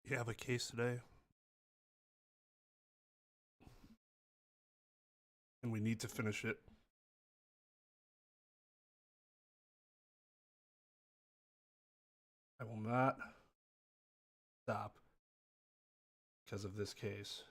You have a case today, and we need to finish it. I will not stop because of this case.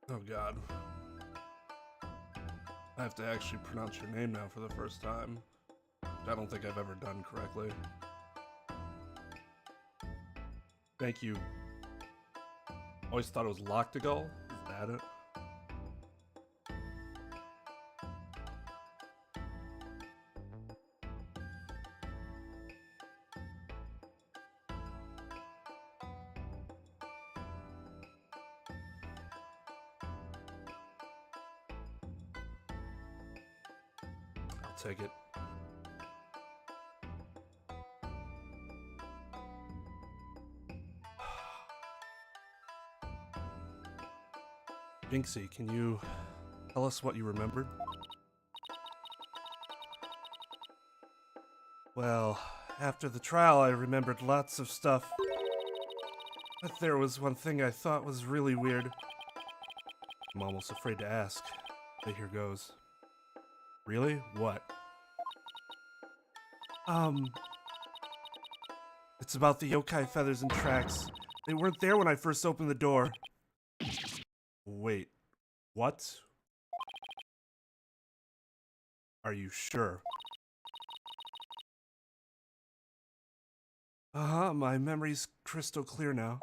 Oh God. I have to actually pronounce your name now for the first time. I don't think I've ever done correctly. Thank you. Always thought it was Loctigal. Is that it? Take it. Jinxie, can you tell us what you remembered? Well, after the trial I remembered lots of stuff. But there was one thing I thought was really weird. I'm almost afraid to ask, but here goes. Really? What? It's about the yokai feathers and tracks. They weren't there when I first opened the door. Wait, what? Are you sure? My memory's crystal clear now.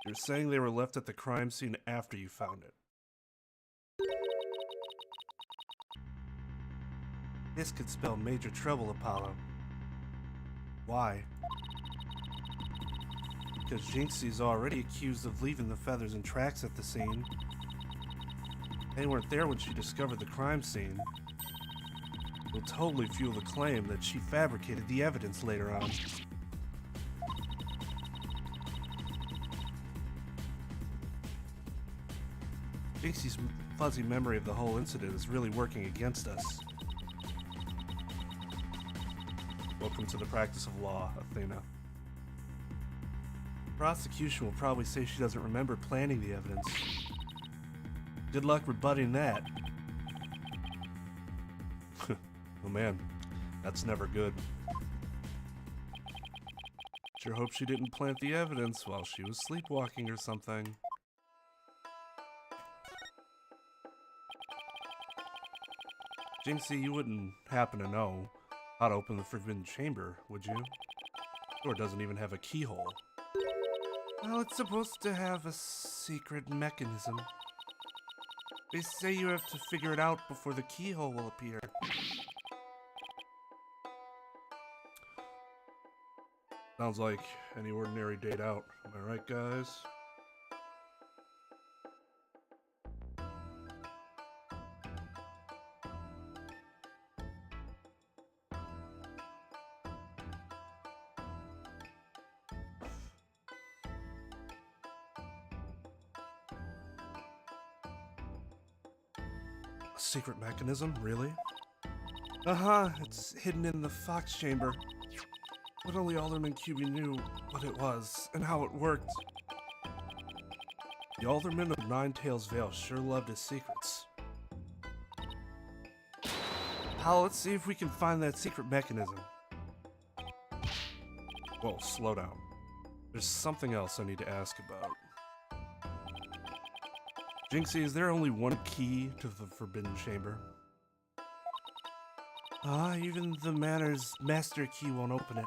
You're saying they were left at the crime scene after you found it. This could spell major trouble, Apollo. Why? Because Jinxie's already accused of leaving the feathers and tracks at the scene. They weren't there when she discovered the crime scene. It'll totally fuel the claim that she fabricated the evidence later on. Jinxie's fuzzy memory of the whole incident is really working against us. Welcome to the practice of law, Athena. The prosecution will probably say she doesn't remember planning the evidence. Good luck rebutting that. Oh man, that's never good. Sure hope she didn't plant the evidence while she was sleepwalking or something. Jinxie, you wouldn't happen to know how to open the Forbidden Chamber, would you? Or it doesn't even have a keyhole. Well, it's supposed to have a secret mechanism. They say you have to figure it out before the keyhole will appear. Sounds like any ordinary date out. Am I right, guys? A secret mechanism? Really? Uh-huh, it's hidden in the Fox Chamber. But only Alderman QB knew what it was and how it worked. The Alderman of Ninetails Vale sure loved his secrets. Pal, let's see if we can find that secret mechanism. Whoa, slow down. There's something else I need to ask about. Jinxie, is there only one key to the Forbidden Chamber? Even the Manor's master key won't open it.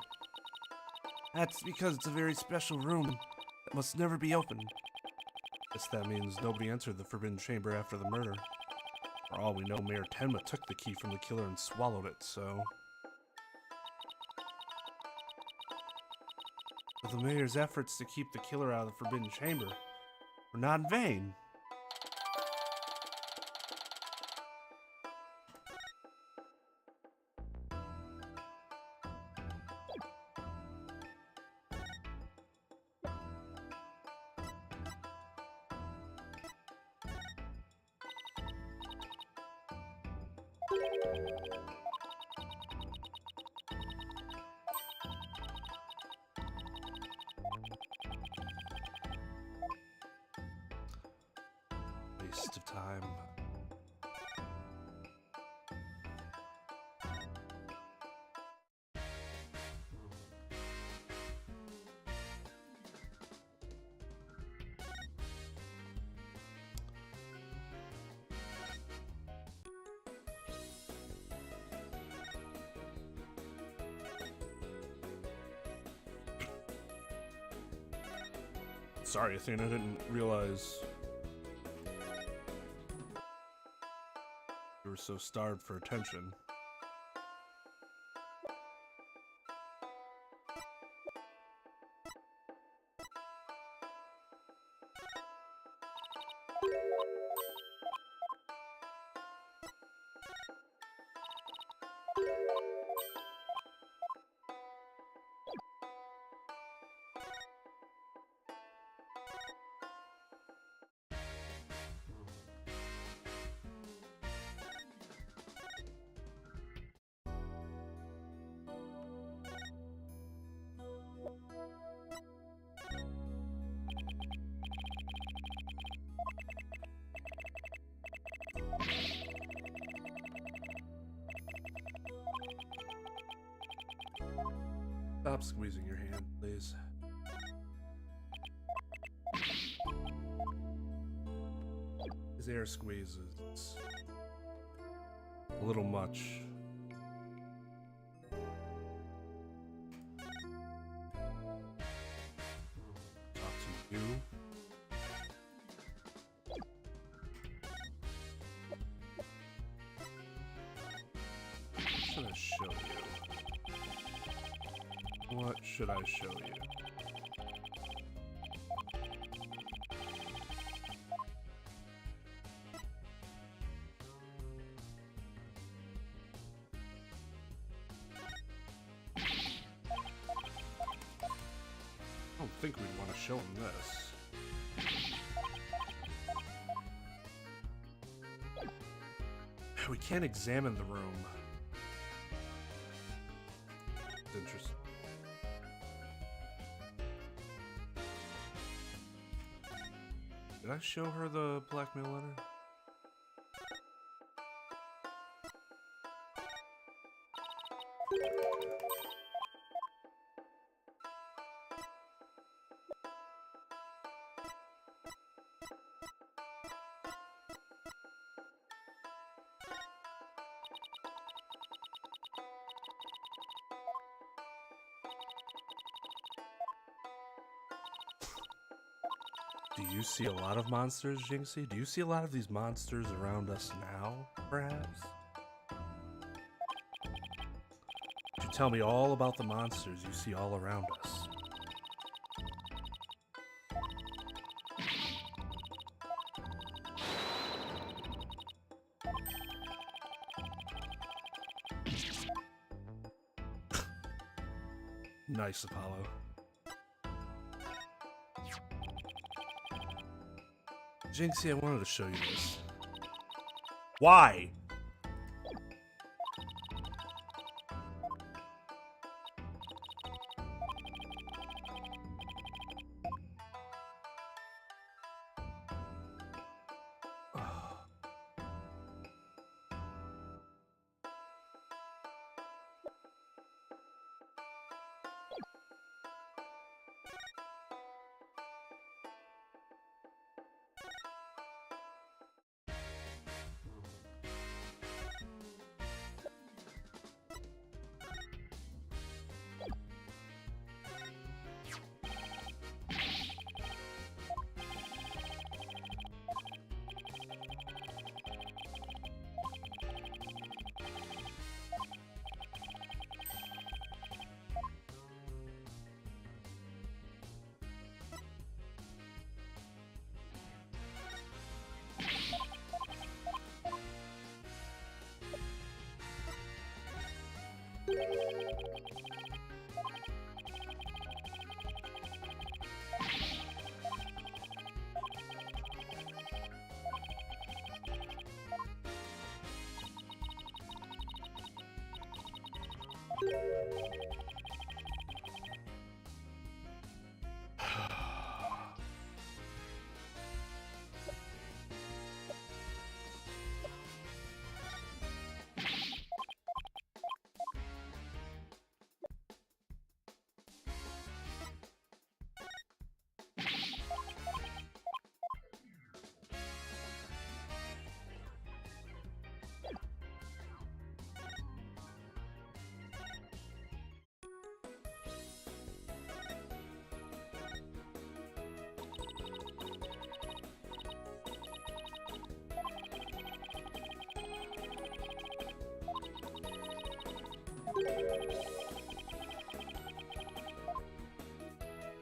That's because it's a very special room that must never be opened. Guess that means nobody entered the Forbidden Chamber after the murder. For all we know, Mayor Tenma took the key from the killer and swallowed it, so... But the Mayor's efforts to keep the killer out of the Forbidden Chamber were not in vain. Waste of time. Sorry, Athena, I didn't realize you were so starved for attention. Stop squeezing your hand, please. His air squeeze is a little much. Talk to you. What should I show you? What should I show you? I don't think we'd want to show him this. We can't examine the room. It's interesting. Did I show her the blackmail letter? Do you see a lot of monsters, Jinxie? Do you see a lot of these monsters around us now, perhaps? Could you tell me all about the monsters you see all around us? Nice, Apollo. Jinxie, I wanted to show you this. Why?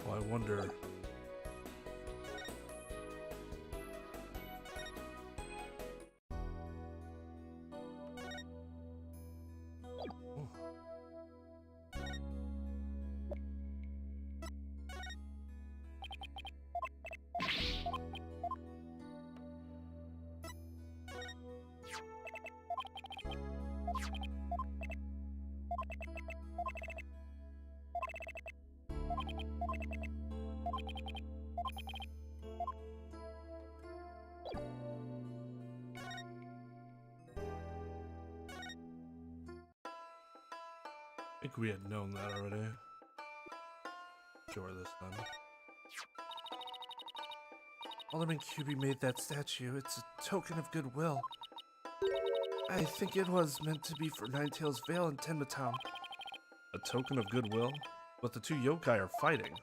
Well, I wonder. I think we had known that already. Sure, this time. Alderman QB made that statue. It's a token of goodwill. I think it was meant to be for Ninetails Vale and Tenma Town. A token of goodwill? But the two yokai are fighting.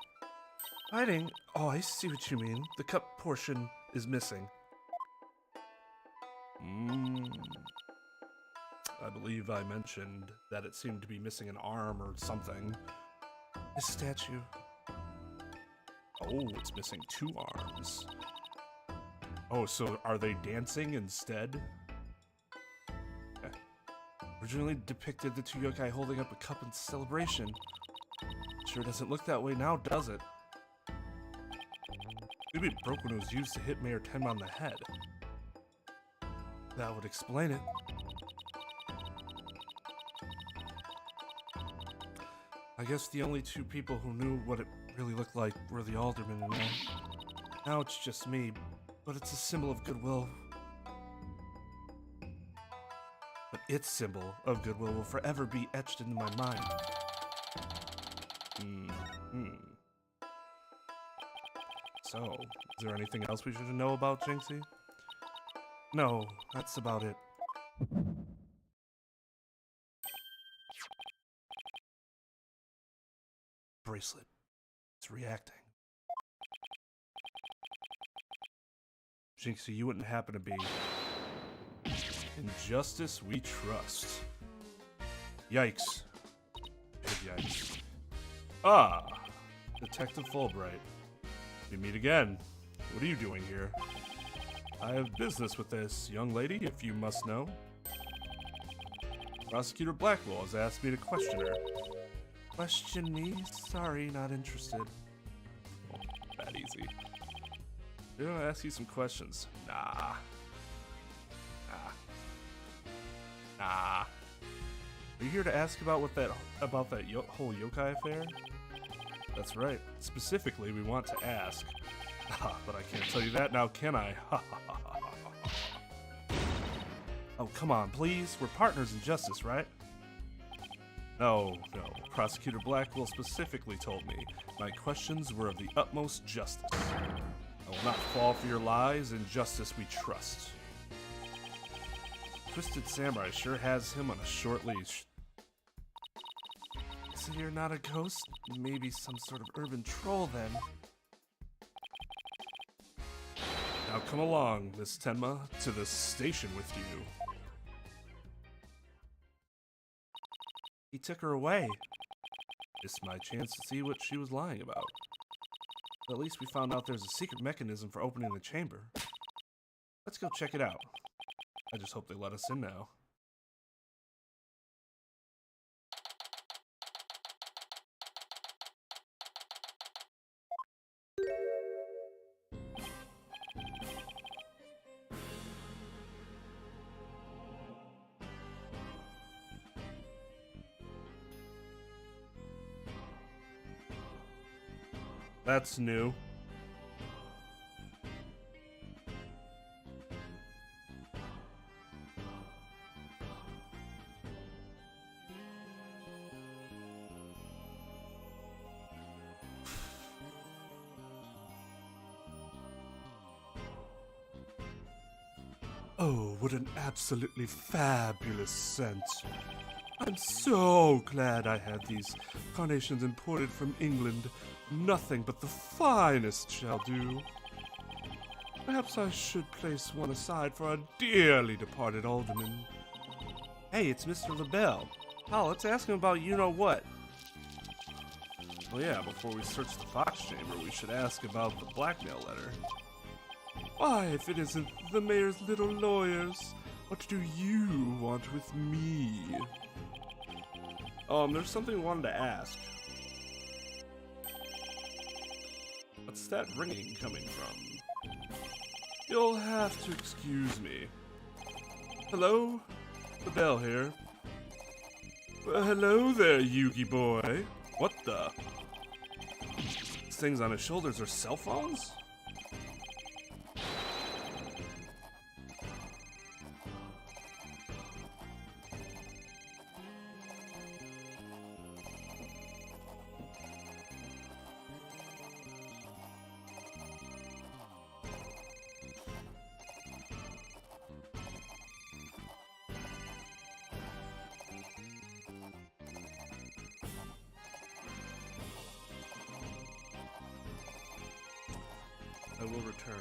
Fighting? Oh, I see what you mean. The cup portion is missing. I believe I mentioned that it seemed to be missing an arm or something. This statue. Oh, it's missing two arms. Oh, so are they dancing instead? Okay. Originally depicted the two yokai holding up a cup in celebration. Sure doesn't look that way now, does it? Maybe it broke when it was used to hit Mayor Tenma on the head. That would explain it. I guess the only two people who knew what it really looked like were the aldermen and I. Now it's just me, but it's a symbol of goodwill. But its symbol of goodwill will forever be etched into my mind. So, is there anything else we should know about Jinxie? No, that's about it. Bracelet. It's reacting. Jinxie, you wouldn't happen to be... In justice we trust. Yikes. Big yikes. Ah! Detective Fulbright. We meet again. What are you doing here? I have business with this young lady, if you must know. Prosecutor Blackwell has asked me to question her. Question me? Sorry, not interested. Well, that easy. I'm gonna ask you some questions. Nah. Are you here to ask about that whole yokai affair? That's right. Specifically, we want to ask. But I can't tell you that now, can I? Oh, come on, please. We're partners in justice, right? No. Prosecutor Blackwell specifically told me my questions were of the utmost justice. I will not fall for your lies. In justice we trust. Twisted Samurai sure has him on a short leash. So you're not a ghost? Maybe some sort of urban troll, then. Now come along, Miss Tenma, to the station with you. He took her away. It's my chance to see what she was lying about. But at least we found out there's a secret mechanism for opening the chamber. Let's go check it out. I just hope they let us in now. That's new. Oh, what an absolutely fabulous scent. I'm so glad I had these carnations imported from England. Nothing but the finest shall do. Perhaps I should place one aside for our dearly departed alderman. Hey, it's Mr. LaBelle. Oh, let's ask him about you-know-what. Well, yeah, before we search the box chamber, we should ask about the blackmail letter. Why, if it isn't the mayor's little lawyers, what do you want with me? There's something I wanted to ask. What's that ringing coming from? You'll have to excuse me. Hello? LaBelle here. Well, hello there, Yugi boy. What the? These things on his shoulders are cell phones? I will return.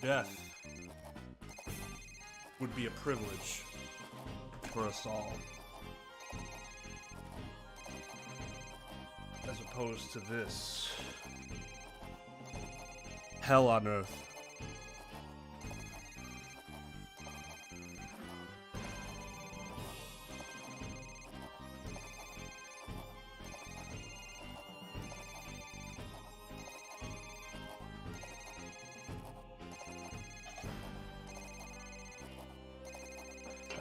Death would be a privilege for us all, as opposed to this? Hell on earth.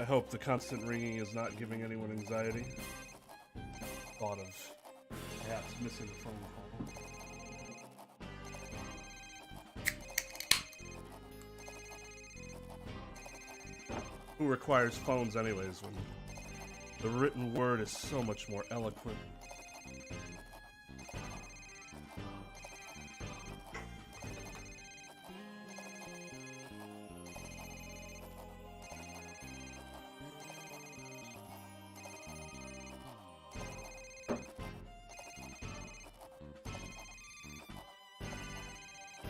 I hope the constant ringing is not giving anyone anxiety. Thought of perhaps missing a phone call. Who requires phones anyways when the written word is so much more eloquent?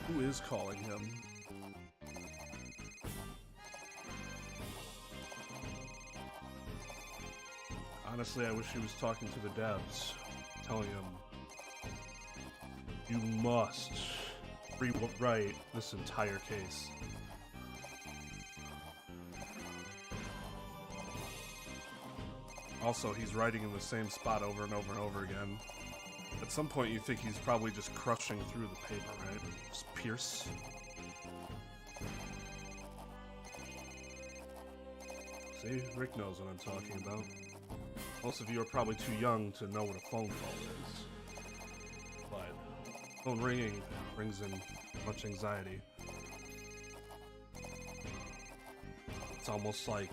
Who is calling him? Honestly, I wish he was talking to the devs, telling him, you must rewrite this entire case. Also, he's writing in the same spot over and over and over again. At some point, you think he's probably just crushing through the paper, right? Just pierce. See? Rick knows what I'm talking about. Most of you are probably too young to know what a phone call is. But phone ringing brings in much anxiety. It's almost like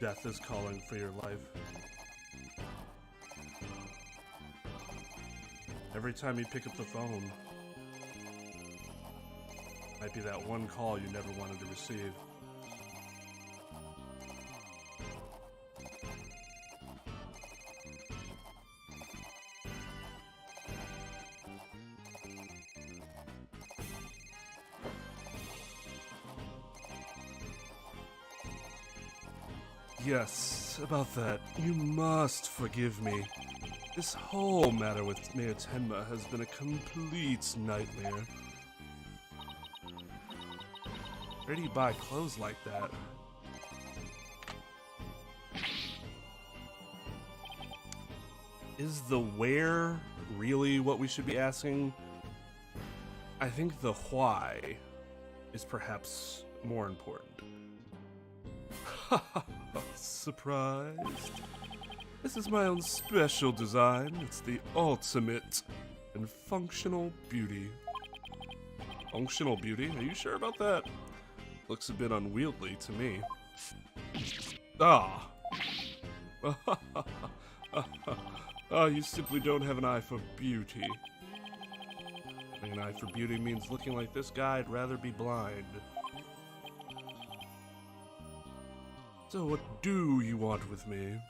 death is calling for your life. Every time you pick up the phone, might be that one call you never wanted to receive. Yes, about that. You must forgive me. This whole matter with Mayor Tenma has been a complete nightmare. Where do you buy clothes like that? Is the where really what we should be asking? I think the why is perhaps more important. Surprised? This is my own special design. It's the ultimate in functional beauty. Functional beauty? Are you sure about that? Looks a bit unwieldy to me. Ah! Ah, you simply don't have an eye for beauty. Having an eye for beauty means looking like this guy, I'd rather be blind. So what do you want with me?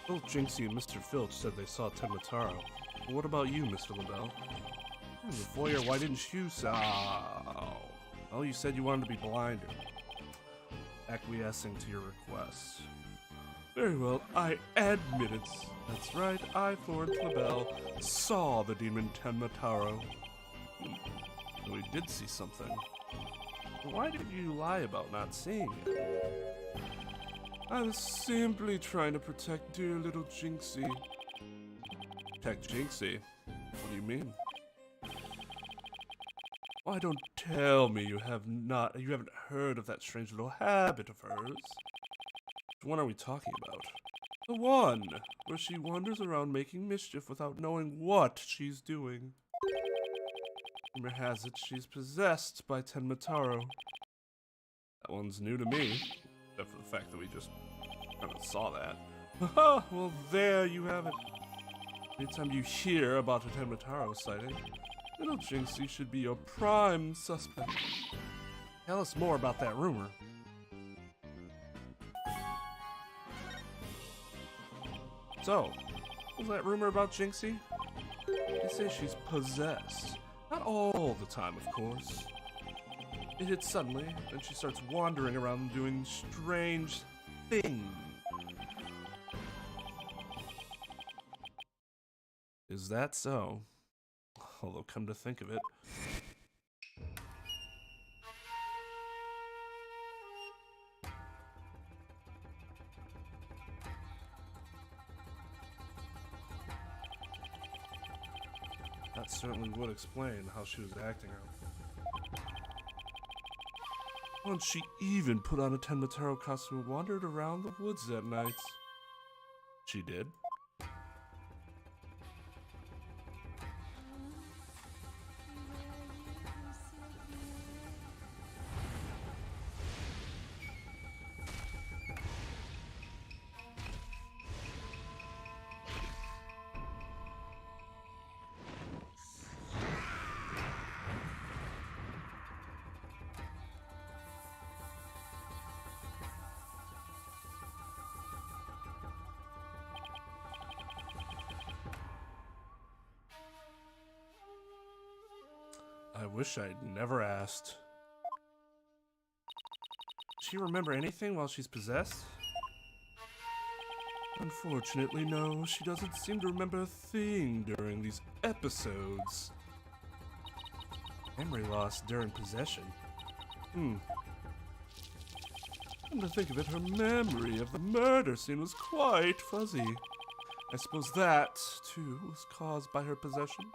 Both Jinxie and Mr. Filch said they saw Tenma Taro. But what about you, Mr. LaBelle? In the foyer, why didn't you say? Oh, you said you wanted to be blind. Acquiescing to your requests. Very well, I admit it. That's right, I, Florence LaBelle, saw the demon Tenma Taro. So we did see something. But why did you lie about not seeing it? I was simply trying to protect dear little Jinxie. Protect Jinxie? What do you mean? Why don't tell me you haven't heard of that strange little habit of hers? Which one are we talking about? The one where she wanders around making mischief without knowing what she's doing. Rumor has it she's possessed by Tenma Taro. That one's new to me. Except for the fact that we just kind of saw that. Haha, well there you have it. Anytime you hear about a Tenma Taro sighting, little Jinxie should be your prime suspect. Tell us more about that rumor. So, what was that rumor about Jinxie? They say she's possessed. Not all the time, of course. It hits suddenly, and she starts wandering around doing strange things. Is that so? Although, come to think of it, that certainly would explain how she was acting out. Once she even put on a Tenma Tarot costume and wandered around the woods at night. She did. I wish I'd never asked. Does she remember anything while she's possessed? Unfortunately, no. She doesn't seem to remember a thing during these episodes. Memory loss during possession. Come to think of it, her memory of the murder scene was quite fuzzy. I suppose that, too, was caused by her possession.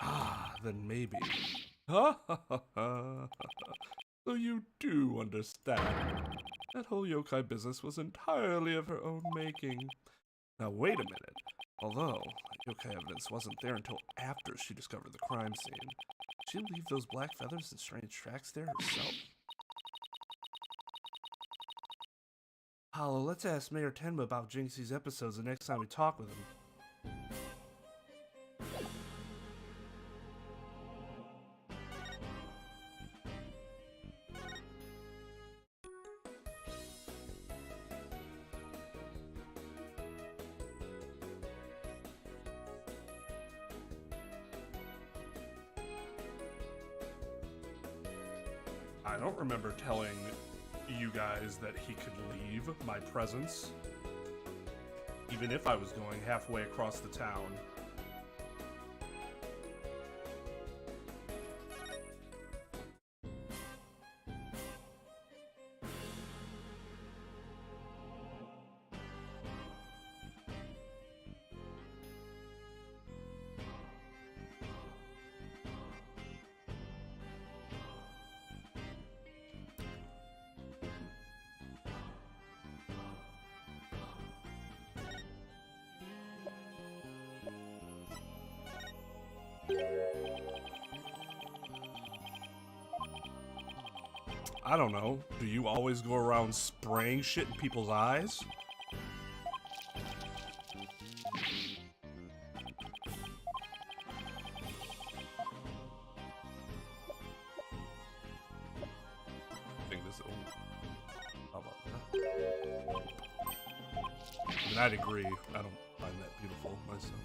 Ah, then maybe. Ha ha ha ha. So you do understand. That whole yokai business was entirely of her own making. Now wait a minute. Although, yokai evidence wasn't there until after she discovered the crime scene. Did she leave those black feathers and strange tracks there herself? Hollow, let's ask Mayor Tenma about Jinxie's episodes the next time we talk with him. I don't remember telling you guys that he could leave my presence, even if I was going halfway across the town. I don't know. Do you always go around spraying shit in people's eyes? I think this. How about that? I mean, I'd agree. I don't find that beautiful myself.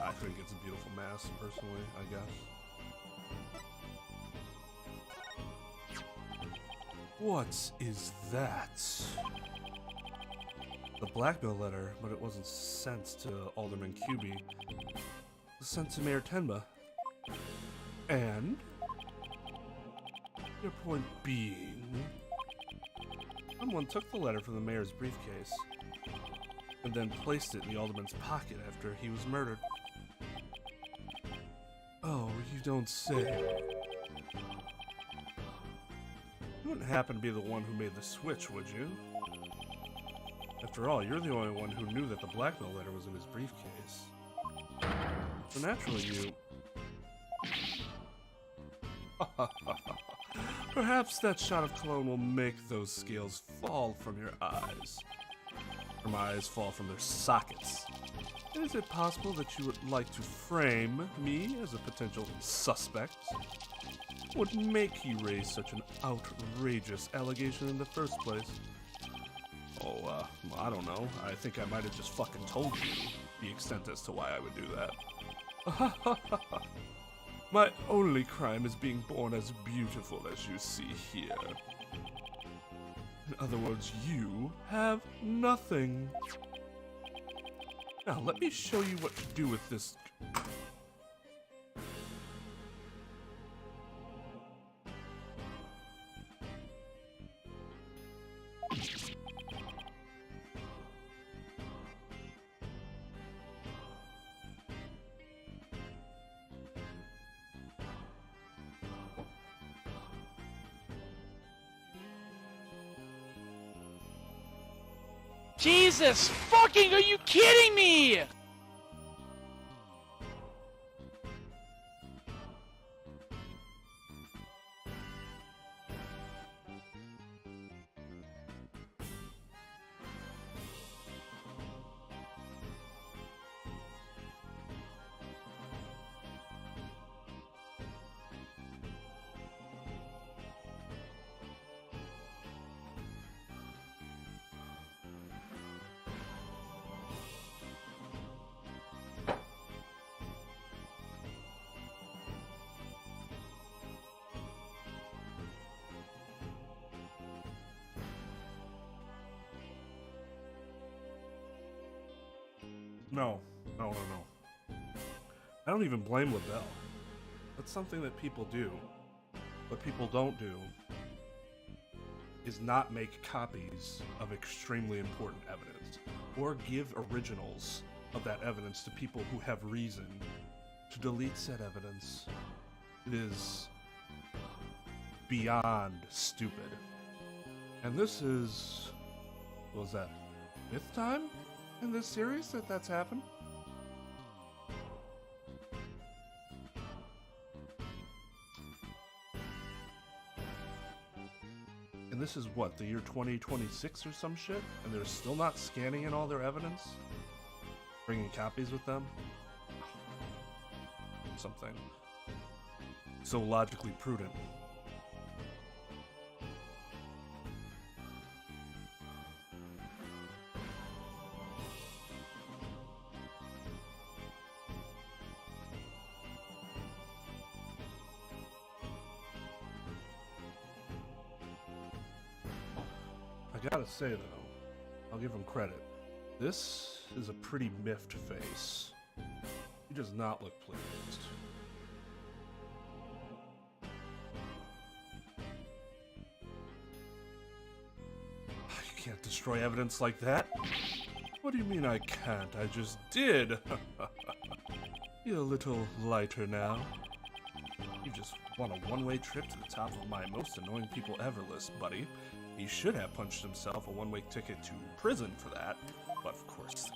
I think it's a beautiful mask, personally, I guess. What is that? The blackmail letter, but it wasn't sent to Alderman QB. It was sent to Mayor Tenma. And? Your point being, someone took the letter from the mayor's briefcase and then placed it in the alderman's pocket after he was murdered. Oh, you don't say. You wouldn't happen to be the one who made the switch, would you? After all, you're the only one who knew that the blackmail letter was in his briefcase. So naturally you... Perhaps that shot of cologne will make those scales fall from your eyes. From eyes fall from their sockets. Is it possible that you would like to frame me as a potential suspect? What would make you raise such an outrageous allegation in the first place? Oh, I don't know. I think I might have just fucking told you. the extent as to why I would do that. My only crime is being born as beautiful as you see here. In other words, you have nothing. Now, let me show you what to do with this. Jesus fucking, are you kidding me? No. I don't even blame LaBelle. That's something that people do. What people don't do is not make copies of extremely important evidence, or give originals of that evidence to people who have reason to delete said evidence. It is beyond stupid. And this is, what was that, 5th time in this series that's happened? And this is what, the year 2026 or some shit? And they're still not scanning in all their evidence? Bringing copies with them? Something so logically prudent. I gotta say though, I'll give him credit. This is a pretty miffed face. He does not look pleased. You can't destroy evidence like that. What do you mean I can't? I just did. You're a little lighter now. You just won a one-way trip to the top of my most annoying people ever list, buddy. He should have punched himself a one-way ticket to prison for that, but of course.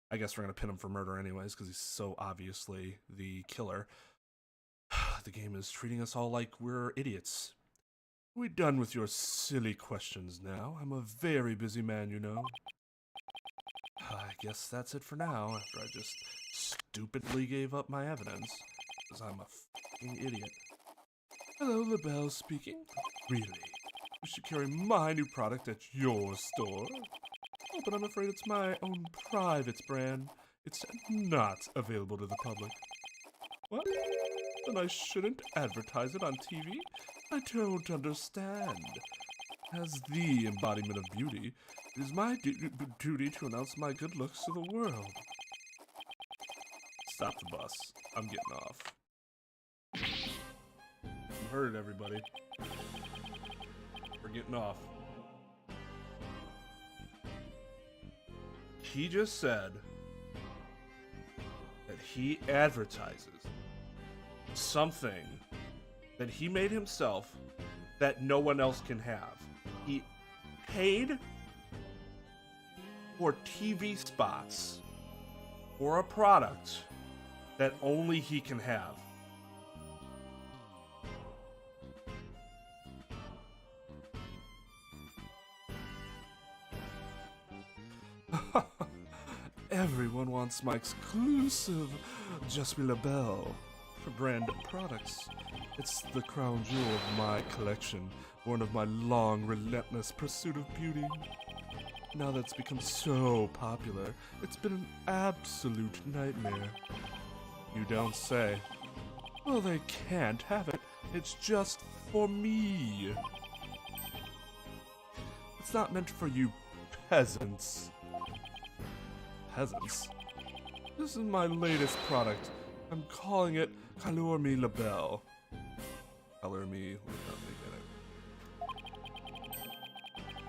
I guess we're gonna pin him for murder anyways, because he's so obviously the killer. The game is treating us all like we're idiots. Are we done with your silly questions now? I'm a very busy man, you know. I guess that's it for now, after I just stupidly gave up my evidence, because I'm a fucking idiot. Hello, LaBelle speaking. Really? You should carry my new product at your store? Oh, but I'm afraid it's my own private brand. It's not available to the public. What? Then I shouldn't advertise it on TV? I don't understand. As the embodiment of beauty, it is my duty to announce my good looks to the world. Stop the bus. I'm getting off. You heard it, everybody. We're getting off. He just said that he advertises something that he made himself that no one else can have. He paid for TV spots for a product that only he can have. Everyone wants my exclusive Just Be LaBelle for brand products. It's the crown jewel of my collection, born of my long, relentless pursuit of beauty. Now that it's become so popular, it's been an absolute nightmare. You don't say. Well, they can't have it. It's just for me. It's not meant for you peasants. Peasants? This is my latest product. I'm calling it Color Me LaBelle. Color Me, let me get it.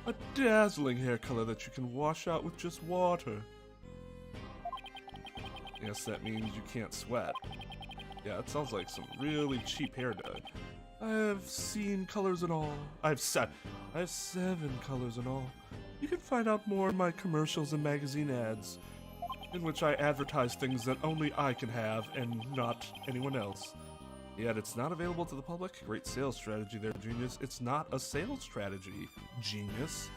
A dazzling hair color that you can wash out with just water. Yes, that means you can't sweat. Yeah, it sounds like some really cheap hair dye. I have seen colors in all. I have 7 colors in all. You can find out more in my commercials and magazine ads, in which I advertise things that only I can have and not anyone else. Yet it's not available to the public. Great sales strategy there, genius. It's not a sales strategy, genius.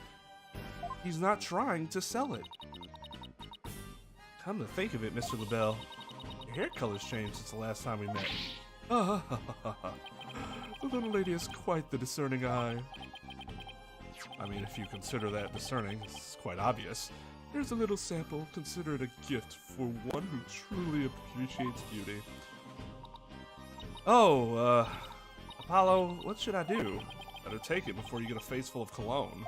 He's not trying to sell it. Come to think of it, Mr. LaBelle, your hair color's changed since the last time we met. Ah, ha, ha, ha, ha. The little lady has quite the discerning eye. I mean, if you consider that discerning, it's quite obvious. Here's a little sample. Consider it a gift for one who truly appreciates beauty. Oh, Apollo, what should I do? Better take it before you get a face full of cologne.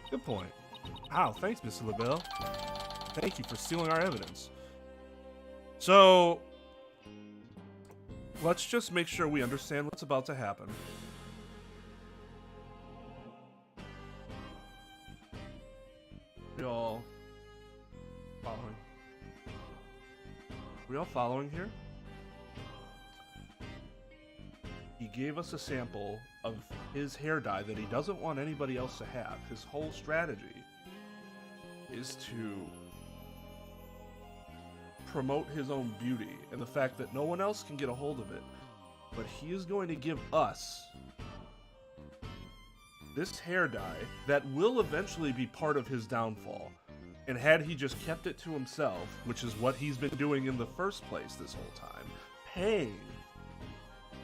Good point. Wow, thanks, Mr. LaBelle. Thank you for stealing our evidence. So, let's just make sure we understand what's about to happen. We all following? We all following here? He gave us a sample of his hair dye that he doesn't want anybody else to have. His whole strategy is to promote his own beauty and the fact that no one else can get a hold of it. But he is going to give us this hair dye that will eventually be part of his downfall. And had he just kept it to himself, which is what he's been doing in the first place this whole time, paying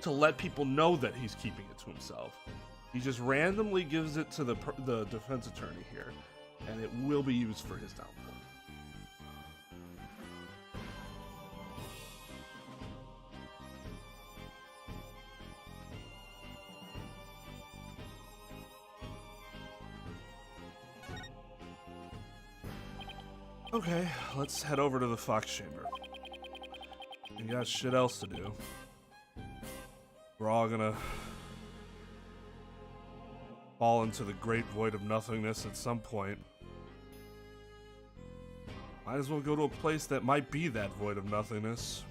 to let people know that he's keeping it to himself, he just randomly gives it to the defense attorney here, and it will be used for his downfall. Okay, let's head over to the Fox Chamber. We got shit else to do. We're all gonna fall into the great void of nothingness at some point. Might as well go to a place that might be that void of nothingness.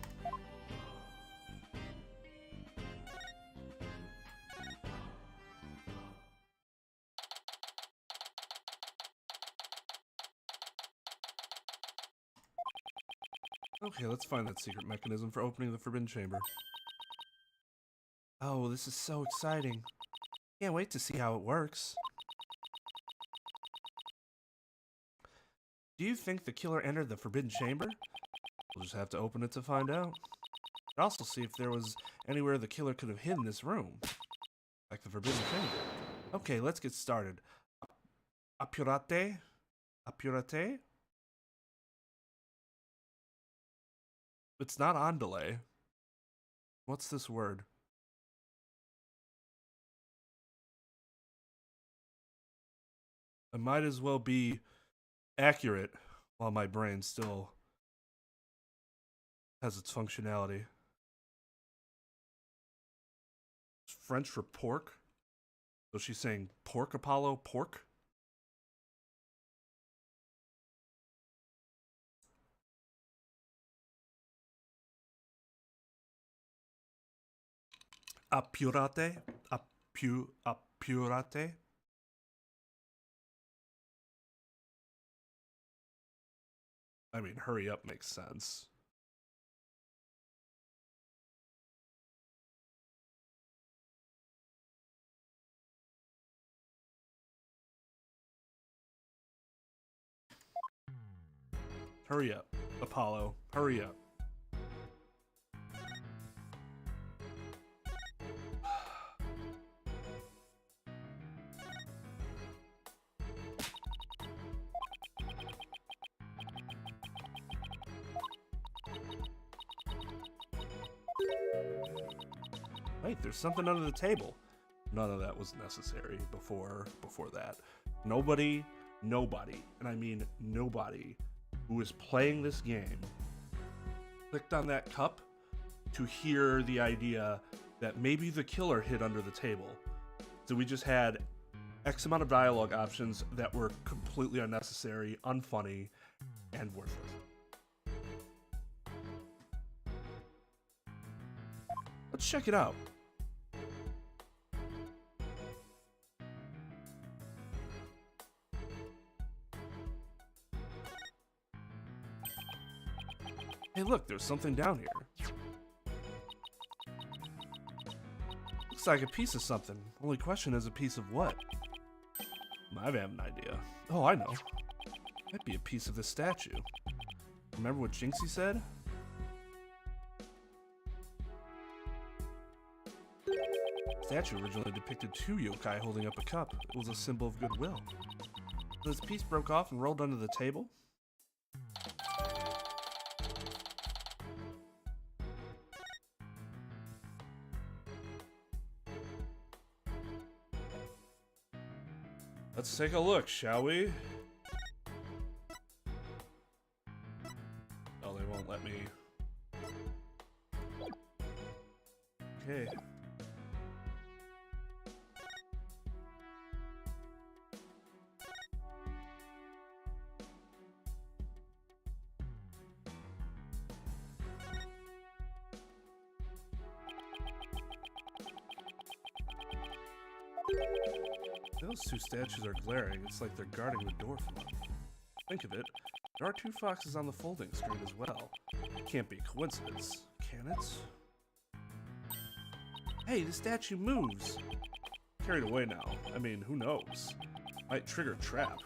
Okay, let's find that secret mechanism for opening the Forbidden Chamber. Oh, this is so exciting. Can't wait to see how it works. Do you think the killer entered the Forbidden Chamber? We'll just have to open it to find out. And also see if there was anywhere the killer could have hidden this room. Like the Forbidden Chamber. Okay, let's get started. Apurate? Apurate? It's not on delay. What's this word? It might as well be accurate while my brain still has its functionality. It's French for pork? So she's saying pork, Apollo? Pork? Apurate? Apurate? I mean, hurry up makes sense. Hurry up, Apollo. Hurry up. Wait, there's something under the table. None of that was necessary before that. Nobody, and I mean nobody, who is playing this game clicked on that cup to hear the idea that maybe the killer hid under the table. So we just had X amount of dialogue options that were completely unnecessary, unfunny, and worthless. Let's check it out. Hey look, there's something down here. Looks like a piece of something. Only question is, a piece of what? I have an idea. Oh, I know. Might be a piece of this statue. Remember what Jinxie said? The statue originally depicted two yokai holding up a cup. It was a symbol of goodwill. This piece broke off and rolled under the table. Let's take a look, shall we? Oh, they won't let me. Okay. Those two statues are glaring. It's like they're guarding the door from us. Think of it. There are two foxes on the folding screen as well. Can't be a coincidence, can it? Hey, the statue moves! Carried away now. I mean, who knows? Might trigger Trep.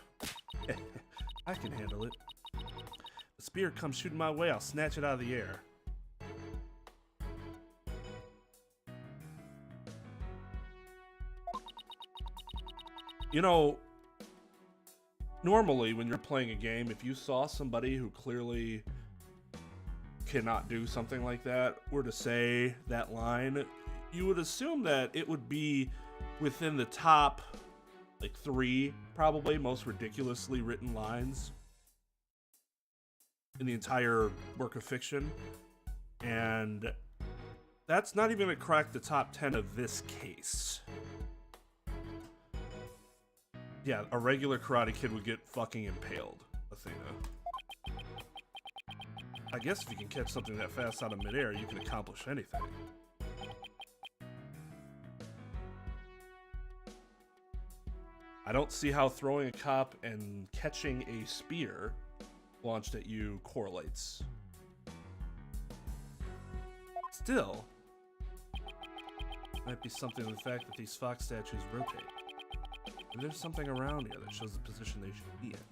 I can handle it. The spear comes shooting my way, I'll snatch it out of the air. You know, normally when you're playing a game, if you saw somebody who clearly cannot do something like that were to say that line, you would assume that it would be within the top, like 3, probably, most ridiculously written lines in the entire work of fiction. And that's not even gonna crack the top 10 of this case. Yeah, a regular Karate Kid would get fucking impaled, Athena. I guess if you can catch something that fast out of midair, you can accomplish anything. I don't see how throwing a cup and catching a spear launched at you correlates. Still, might be something to the fact that these fox statues rotate. There's something around here that shows the position they should be in.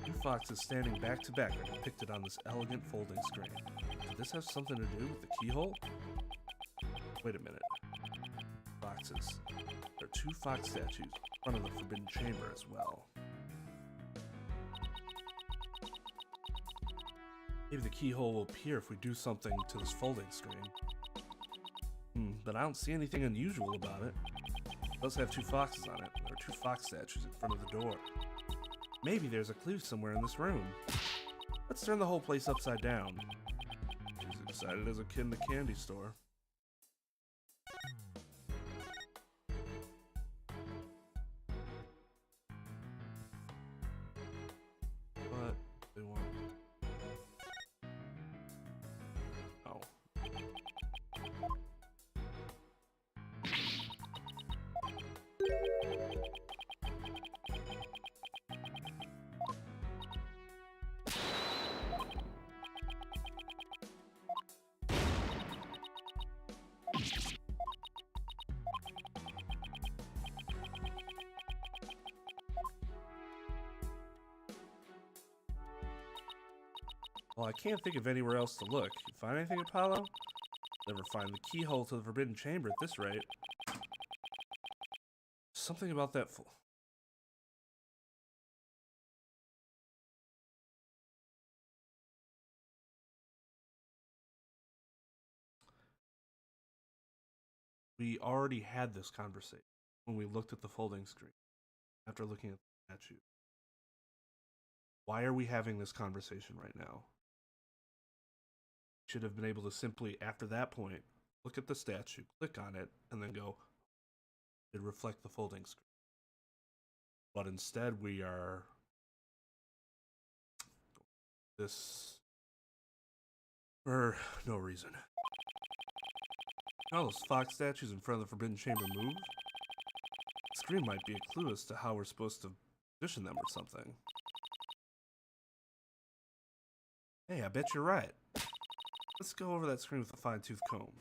Two foxes standing back to back are depicted on this elegant folding screen. Could this have something to do with the keyhole? Wait a minute. Foxes. There are two fox statues in front of the forbidden chamber as well. Maybe the keyhole will appear if we do something to this folding screen. But I don't see anything unusual about it. It does have two foxes on it. There are two fox statues in front of the door. Maybe there's a clue somewhere in this room. Let's turn the whole place upside down. She's excited as a kid in a candy store. But they want... Oh. Well, I can't think of anywhere else to look. You find anything, Apollo? Never find the keyhole to the forbidden chamber at this rate. Something about that We already had this conversation when we looked at the folding screen after looking at the statue. Why are we having this conversation right now? Should have been able to simply, after that point, look at the statue, click on it, and then go, it reflect the folding screen. But instead we are this for no reason. All those fox statues in front of the Forbidden Chamber move? The screen might be a clue as to how we're supposed to position them or something. Hey, I bet you're right. Let's go over that screen with a fine-tooth comb.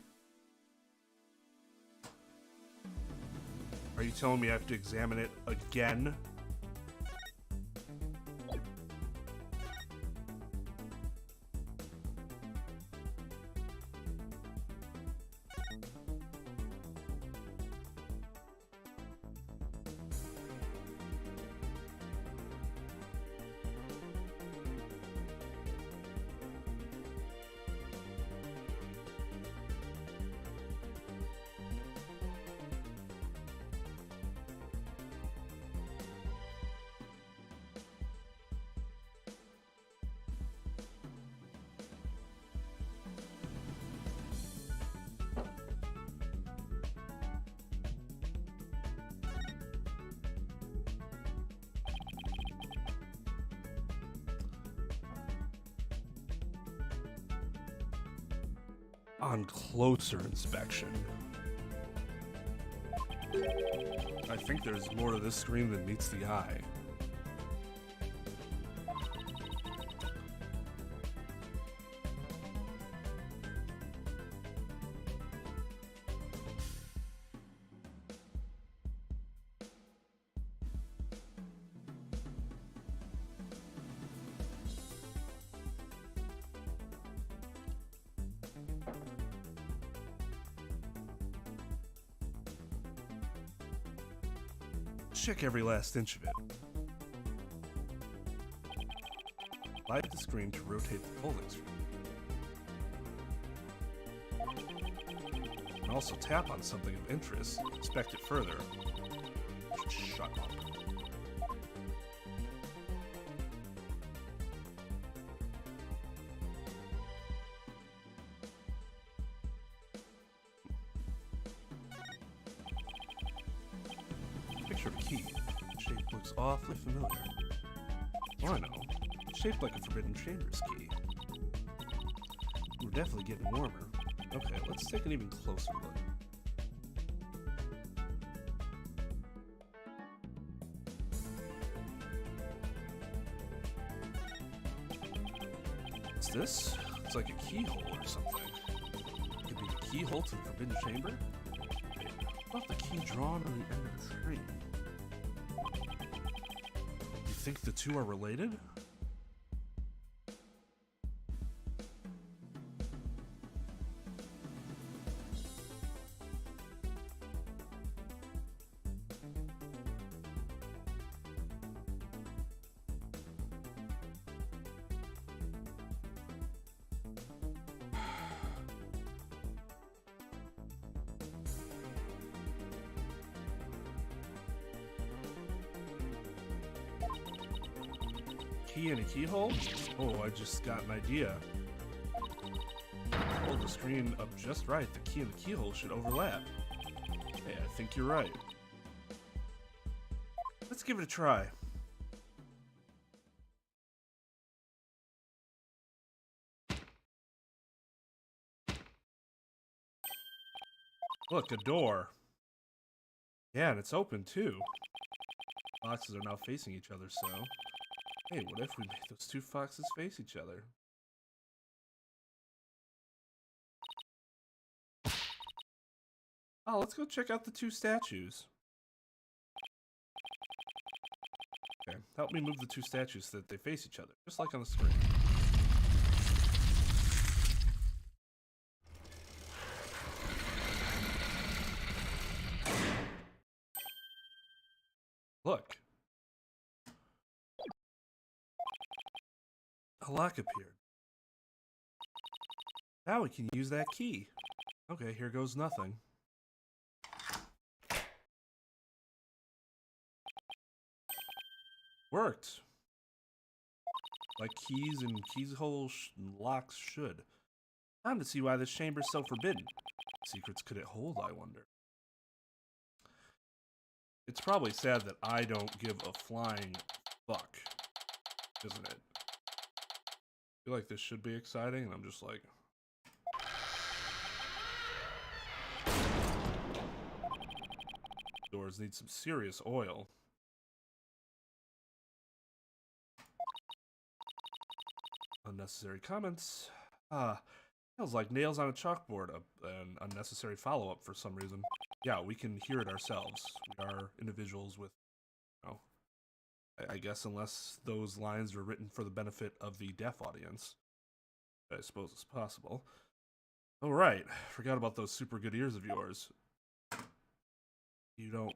Are you telling me I have to examine it again? On closer inspection, I think there's more to this screen than meets the eye. Check every last inch of it. Slide the screen to rotate the folding screen. And also tap on something of interest, inspect it further. Shut up. Picture of a key. The shape looks awfully familiar. Oh, I know. It's shaped like a Forbidden Chambers key. We're definitely getting warmer. Okay, let's take an even closer look. What's this? It's like a keyhole or something. Could be the keyhole to the Forbidden Chamber? Wait, what about the key drawn on the end of the screen? You think the two are related? Key in a keyhole? Oh, I just got an idea. Hold the screen up just right. The key and the keyhole should overlap. Hey, I think you're right. Let's give it a try. Look, a door. Yeah, and it's open too. Boxes are now facing each other, so... Hey, what if we made those two foxes face each other? Oh, let's go check out the two statues. Okay, help me move the two statues so that they face each other, just like on the screen. Look. A lock appeared. Now we can use that key. Okay, here goes nothing. Worked. Like keys and keyhole locks should. Time to see why this chamber's so forbidden. What secrets could it hold, I wonder? It's probably sad that I don't give a flying fuck, isn't it? I feel like this should be exciting, and I'm just like... Doors need some serious oil. Unnecessary comments. Feels like nails on a chalkboard. An unnecessary follow-up for some reason. Yeah, we can hear it ourselves. We are individuals with, you know, I guess unless those lines were written for the benefit of the deaf audience. I suppose it's possible. Oh, right. Forgot about those super good ears of yours. You don't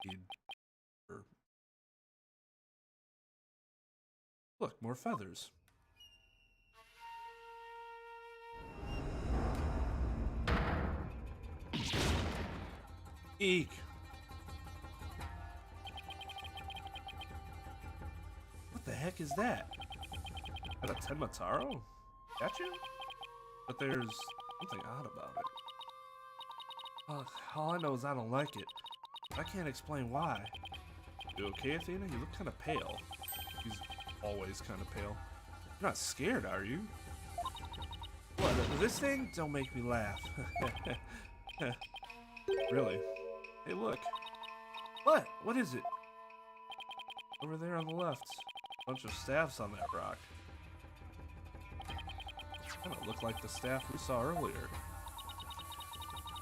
need... Look, more feathers. Eek. What the heck is that? Is that a Tenmataro? Got you? But there's something odd about it. All I know is I don't like it. I can't explain why. You okay, Athena? You look kind of pale. He's always kind of pale. You're not scared, are you? What, this thing? Don't make me laugh. Really? Hey, look. What? What is it? Over there on the left. Bunch of staffs on that rock. Kinda look like the staff we saw earlier.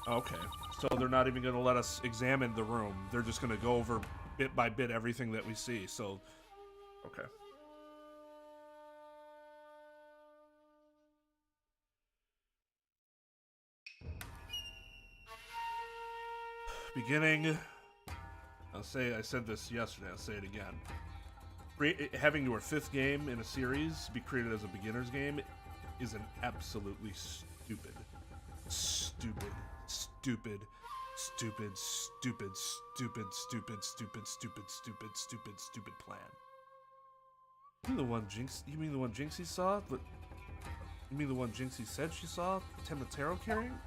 Okay. So they're not even gonna let us examine the room. They're just gonna go over bit by bit everything that we see. So, okay. Beginning, I said this yesterday, I'll say it again. Having your 5th game in a series be created as a beginner's game is an absolutely stupid plan. You mean the one Jinxie saw? But you mean the one Jinxie said she saw Tenmataro carrying?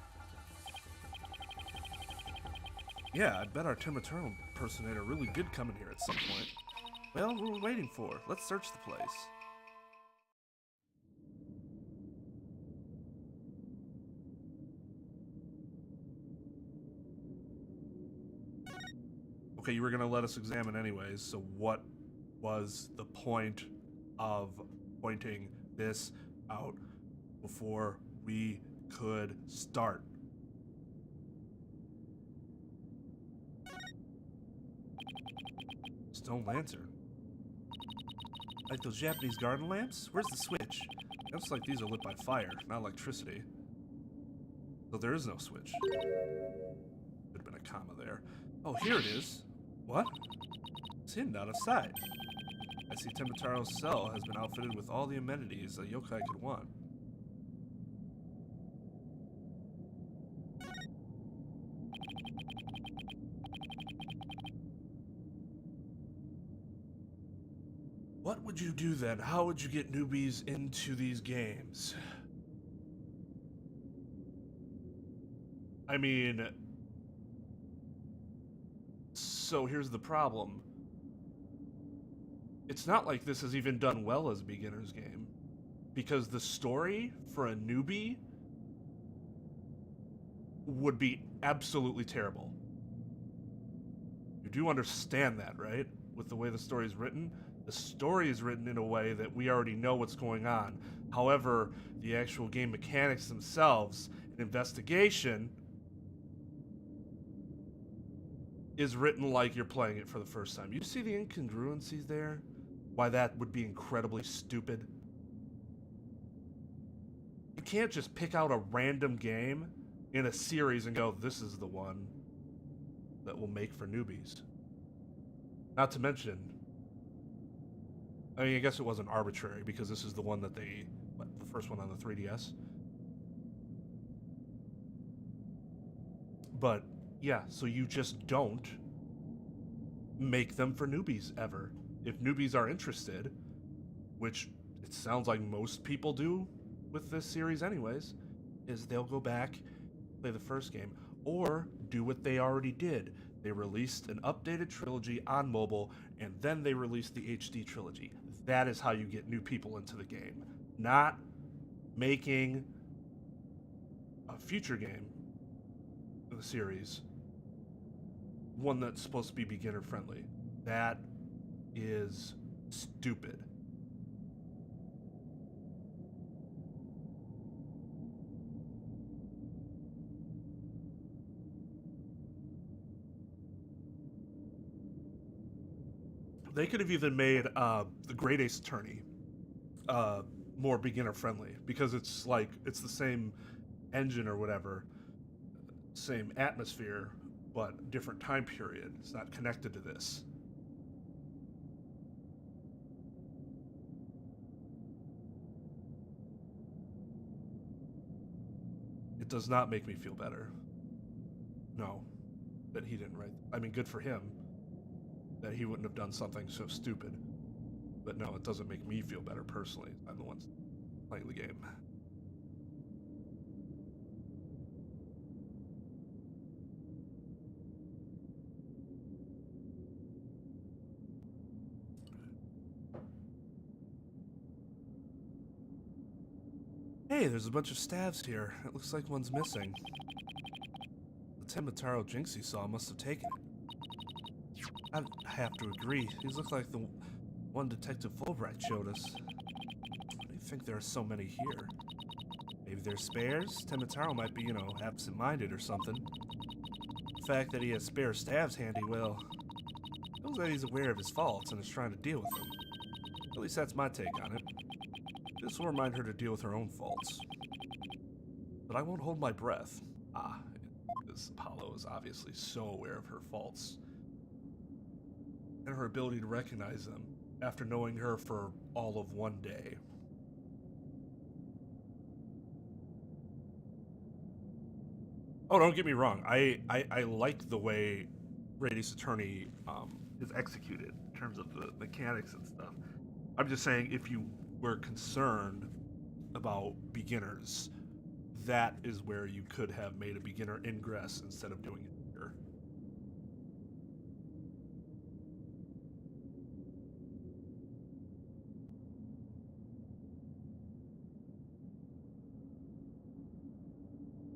Yeah, I bet our Tenmataro impersonator really did come in here at some point. Well, what are we waiting for? Let's search the place. Okay, you were gonna let us examine anyways, so what was the point of pointing this out before we could start? Stone lantern. Like those Japanese garden lamps? Where's the switch? Looks like these are lit by fire, not electricity. So there is no switch. Could have been a comma there. Oh, here it is. What? It's hidden out of sight. I see Tenmataro's cell has been outfitted with all the amenities a yokai could want. What would you do then? How would you get newbies into these games? I mean... So here's the problem. It's not like this is even done well as a beginner's game. Because the story for a newbie would be absolutely terrible. You do understand that, right? With the way the story is written? The story is written in a way that we already know what's going on. However, the actual game mechanics themselves, an investigation, is written like you're playing it for the first time. You see the incongruencies there? Why that would be incredibly stupid? You can't just pick out a random game in a series and go, this is the one that will make for newbies. Not to mention, I mean, I guess it wasn't arbitrary because this is the one that the first one on the 3DS. But yeah, so you just don't make them for newbies ever. if newbies are interested, which it sounds like most people do with this series anyways, is they'll go back, play the first game, or do what they already did. They released an updated trilogy on mobile, and then they released the HD trilogy. That is how you get new people into the game. Not making a future game in the series, one that's supposed to be beginner friendly. That is stupid. They could have even made the Great Ace Attorney more beginner friendly, because it's the same engine or whatever, same atmosphere, but different time period. It's not connected to this. It does not make me feel better. No, that he didn't write. I mean, good for him that he wouldn't have done something so stupid. But no, it doesn't make me feel better personally. I'm the one playing the game. Hey, there's a bunch of staves here. It looks like one's missing. The Temataro Jinx he saw must have taken it. I have to agree. These look like the one Detective Fulbright showed us. Why do you think there are so many here? Maybe they're spares? Temataro might be, absent-minded or something. The fact that he has spare staves handy, well, shows that he's aware of his faults and is trying to deal with them. At least that's my take on it. This will remind her to deal with her own faults. But I won't hold my breath. Because Apollo is obviously so aware of her faults and her ability to recognize them after knowing her for all of one day. Oh, don't get me wrong. I like the way Great Ace Attorney is executed in terms of the mechanics and stuff. I'm just saying, if you were concerned about beginners, that is where you could have made a beginner ingress instead of doing it here.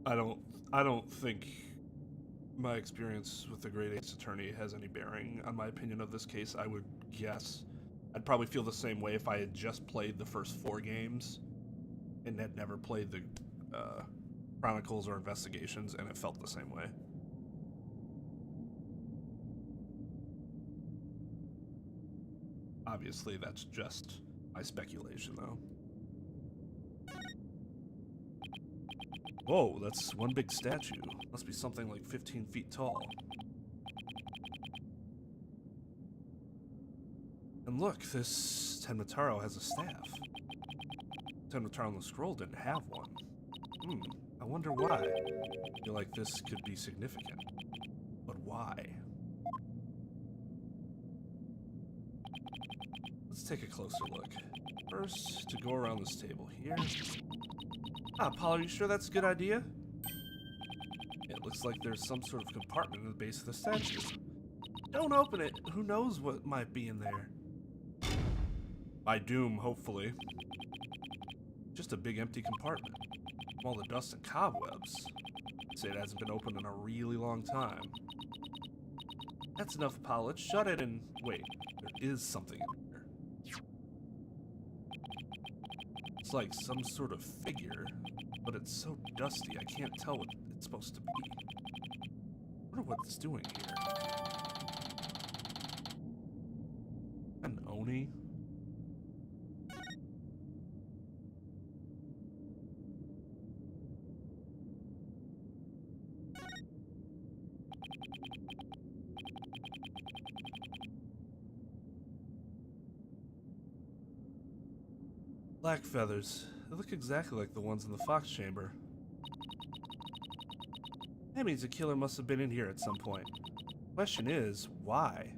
I don't think my experience with the Great Ace Attorney has any bearing on my opinion of this case. I would guess I'd probably feel the same way if I had just played the first 4 games and had never played the Chronicles or Investigations, and it felt the same way. Obviously, that's just my speculation, though. Whoa, that's one big statue. Must be something like 15 feet tall. And look, this Temataro has a staff. Temataro on the scroll didn't have one. I wonder why. I feel like this could be significant. But why? Let's take a closer look. First, to go around this table here. Paul, are you sure that's a good idea? It looks like there's some sort of compartment in the base of the statue. Don't open it. Who knows what might be in there? By doom, hopefully. Just a big empty compartment. All the dust and cobwebs. I'd say it hasn't been opened in a really long time. That's enough, Paul. Let's shut it and wait. There is something in there. It's like some sort of figure, but it's so dusty I can't tell what it's supposed to be. I wonder what it's doing here. An Oni? Black feathers. They look exactly like the ones in the fox chamber. That means the killer must have been in here at some point. Question is, why?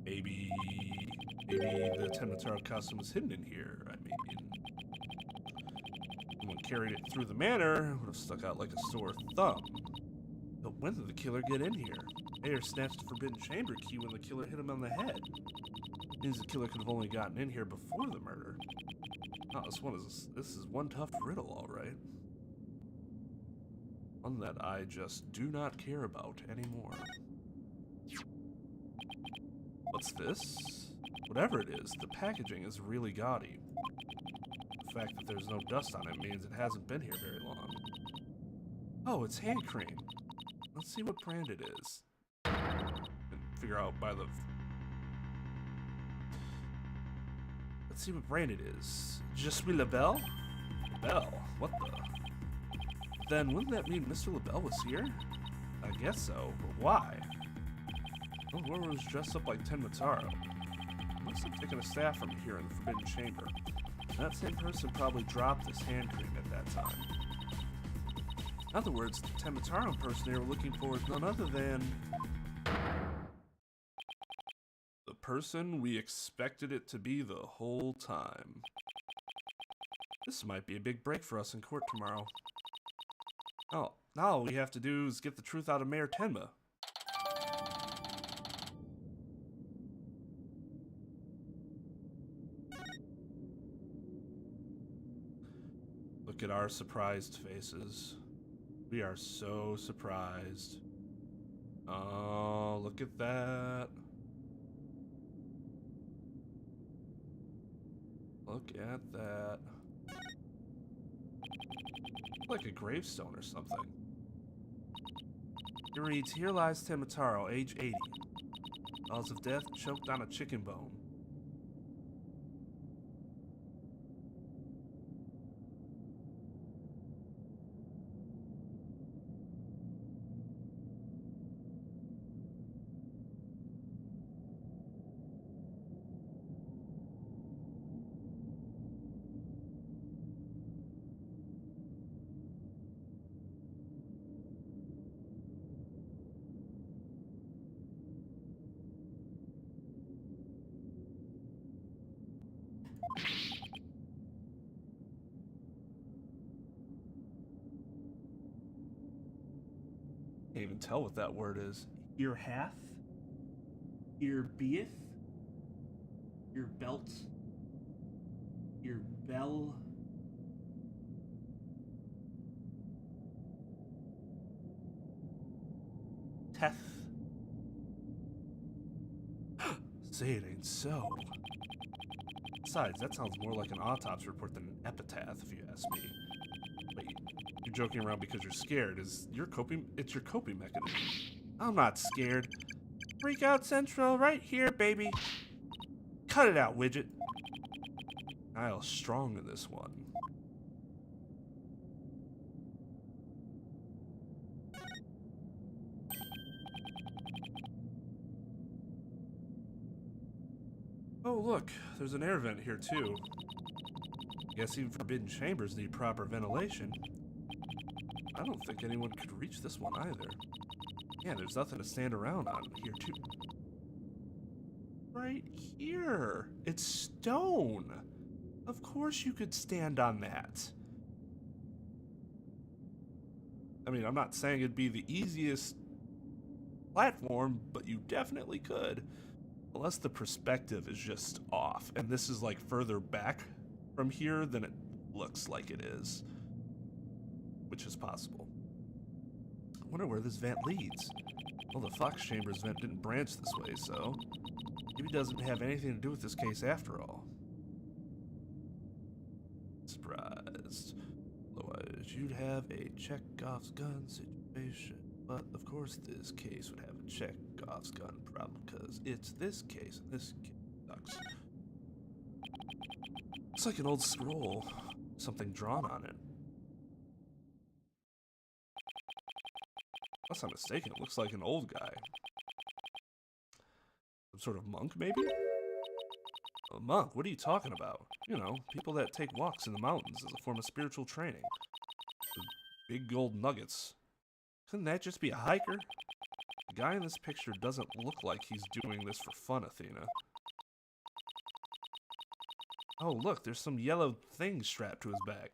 Maybe the Tenmataro costume was hidden in here. I mean, someone carried it through the manor, would have stuck out like a sore thumb. But when did the killer get in here? Mayor snatched the forbidden chamber key when the killer hit him on the head. Means the killer could have only gotten in here before the murder. Oh, this is one tough riddle, all right. One that I just do not care about anymore. What's this? Whatever it is, the packaging is really gaudy. The fact that there's no dust on it means it hasn't been here very long. Oh, it's hand cream. Let's see what brand it is. And figure out by the... Let's see what brand it is. Je suis LaBelle? LaBelle? What the? Then wouldn't that mean Mr. LaBelle was here? I guess so, but why? Well, whoever was dressed up like Tenmataro must have taken a staff from here in the Forbidden Chamber. That same person probably dropped this hand cream at that time. In other words, the Tenmataro impersonator we're looking for is none other than... the person we expected it to be the whole time. This might be a big break for us in court tomorrow. Oh, now all we have to do is get the truth out of Mayor Tenma. Look at our surprised faces. We are so surprised. Oh, look at that. Look at that. Like a gravestone or something. It reads, "Here lies Tenmataro, age 80. Cause of death, choked on a chicken bone." Can't even tell what that word is. Ear hath? Ear beeth? Ear belt? Ear bell? Teth? Say it ain't so. Besides, that sounds more like an autopsy report than an epitaph, if you ask me. Wait, you're joking around because you're scared. It's your coping mechanism. I'm not scared. Freak out central right here, baby. Cut it out, widget. Niall's strong in this one. Oh, look, there's an air vent here, too. Guess even forbidden chambers need proper ventilation. I don't think anyone could reach this one either. Yeah, there's nothing to stand around on here, too. Right here. It's stone. Of course you could stand on that. I mean, I'm not saying it'd be the easiest platform, but you definitely could. Unless the perspective is just off, and this is like further back from here than it looks like it is, which is possible. I wonder where this vent leads. Well, the Fox Chambers vent didn't branch this way, so maybe it doesn't have anything to do with this case after all. Surprised. Otherwise, you'd have a Chekhov's gun situation. But, of course, this case would have a Chekhov's gun problem, because it's this case, and this case sucks. It's like an old scroll. Something drawn on it. Unless I'm mistaken, it looks like an old guy. Some sort of monk, maybe? A monk? What are you talking about? You know, people that take walks in the mountains as a form of spiritual training. The big gold nuggets. Couldn't that just be a hiker? The guy in this picture doesn't look like he's doing this for fun, Athena. Oh, look, there's some yellow thing strapped to his back.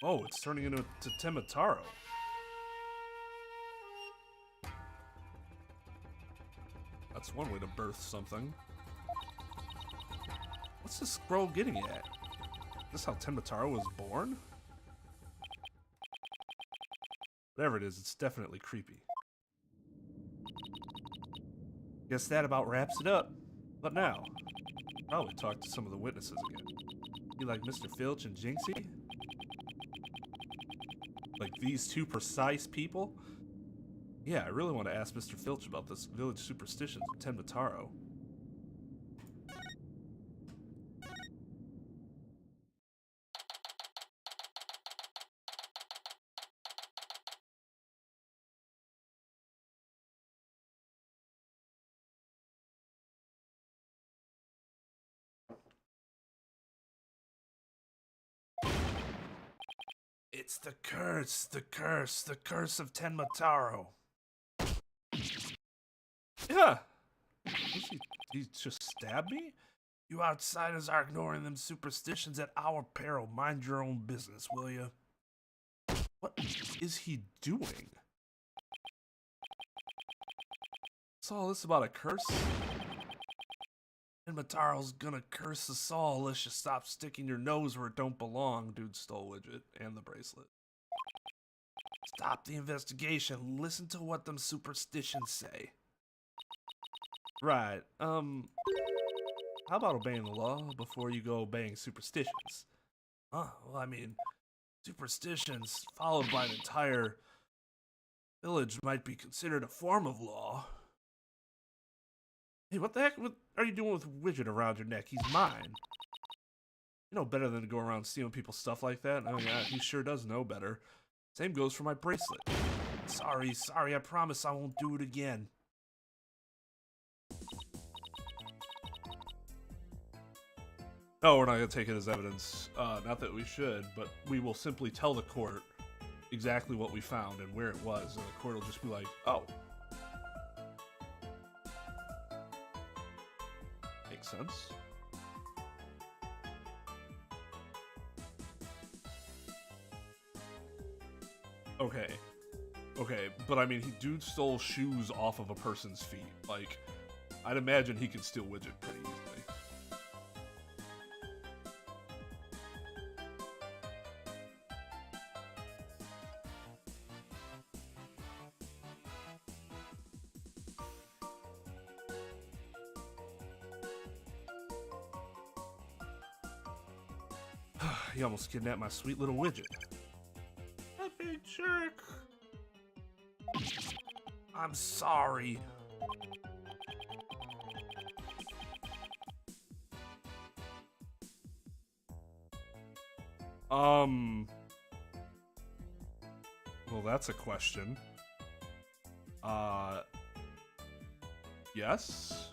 Oh, it's turning into Temataro. That's one way to birth something. What's this scroll getting at? Is this how Temataro was born? Whatever it is, it's definitely creepy. Guess that about wraps it up. But now, probably talk to some of the witnesses again. You like Mr. Filch and Jinxie? Like these two precise people? Yeah, I really want to ask Mr. Filch about this village superstitions of Temataro. It's the curse, the curse, the curse of Temataro. Yeah. Did he just stab me? You outsiders are ignoring them superstitions at our peril. Mind your own business, will you? What is he doing? What's all this about a curse? Temataro's gonna curse us all unless you stop sticking your nose where it don't belong. Dude stole Widget and the bracelet. Stop the investigation. Listen to what them superstitions say. Right, how about obeying the law before you go obeying superstitions? Well, I mean, superstitions followed by an entire village might be considered a form of law. Hey, what the heck are you doing with Widget around your neck? He's mine. You know better than to go around stealing people's stuff like that. Oh yeah, he sure does know better. Same goes for my bracelet. Sorry, I promise I won't do it again. No, we're not going to take it as evidence. Not that we should, but we will simply tell the court exactly what we found and where it was, and the court will just be like, oh. Makes sense. Okay, but I mean, dude stole shoes off of a person's feet. Like, I'd imagine he could steal Widget pretty easily. He almost kidnapped my sweet little Widget. That big jerk. I'm sorry. Well, that's a question. Yes?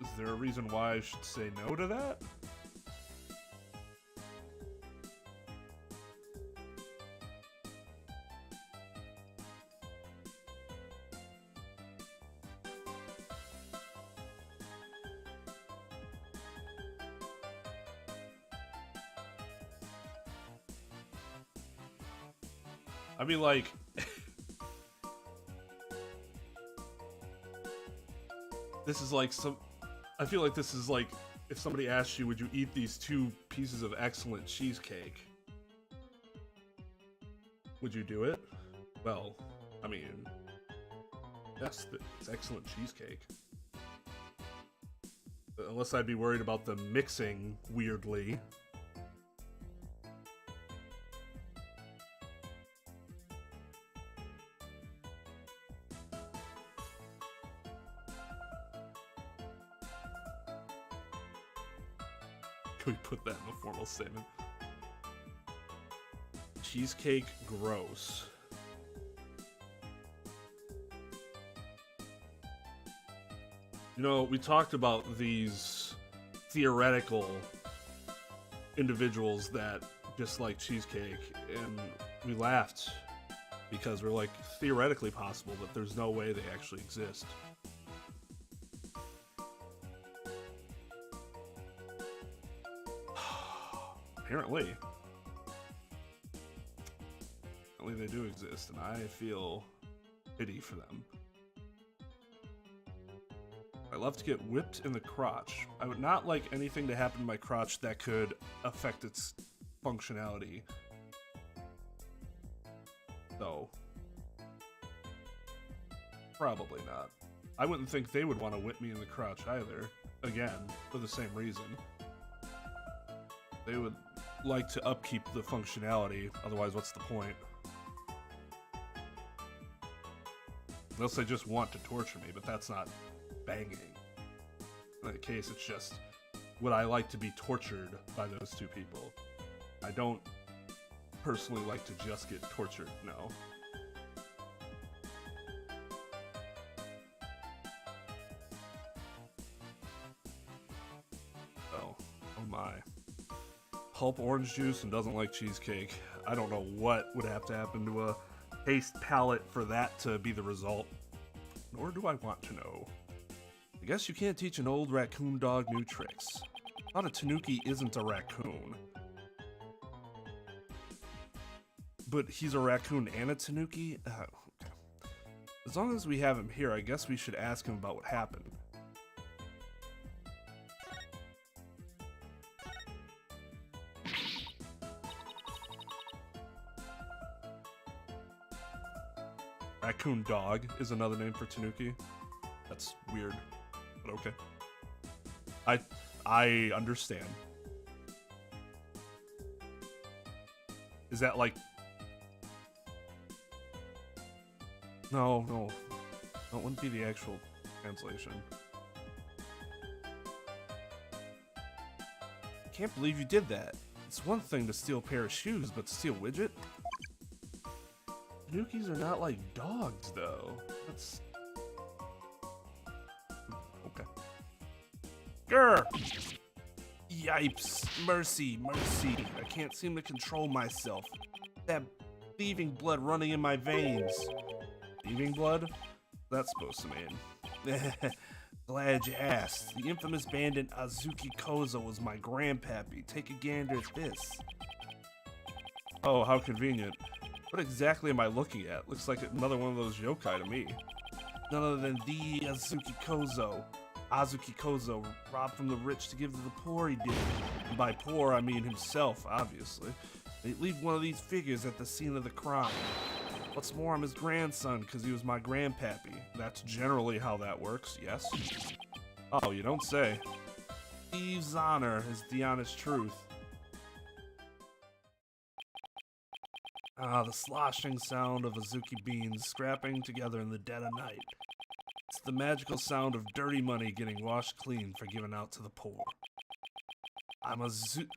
Is there a reason why I should say no to that? I mean, like, this is like I feel like this is like if somebody asked you, would you eat these 2 pieces of excellent cheesecake? Would you do it? Well, I mean, yes, it's excellent cheesecake. Unless I'd be worried about them mixing weirdly. Can we put that in the formal statement? Cheesecake, gross. You know, we talked about these theoretical individuals that just like cheesecake, and we laughed because we're like, theoretically possible, but there's no way they actually exist. Apparently they do exist, and I feel pity for them. I love to get whipped in the crotch. I would not like anything to happen to my crotch that could affect its functionality. So, probably not. I wouldn't think they would want to whip me in the crotch either. Again, for the same reason. They would like to upkeep the functionality, otherwise what's the point? Unless they just want to torture me, but that's not banging. In that case, it's just, would I like to be tortured by those two people? I don't personally like to just get tortured, no. Oh my. Pulp orange juice and doesn't like cheesecake. I don't know what would have to happen to a taste palette for that to be the result. Nor do I want to know. I guess you can't teach an old raccoon dog new tricks. Thought a tanuki isn't a raccoon. But he's a raccoon and a tanuki? Okay. As long as we have him here, I guess we should ask him about what happened. Raccoon dog is another name for tanuki. That's weird, but okay. I understand. Is that like... No. That wouldn't be the actual translation. Can't believe you did that. It's one thing to steal a pair of shoes, but to steal a widget? Tanukis are not like dogs, though. That's... okay. Grr! Yipes. Mercy. I can't seem to control myself. That thieving blood running in my veins. Thieving blood? That's supposed to mean. Glad you asked. The infamous bandit Azuki Kozo was my grandpappy. Take a gander at this. Oh, how convenient. What exactly am I looking at? Looks like another one of those yokai to me. None other than the Azuki Kozo. Azuki Kozo, robbed from the rich to give to the poor, he did. And by poor, I mean himself, obviously. They'd leave one of these figures at the scene of the crime. What's more, I'm his grandson, because he was my grandpappy. That's generally how that works, yes? Oh, you don't say. Thieves' honor is the honest truth. Ah, the sloshing sound of Azuki beans scrapping together in the dead of night. It's the magical sound of dirty money getting washed clean for giving out to the poor. I'm Azuki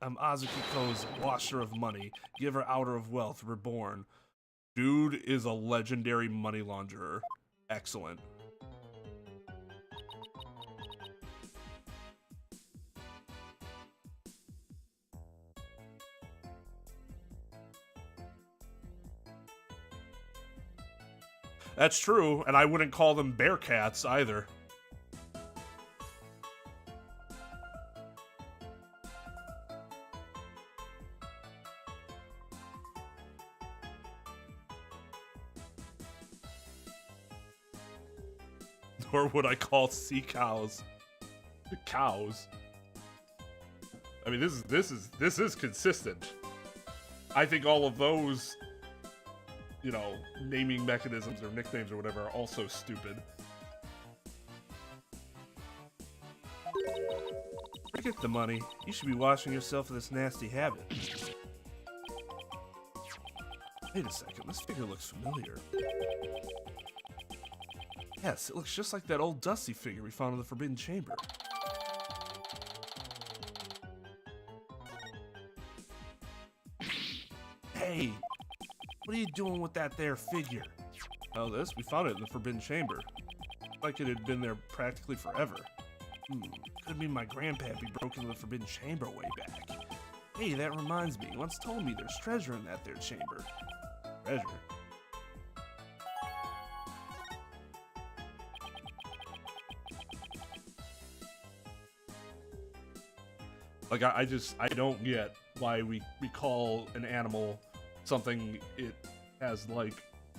Koza, washer of money, giver outer of wealth, reborn. Dude is a legendary money launderer. Excellent. That's true, and I wouldn't call them bear cats either. Nor would I call sea cows cows. I mean, this is consistent. I think all of those, you know, naming mechanisms or nicknames or whatever are also stupid. Forget the money. You should be washing yourself of this nasty habit. Wait a second, this figure looks familiar. Yes, it looks just like that old dusty figure we found in the Forbidden Chamber. Hey! What are you doing with that there figure? Oh, this? We found it in the Forbidden Chamber. Like it had been there practically forever. Could mean my grandpappy broke into the Forbidden Chamber way back. Hey, that reminds me. He once told me there's treasure in that there chamber. Treasure? Like, I don't get why we call an animal something it has, like,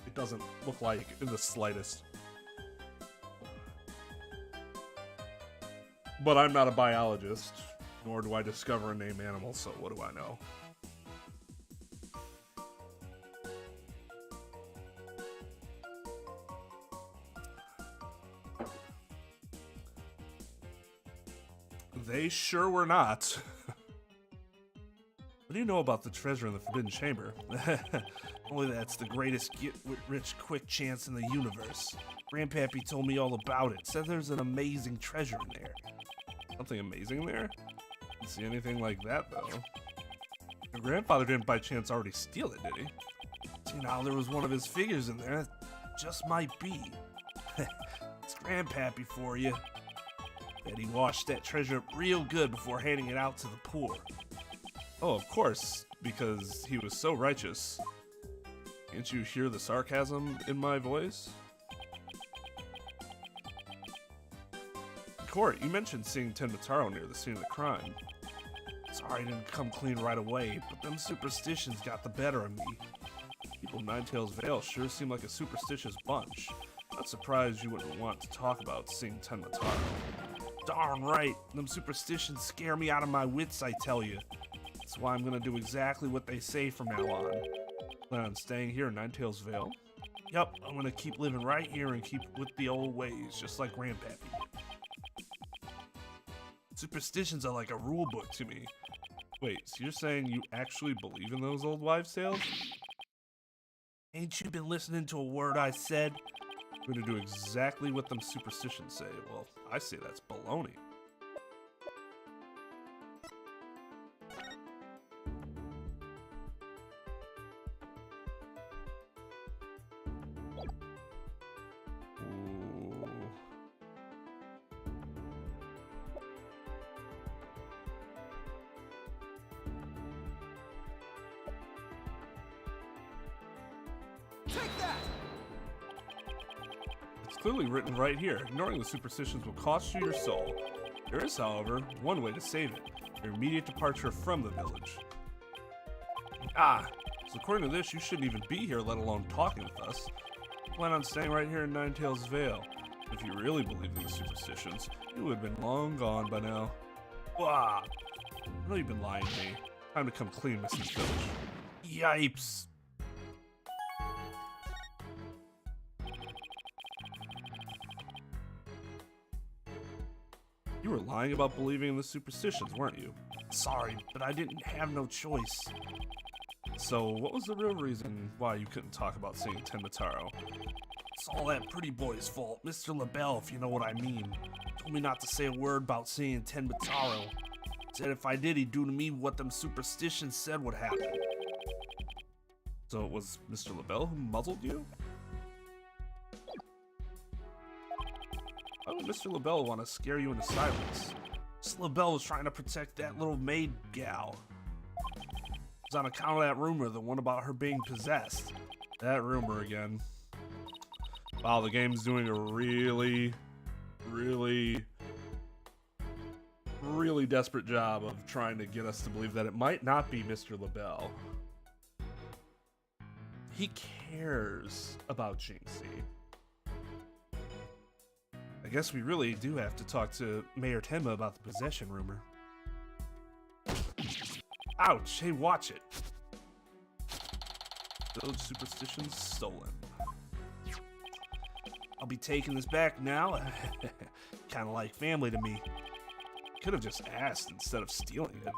it doesn't look like in the slightest. But I'm not a biologist, nor do I discover and name animals, so what do I know? They sure were not. What do you know about the treasure in the Forbidden Chamber? Only that's the greatest get-rich-quick chance in the universe. Grandpappy told me all about it. Said there's an amazing treasure in there. Something amazing there? Didn't see anything like that, though. Your grandfather didn't by chance already steal it, did he? See, now there was one of his figures in there. Just might be. It's Grandpappy for you. Bet he washed that treasure up real good before handing it out to the poor. Oh, of course, because he was so righteous. Can't you hear the sarcasm in my voice? Court, you mentioned seeing Tenmataro near the scene of the crime. Sorry I didn't come clean right away, but them superstitions got the better of me. People in Ninetails Vale sure seem like a superstitious bunch. Not surprised you wouldn't want to talk about seeing Tenmataro. Darn right, them superstitions scare me out of my wits, I tell you. That's why I'm gonna do exactly what they say from now on. Plan on staying here in Ninetails Vale? Yup, I'm gonna keep living right here and keep with the old ways, just like Grandpappy. Superstitions are like a rule book to me. Wait, so you're saying you actually believe in those old wives' tales? Ain't you been listening to a word I said? I'm gonna do exactly what them superstitions say. Well, I say that's baloney. Clearly written right here. Ignoring the superstitions will cost you your soul. There is, however, one way to save it. Your immediate departure from the village. Ah, so according to this, you shouldn't even be here, let alone talking with us. You plan on staying right here in Ninetails Vale. If you really believed in the superstitions, you would have been long gone by now. Wah! I know you've been lying to me. Time to come clean, Mr. Filch. Yipes! You were lying about believing in the superstitions, weren't you? Sorry, but I didn't have no choice. So, what was the real reason why you couldn't talk about seeing Tenmataro? It's all that pretty boy's fault, Mr. LaBelle, if you know what I mean. Told me not to say a word about seeing Tenmataro. Said if I did, he'd do to me what them superstitions said would happen. So it was Mr. LaBelle who muzzled you? Why would Mr. LaBelle want to scare you into silence? Mr. LaBelle was trying to protect that little maid gal. It was on account of that rumor, the one about her being possessed. That rumor again. Wow, the game's doing a really desperate job of trying to get us to believe that it might not be Mr. LaBelle. He cares about Jinxie. I guess we really do have to talk to Mayor Tenma about the possession rumor. Ouch! Hey, watch it! Village superstitions stolen. I'll be taking this back now. Kinda like family to me. Could have just asked instead of stealing it.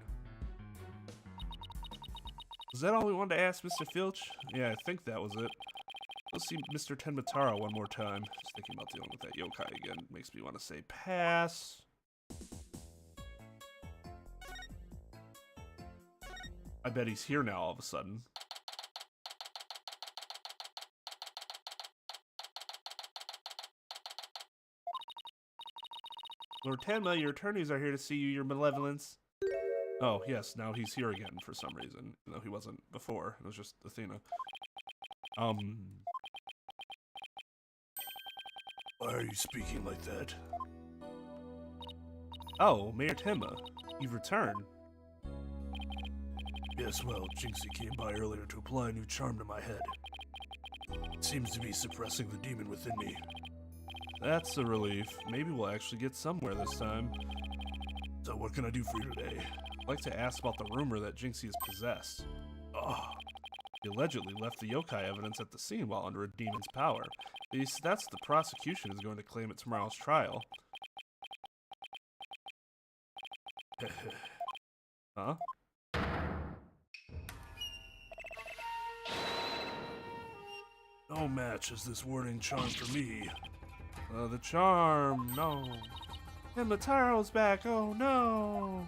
Was that all we wanted to ask, Mr. Filch? Yeah, I think that was it. Let's see Mr. Tenmataro one more time. Just thinking about dealing with that yokai again makes me want to say pass. I bet he's here now all of a sudden. Lord Tenma, your attorneys are here to see you, your malevolence. Oh, yes, now he's here again for some reason, even though he wasn't before. It was just Athena. Why are you speaking like that? Oh, Mayor Tenma, you've returned. Yes, well, Jinxie came by earlier to apply a new charm to my head. It seems to be suppressing the demon within me. That's a relief. Maybe we'll actually get somewhere this time. So what can I do for you today? I'd like to ask about the rumor that Jinxie is possessed. Ah, He allegedly left the yokai evidence at the scene while under a demon's power. At least that's the prosecution is going to claim at tomorrow's trial. Huh? no match is this warning charm for me. The charm, no. And Mataro's back, oh no!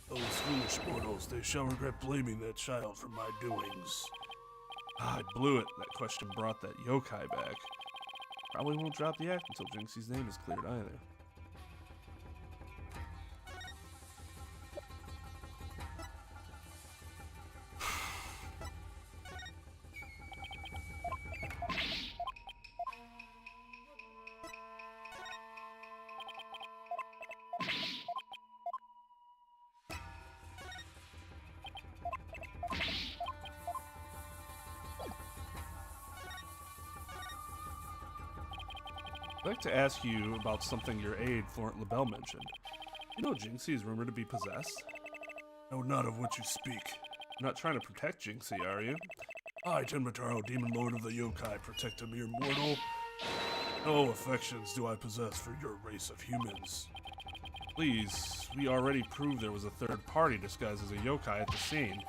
Those foolish mortals, they shall regret blaming that child for my doings. Ah, I blew it. That question brought that yokai back. Probably won't drop the act until Jinxie's name is cleared either. I'd like to ask you about something your aide, LaBelle, mentioned. You know Jinxie is rumored to be possessed? No, not of what you speak. You're not trying to protect Jinxie, are you? I, Tenmataro, demon lord of the yokai, protect a mere mortal. No affections do I possess for your race of humans. Please, we already proved there was a third party disguised as a yokai at the scene.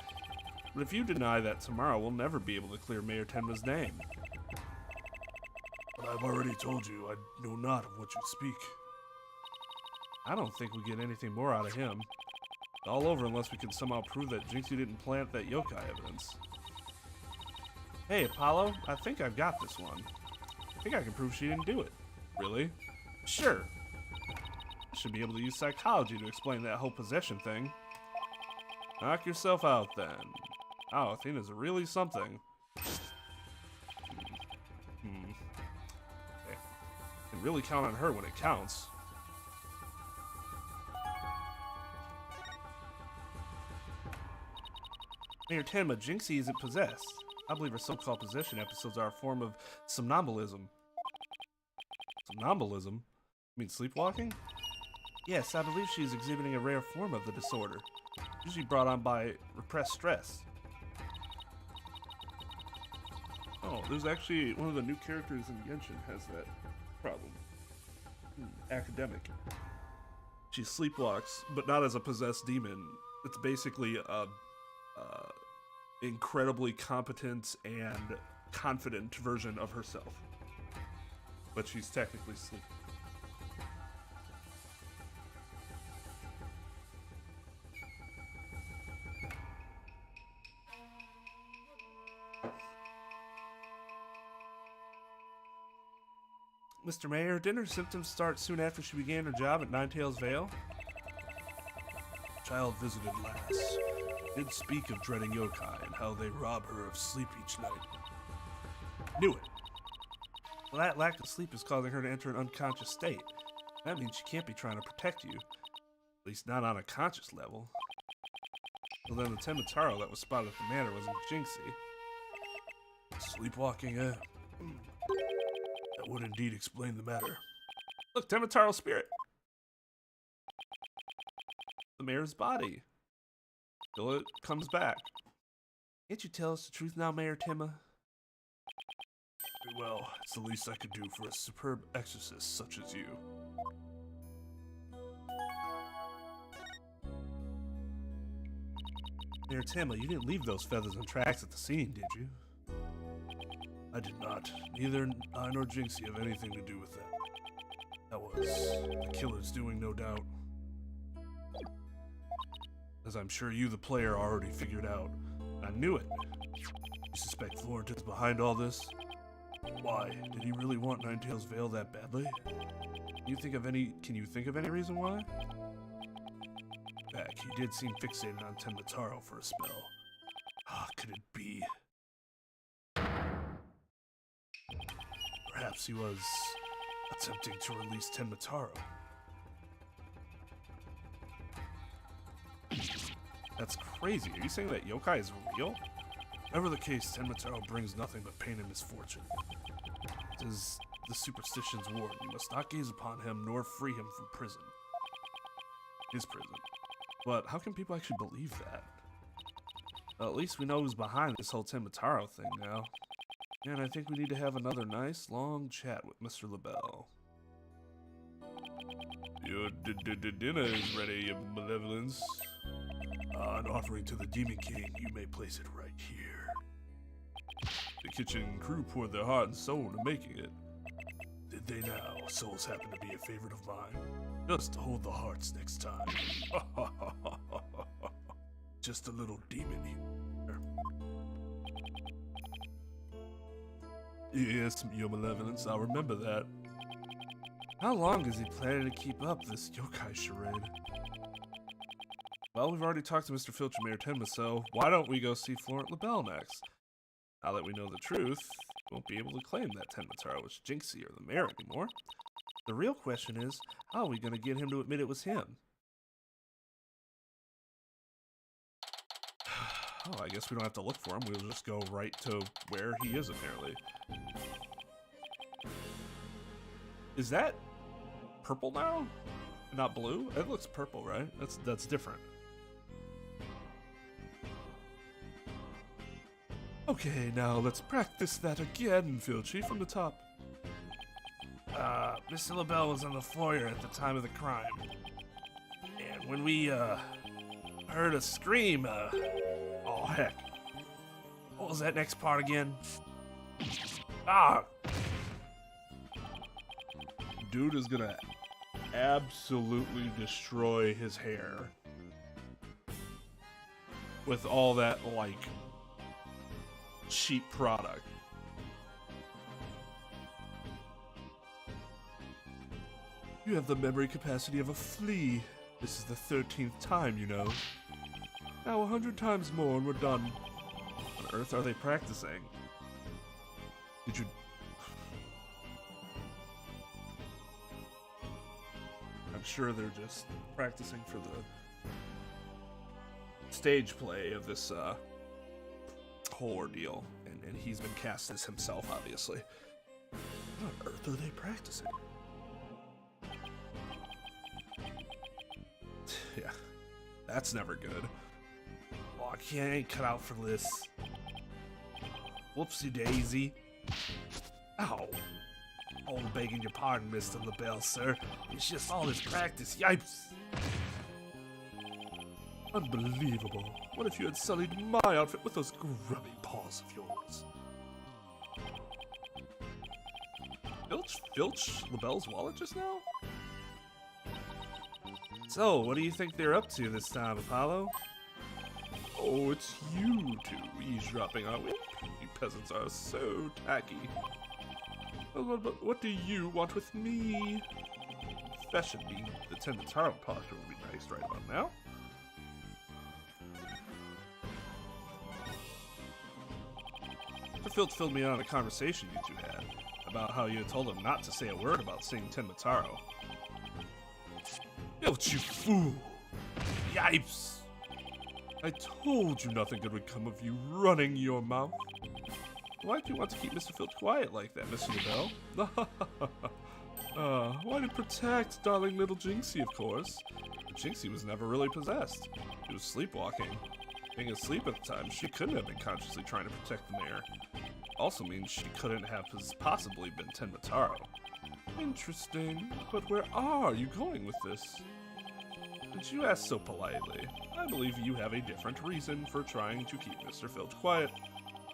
But if you deny that tomorrow, we'll never be able to clear Mayor Tenma's name. But I've already told you, I know not of what you speak. I don't think we get anything more out of him. It's all over unless we can somehow prove that Jinxie didn't plant that yokai evidence. Hey, Apollo, I think I've got this one. I think I can prove she didn't do it. Really? Sure. I should be able to use psychology to explain that whole possession thing. Knock yourself out, then. Oh, Athena's really something. Okay. Can really count on her when it counts. Mayor Tenma, Jinxie isn't possessed. I believe her so-called possession episodes are a form of somnambulism. Somnambulism? You mean sleepwalking? Yes, I believe she is exhibiting a rare form of the disorder, usually brought on by repressed stress. Oh, there's actually one of the new characters in Genshin has that problem. Academic. She sleepwalks, but not as a possessed demon. It's basically a incredibly competent and confident version of herself. But she's technically sleeping. Mr. Mayor, didn't her symptoms start soon after she began her job at Ninetails Vale? Child visited last. Did speak of dreading yokai and how they rob her of sleep each night. Knew it. Well, that lack of sleep is causing her to enter an unconscious state. That means she can't be trying to protect you. At least not on a conscious level. Well, then the Tenmataro that was spotted at the manor wasn't Jinxie. Sleepwalking, eh? That would indeed explain the matter. Look, Tenmataro's spirit! The mayor's body. Till it comes back. Can't you tell us the truth now, Mayor Tenma? Very well, it's the least I could do for a superb exorcist such as you. Mayor Tenma, you didn't leave those feathers and tracks at the scene, did you? I did not. Neither I nor Jinxie have anything to do with that. That was the killer's doing, no doubt. As I'm sure you, the player, already figured out. I knew it. You suspect Florent is behind all this? Why? Did he really want Ninetails Vale that badly? Can you think of any reason why? Back, he did seem fixated on Tenmataro for a spell. Ah, could it be? Perhaps he was attempting to release Tenmataro. That's crazy. Are you saying that yokai is real? Whatever the case, Tenmataro brings nothing but pain and misfortune. It is the superstition's ward. You must not gaze upon him nor free him from prison. His prison. But how can people actually believe that? Well, at least we know who's behind this whole Tenmataro thing now. And I think we need to have another nice long chat with Mr. LaBelle. Your dinner is ready, your malevolence. An offering to the Demon King, you may place it right here. The kitchen crew poured their heart and soul into making it. Did they now? Souls happen to be a favorite of mine. Just hold the hearts next time. Just a little demon here. Yes, your malevolence, I'll remember that. How long is he planning to keep up this yokai charade? Well, we've already talked to Mr. Filch and Mayor Tenma, so why don't we go see Florent LaBelle next? Now that we know the truth, we won't be able to claim that Tenmataro was Jinxie or the mayor anymore. The real question is, how are we going to get him to admit it was him? Oh, I guess we don't have to look for him. We'll just go right to where he is, apparently. Is that purple now? Not blue? It looks purple, right? That's different. Okay, now let's practice that again, Filchy, from the top. Mr. LaBelle was on the foyer at the time of the crime. And when we, heard a scream, oh heck. What was that next part again? Ah! Dude is gonna absolutely destroy his hair. With all that, like, cheap product. You have the memory capacity of a flea. This is the 13th time, you know. Now 100 times more and we're done. On earth are they practicing? Did you... I'm sure they're just practicing for the stage play of this, whole ordeal, and he's been cast as himself, obviously. What on earth are they practicing? Yeah, that's never good. Oh, I ain't cut out for this. Whoopsie daisy. Ow. Oh, begging your pardon, Mr. LaBelle, sir. It's just all this practice. Yipes. Unbelievable. What if you had sullied my outfit with those grubby paws of yours? Filch LaBelle's wallet just now? So, what do you think they're up to this time, Apollo? Oh, it's you two eavesdropping, aren't we? You peasants are so tacky. Well, but what do you want with me? Fashion being the Tenmataro posture would be nice right about now. Mr. Filch filled me in on a conversation you two had about how you had told him not to say a word about seeing Tenmataro. Filch, you fool! Yipes! I told you nothing good would come of you running your mouth. Why do you want to keep Mr. Filch quiet like that, Mr. LaBelle? Why to protect darling little Jinxie, of course. Jinxie was never really possessed. She was sleepwalking. Being asleep at the time, she couldn't have been consciously trying to protect the mayor. Also means she couldn't have possibly been Tenmataro. Interesting, but where are you going with this? Since you ask so politely, I believe you have a different reason for trying to keep Mr. Filch quiet.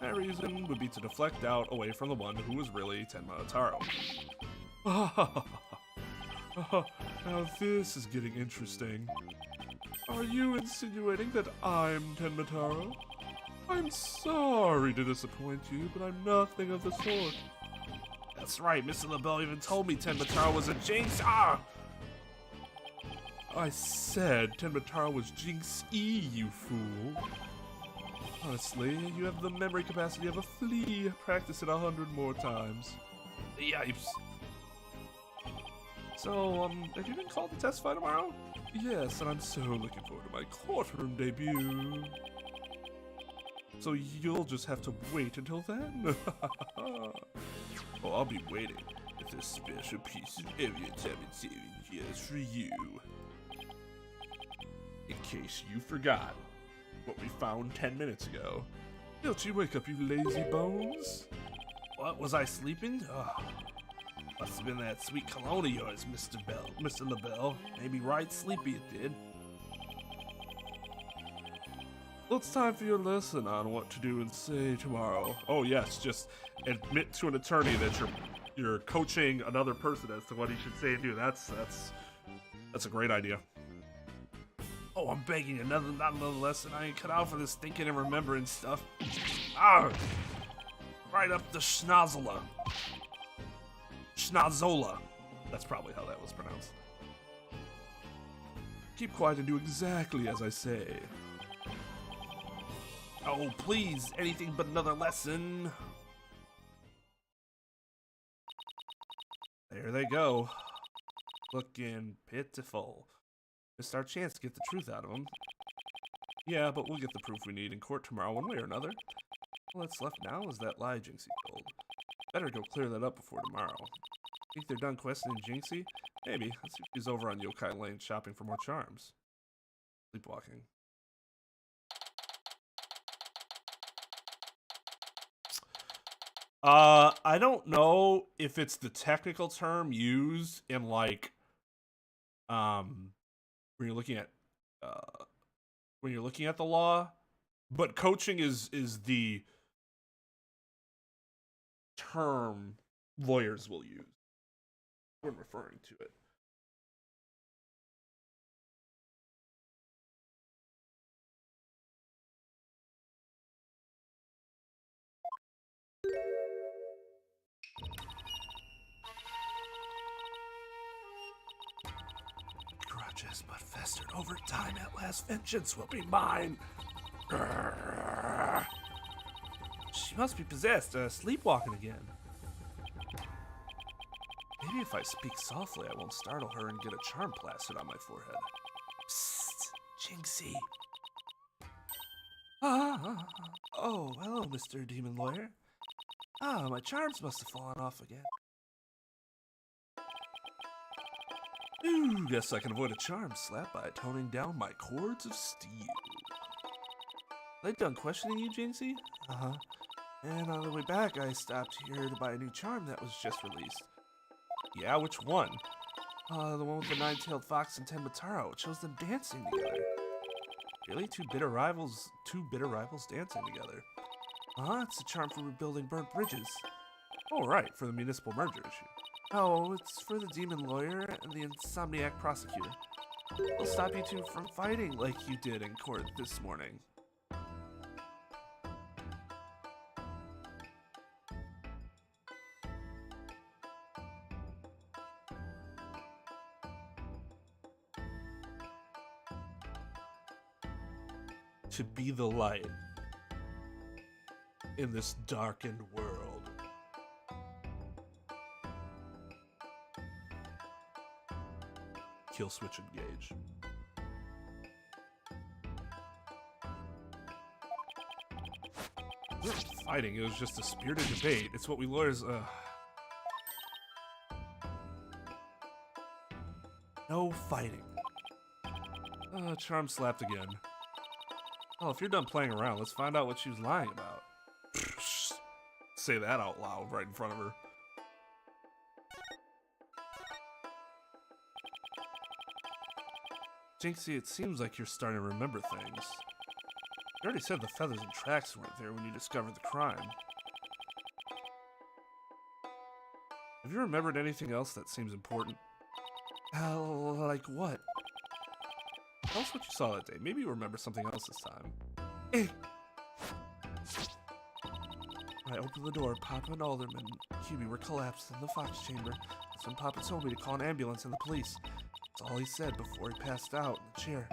That reason would be to deflect doubt away from the one who was really Tenmataro. Now this is getting interesting. Are you insinuating that I'm Tenmataro? I'm sorry to disappoint you, but I'm nothing of the sort. That's right, Mr. LaBelle even told me Tenbatara was a jinx. Ah! I said Tenbatara was jinx-y, you fool. Honestly, you have the memory capacity of a flea. Practice it 100 more times. Yipes. So, have you been called to testify tomorrow? Yes, and I'm so looking forward to my courtroom debut. So you'll just have to wait until then? Oh, I'll be waiting with this special piece of evidence I've been saving just for you. In case you forgot what we found 10 minutes ago. Don't you wake up, you lazy bones? What, was I sleeping? Oh, must have been that sweet cologne of yours, Mr. LaBelle. Maybe right sleepy it did. Well, it's time for your lesson on what to do and say tomorrow. Oh yes, just admit to an attorney that you're coaching another person as to what he should say and do. That's a great idea. Oh, I'm begging you, not another lesson. I ain't cut out for this thinking and remembering stuff. Ah! Right up the schnozola. Schnozola. That's probably how that was pronounced. Keep quiet and do exactly as I say. Oh, please, anything but another lesson. There they go. Looking pitiful. Missed our chance to get the truth out of them. Yeah, but we'll get the proof we need in court tomorrow one way or another. All that's left now is that lie Jinxie told. Better go clear that up before tomorrow. Think they're done questioning Jinxie? Maybe. Let's see if he's over on Yokai Lane shopping for more charms. Sleepwalking. I don't know if it's the technical term used in like when you're looking at the law, but coaching is the term lawyers will use when referring to it. Grudges but festered over time, at last vengeance will be mine. Grrr. She must be possessed, sleepwalking again. Maybe if I speak softly, I won't startle her and get a charm plastered on my forehead. Psst, Jinxie. Oh, hello, Mr. Demon Lawyer. My charms must have fallen off again. Ooh, guess I can avoid a charm slap by toning down my cords of steel. They done questioning you, Jinxie? Uh-huh. And on the way back, I stopped here to buy a new charm that was just released. Yeah, which one? The one with the nine-tailed fox and Tenbatara. It shows them dancing together. Really? Two bitter rivals dancing together. It's a charm for rebuilding burnt bridges. Oh, right, for the municipal merger issue. Oh, it's for the demon lawyer and the insomniac prosecutor. They'll stop you two from fighting like you did in court this morning. To be the light in this darkened world. Kill switch engage. It wasn't fighting, it was just a spirited debate. It's what we lawyers, No fighting. Charm slapped again. Oh, if you're done playing around, let's find out what she was lying about. Say that out loud right in front of her. Jinxie, it seems like you're starting to remember things. You already said the feathers and tracks weren't there when you discovered the crime. Have you remembered anything else that seems important? Like what? Tell us what you saw that day. Maybe you remember something else this time. When I opened the door, Papa and Alderman and Hubie were collapsed in the Fox chamber. That's when Papa told me to call an ambulance and the police. That's all he said before he passed out in the chair.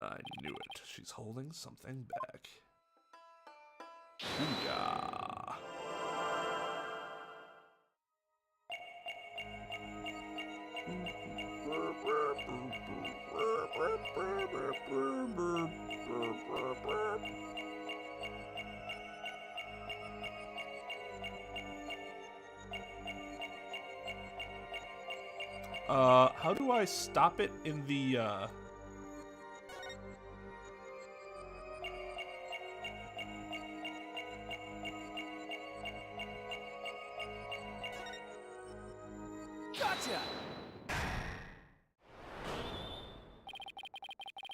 I knew it. She's holding something back. Booyah! How do I stop it in the, Gotcha!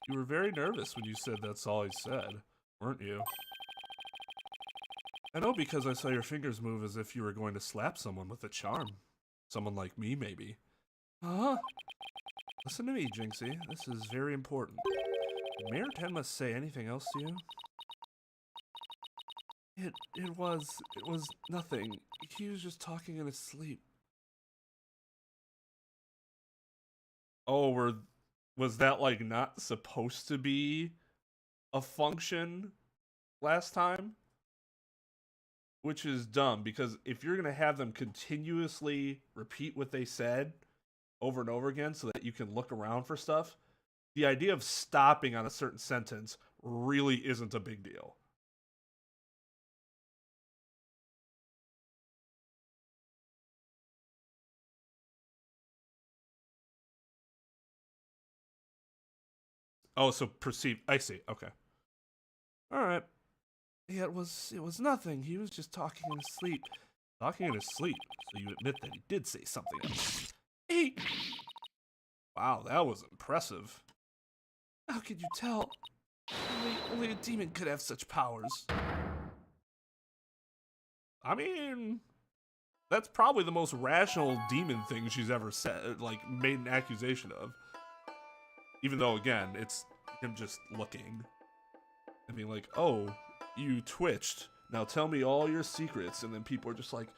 You were very nervous when you said that's all he said, weren't you? I know because I saw your fingers move as if you were going to slap someone with a charm. Someone like me, maybe. Huh? Listen to me, Jinxie. This is very important. Did Mayor 10 must say anything else to you? It was nothing. He was just talking in his sleep. Oh, was that like not supposed to be a function last time? Which is dumb, because if you're going to have them continuously repeat what they said over and over again so that you can look around for stuff, the idea of stopping on a certain sentence really isn't a big deal. Oh, so perceive. I see. Okay. All right. Yeah, it was nothing. He was just talking in his sleep. Talking in his sleep. So you admit that he did say something else. Hey! Wow, that was impressive. How could you tell? Only a demon could have such powers. I mean, that's probably the most rational demon thing she's ever said, like, made an accusation of. Even though, again, it's him just looking. I mean, like, oh, you twitched. Now tell me all your secrets. And then people are just like,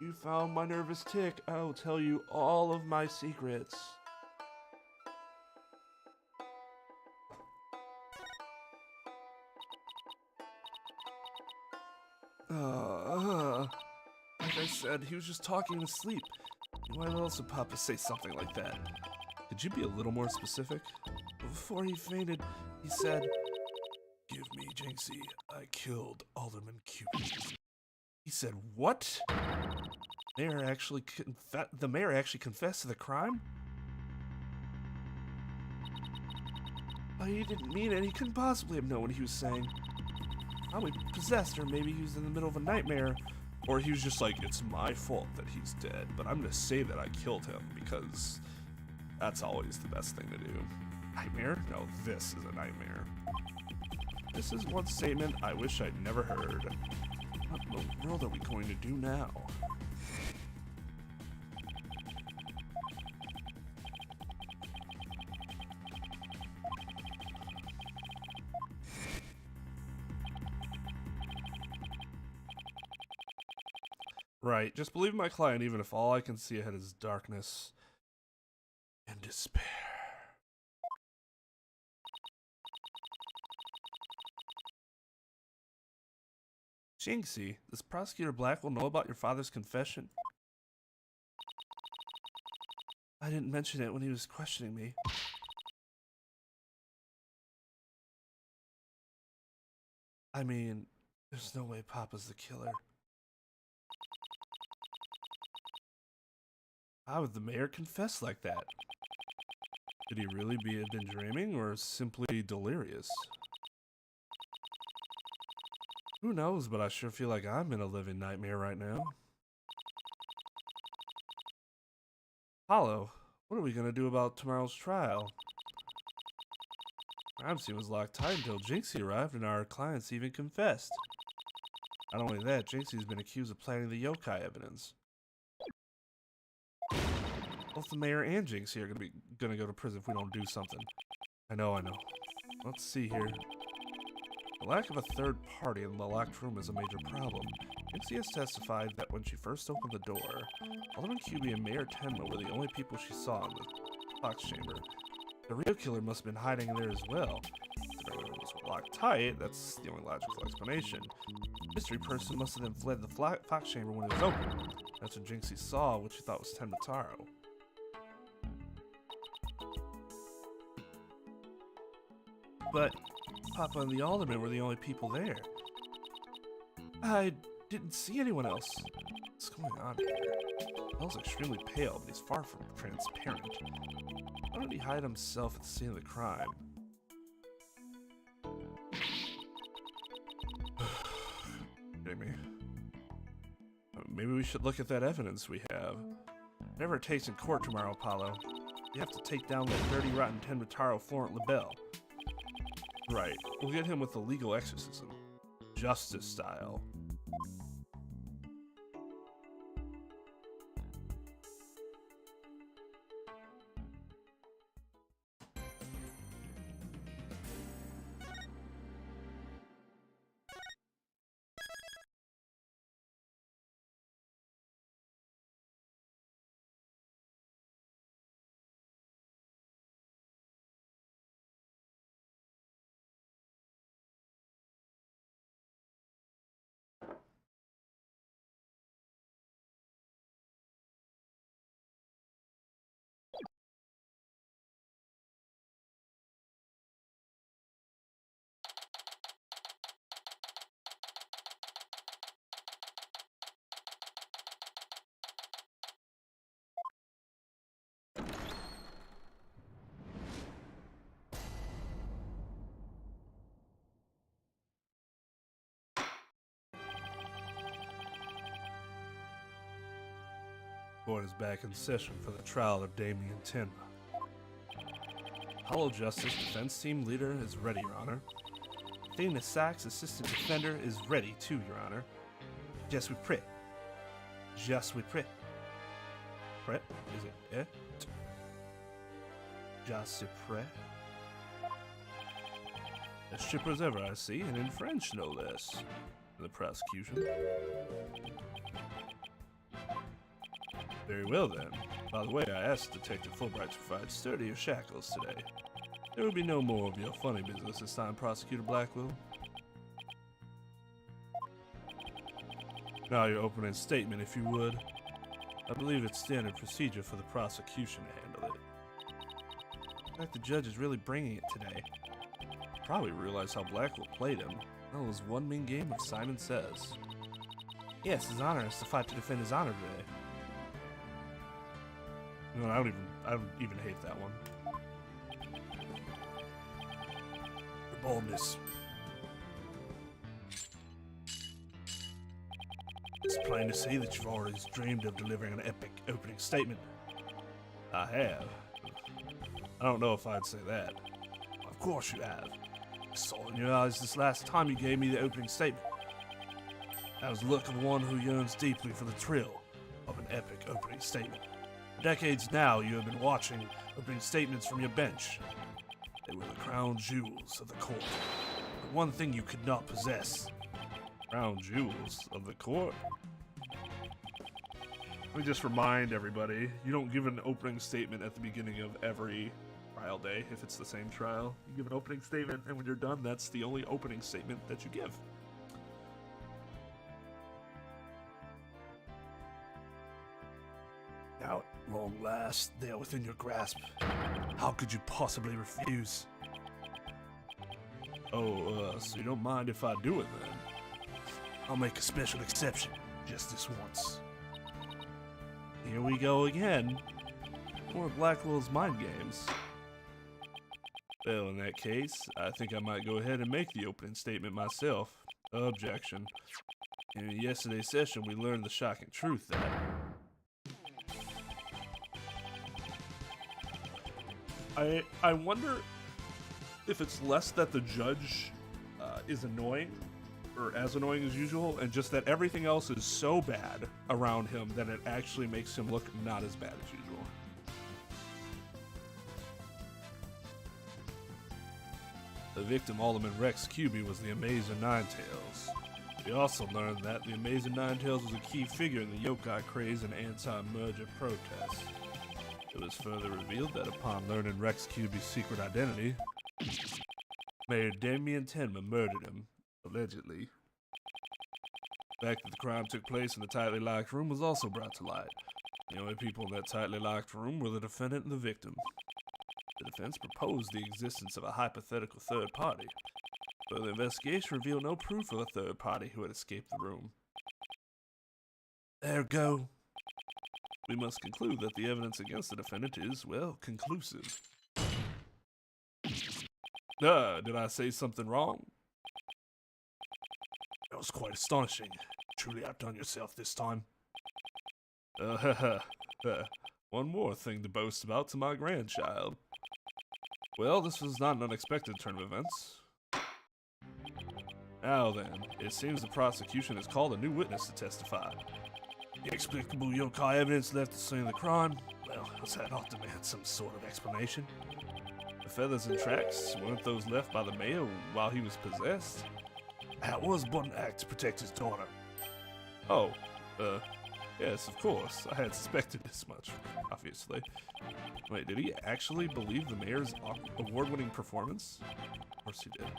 you found my nervous tick. I'll tell you all of my secrets. Like I said, he was just talking in his sleep. Why else would Papa say something like that? Could you be a little more specific? Before he fainted, he said, "Give me, Jinxie. I killed Alderman Cupid." He said, what? The mayor actually confessed to the crime? Oh, he didn't mean it. He couldn't possibly have known what he was saying. Probably possessed, or maybe he was in the middle of a nightmare. Or he was just like, it's my fault that he's dead, but I'm gonna say that I killed him, because that's always the best thing to do. Nightmare? No, this is a nightmare. This is one statement I wish I'd never heard. What in the world are we going to do now? Right, just believe my client even if all I can see ahead is darkness and despair. Jinxie, does Prosecutor Blackwell know about your father's confession? I didn't mention it when he was questioning me. I mean, there's no way Papa's the killer. How would the mayor confess like that? Could he really have been dreaming, or simply delirious? Who knows, but I sure feel like I'm in a living nightmare right now. Hollow, what are we gonna do about tomorrow's trial? Crime scene was locked tight until Jinxie arrived and our clients even confessed. Not only that, Jinxie's been accused of planting the yokai evidence. Both the mayor and Jinxie are gonna go to prison if we don't do something. I know. Let's see here. The lack of a third party in the locked room is a major problem. Jinxie has testified that when she first opened the door, Alderman QB and Mayor Tenma were the only people she saw in the box chamber. The real killer must have been hiding in there as well. If the door was locked tight, that's the only logical explanation. The mystery person must have then fled the fox chamber when it was open. That's when Jinxie saw what she thought was Tenma Taro. But Papa and the Alderman were the only people there. I didn't see anyone else. What's going on here? Bell's extremely pale, but he's far from transparent. Why don't he hide himself at the scene of the crime? Kidding me? Maybe we should look at that evidence we have. Whatever it takes in court tomorrow, Apollo. You have to take down that dirty, rotten Tenma Taro Florent LaBelle. Right. We'll get him with a legal exorcism. Justice style. Court is back in session for the trial of Damien Tenma. Hollow Justice defense team leader is ready, Your Honor. Athena Sachs, assistant defender, is ready too, Your Honor. Je suis prêt. Je suis prêt. Prêt? Is it eh? Je suis prêt. As chipper as ever, I see, and in French, no less. The prosecution. Very well then. By the way, I asked Detective Fulbright to provide sturdier shackles today. There will be no more of your funny business this time, Prosecutor Blackwell. Now your opening statement, if you would. I believe it's standard procedure for the prosecution to handle it. In fact, the judge is really bringing it today. Probably realized how Blackwell played him. Well, it was one mean game of Simon Says. Yes, his honor has to fight to defend his honor today. No, I don't even hate that one. Your boldness. It's plain to see that you've always dreamed of delivering an epic opening statement. I have. I don't know if I'd say that. Of course you have. I saw in your eyes this last time you gave me the opening statement. That was the look of one who yearns deeply for the thrill of an epic opening statement. For decades now, you have been watching opening statements from your bench. They were the crown jewels of the court. But one thing you could not possess. Crown jewels of the court? Let me just remind everybody, you don't give an opening statement at the beginning of every trial day if it's the same trial. You give an opening statement, and when you're done, that's the only opening statement that you give. Now, at long last, they are within your grasp. How could you possibly refuse? Oh, so you don't mind if I do it then? I'll make a special exception, just this once. Here we go again. More Blackwell's mind games. Well, in that case, I think I might go ahead and make the opening statement myself. Objection. In yesterday's session, we learned the shocking truth that... I wonder if it's less that the judge is annoying, or as annoying as usual, and just that everything else is so bad around him that it actually makes him look not as bad as usual. The victim, Alderman Rex Cuby, was the Amazing Ninetails. We also learned that the Amazing Ninetails was a key figure in the yokai craze and anti-merger protests. It was further revealed that upon learning Rex Cuby's secret identity, Mayor Damien Tenma murdered him, allegedly. The fact that the crime took place in the tightly locked room was also brought to light. The only people in that tightly locked room were the defendant and the victim. The defense proposed the existence of a hypothetical third party, but the investigation revealed no proof of a third party who had escaped the room. Ergo, we must conclude that the evidence against the defendant is, well, conclusive. Did I say something wrong? That was quite astonishing. Truly outdone yourself this time. One more thing to boast about to my grandchild. Well, this was not an unexpected turn of events. Now then, it seems the prosecution has called a new witness to testify. Inexplicable yokai evidence left at the scene of the crime? Well, does that not demand some sort of explanation? The feathers and tracks, weren't those left by the mayor while he was possessed? That was but an act to protect his daughter. Oh, yes, of course. I had suspected this much, obviously. Wait, did he actually believe the mayor's award-winning performance? Of course he did.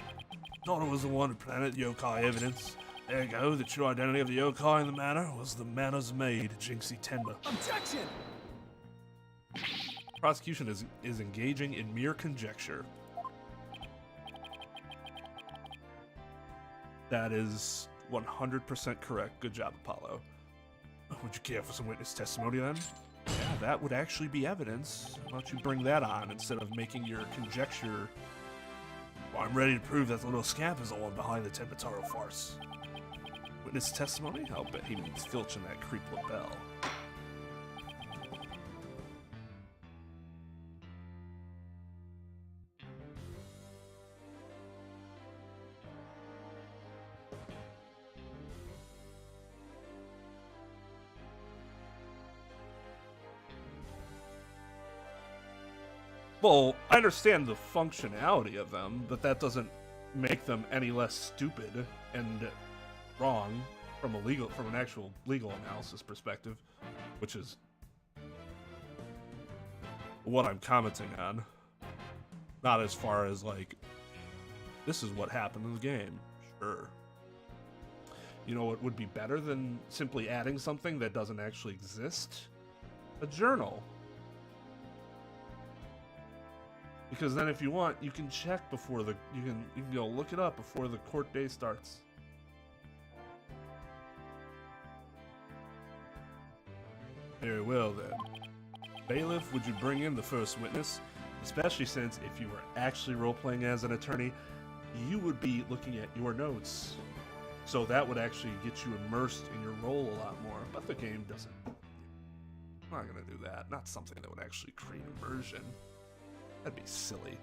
Thought it was the wanted planet yokai evidence. Ergo, the true identity of the yokai in the manor was the manor's maid, Jinxie Tenma. Objection! Prosecution is engaging in mere conjecture. That is 100% correct. Good job, Apollo. Would you care for some witness testimony then? Yeah, that would actually be evidence. Why don't you bring that on instead of making your conjecture? Well, I'm ready to prove that the little scamp is the one behind the Tempataro farce. Witness testimony? I'll bet he means Filch and that creep LaBelle. Well, I understand the functionality of them, but that doesn't make them any less stupid and wrong from an actual legal analysis perspective, which is what I'm commenting on. Not as far as like, this is what happened in the game. Sure. You know what would be better than simply adding something that doesn't actually exist? A journal. Because then if you want, you can check before you can go look it up before the court day starts. Very well then. Bailiff, would you bring in the first witness? Especially since if you were actually role-playing as an attorney, you would be looking at your notes. So that would actually get you immersed in your role a lot more. But the game doesn't. I'm not gonna do that. Not something that would actually create immersion. That'd be silly.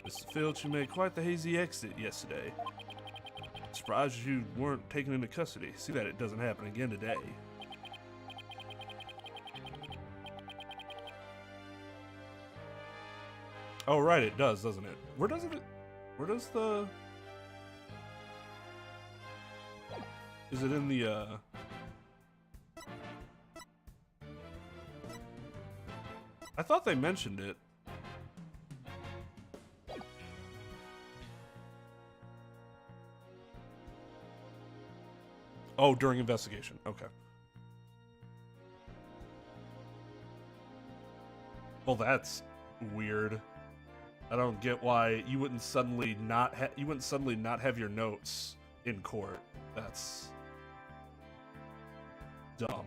Mr. Filch, you made quite the hazy exit yesterday. Surprised you weren't taken into custody. See that it doesn't happen again today. Oh, right, it does, doesn't it? Where does the... Is it in the, I thought they mentioned it. Oh, during investigation. Okay. Well, that's weird. I don't get why you wouldn't suddenly not have your notes in court. That's dumb.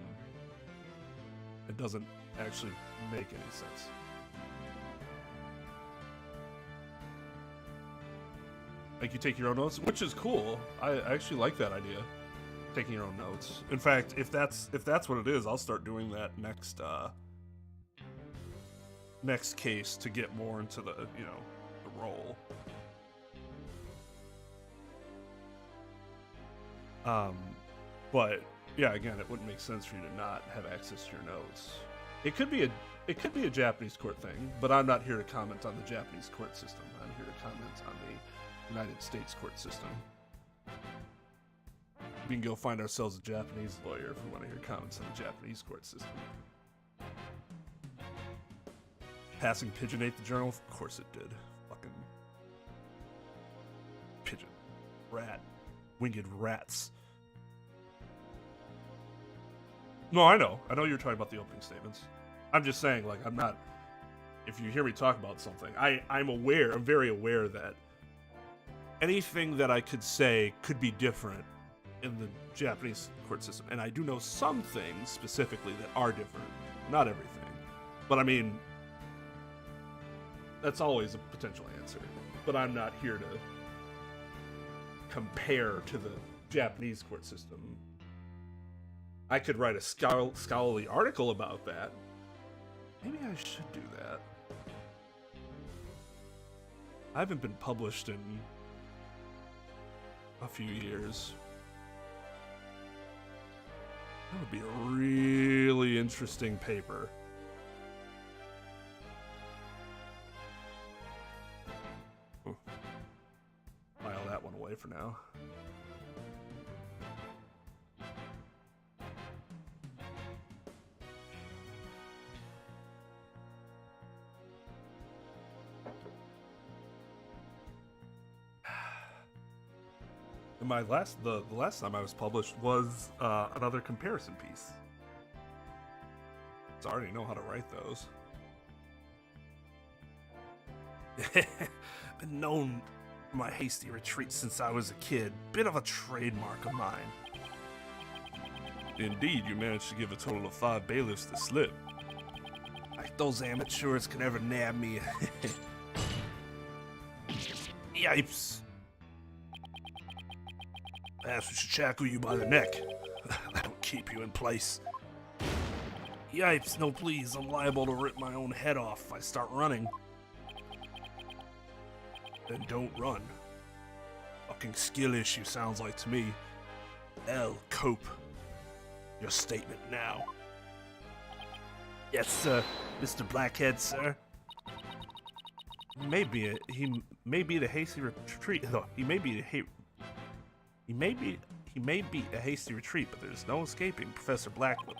It doesn't actually make any sense. Like you take your own notes, which is cool. I actually like that idea. Taking your own notes. In fact, if that's what it is, I'll start doing that next case to get more into the, you know, the role. But Yeah, again, it wouldn't make sense for you to not have access to your notes. It could be a Japanese court thing, but I'm not here to comment on the Japanese court system. I'm here to comment on the United States court system. We can go find ourselves a Japanese lawyer if we want to hear comments on the Japanese court system. Passing Pigeon ate the journal? Of course it did. Fucking pigeon. Rat. Winged rats. No, I know you're talking about the opening statements. I'm just saying, like, I'm not, if you hear me talk about something, I'm very aware that anything that I could say could be different in the Japanese court system. And I do know some things specifically that are different. Not everything. But I mean, that's always a potential answer. But I'm not here to compare to the Japanese court system. I could write a scholarly article about that. Maybe I should do that. I haven't been published in a few years. That would be a really interesting paper. File that one away for now. And the last time I was published was another comparison piece. So I already know how to write those. Been known for my hasty retreat since I was a kid. Bit of a trademark of mine. Indeed, you managed to give a total of 5 bailiffs the slip. Like those amateurs could ever nab me. Yipes. Perhaps we should shackle you by the neck. That'll keep you in place. Yipes, no please, I'm liable to rip my own head off if I start running. Then don't run. Fucking skill issue sounds like to me. Cope. Your statement now. Yes, sir. Mr. Blackhead, sir. He may be the hasty retreat. No, he may be a hasty retreat, but there's no escaping Professor Blackwell.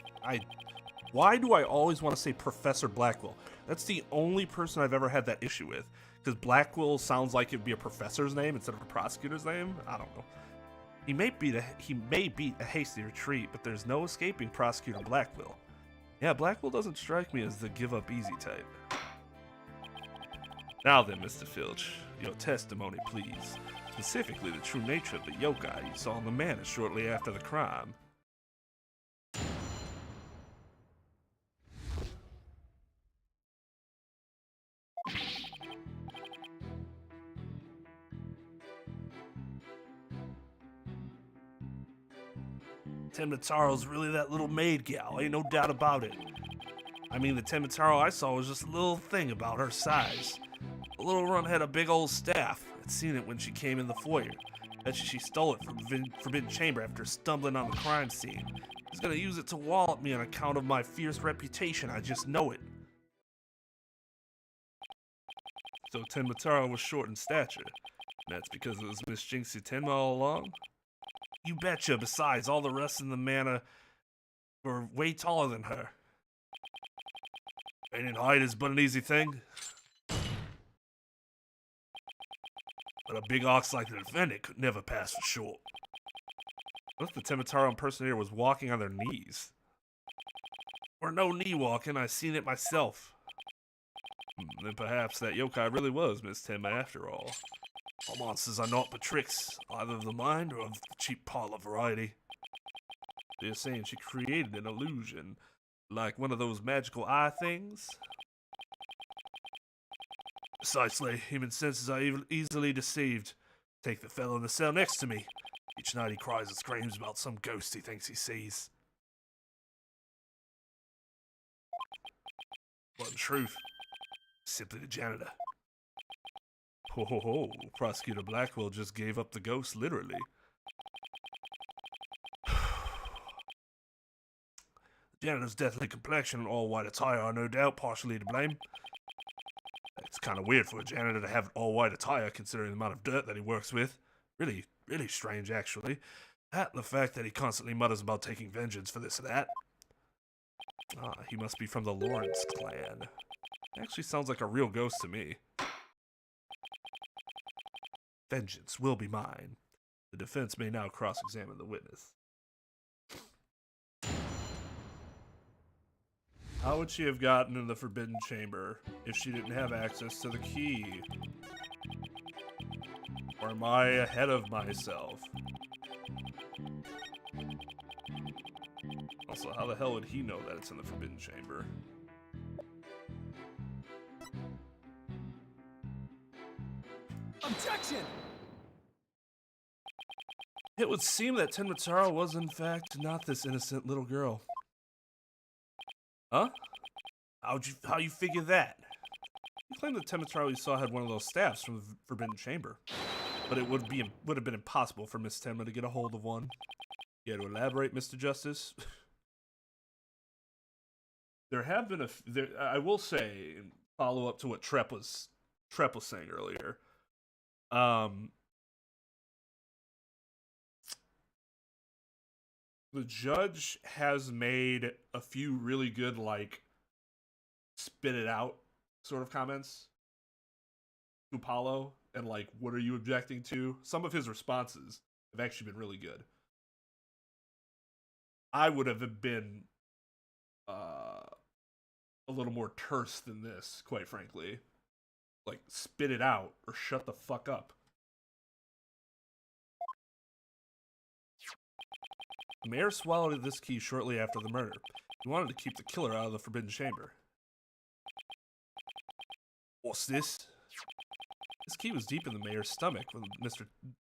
Why do I always want to say Professor Blackwell? That's the only person I've ever had that issue with. Because Blackwell sounds like it'd be a professor's name instead of a prosecutor's name. I don't know. He may be a hasty retreat, but there's no escaping Prosecutor Blackwell. Yeah, Blackwell doesn't strike me as the give-up easy type. Now then, Mr. Filch, your testimony, please. Specifically, the true nature of the yokai you saw in the manor shortly after the crime. Temnataro's really that little maid gal, ain't no doubt about it. I mean, the Temnataro I saw was just a little thing about her size. The little run had a big old staff. I'd seen it when she came in the foyer. Bet she stole it from Forbidden Chamber after stumbling on the crime scene. She's gonna use it to wallop me on account of my fierce reputation, I just know it. So Tenmataro was short in stature. And that's because it was Miss Jinxie Tenma all along? You betcha, besides, all the rest in the manor were way taller than her. Ain't in height is but an easy thing. But a big ox like the defendant could never pass for short. What if the Temataro impersonator was walking on their knees? Or no knee walking, I seen it myself. Then perhaps that yokai really was Miss Tenma after all. All monsters are naught but tricks, either of the mind or of the cheap parlor variety. They're saying she created an illusion, like one of those magical eye things? Precisely, human senses are easily deceived. Take the fellow in the cell next to me. Each night he cries and screams about some ghost he thinks he sees. But in truth, simply the janitor. Ho ho ho, Prosecutor Blackwell just gave up the ghost literally. Janitor's deathly complexion and all-white attire are no doubt partially to blame. It's kind of weird for a janitor to have all-white attire, considering the amount of dirt that he works with. Really, really strange, actually. That and the fact that he constantly mutters about taking vengeance for this or that. Ah, he must be from the Lawrence clan. Actually sounds like a real ghost to me. Vengeance will be mine. The defense may now cross-examine the witness. How would she have gotten in the Forbidden Chamber if she didn't have access to the key? Or am I ahead of myself? Also, how the hell would he know that it's in the Forbidden Chamber? Objection! It would seem that Tenmataro was in fact not this innocent little girl. Huh? How you figure that? You claim that Tenmataro you saw had one of those staffs from the Forbidden Chamber, but it would have been impossible for Miss Tenma to get a hold of one. Yeah, to elaborate, Mr. Justice. There have been I will say, in follow up to what Trep was saying earlier. The judge has made a few really good, like, spit it out sort of comments to Apollo, and like, what are you objecting to? Some of his responses have actually been really good. I would have been a little more terse than this, quite frankly. Like, spit it out or shut the fuck up. The mayor swallowed this key shortly after the murder. He wanted to keep the killer out of the Forbidden Chamber. What's this? This key was deep in the mayor's stomach when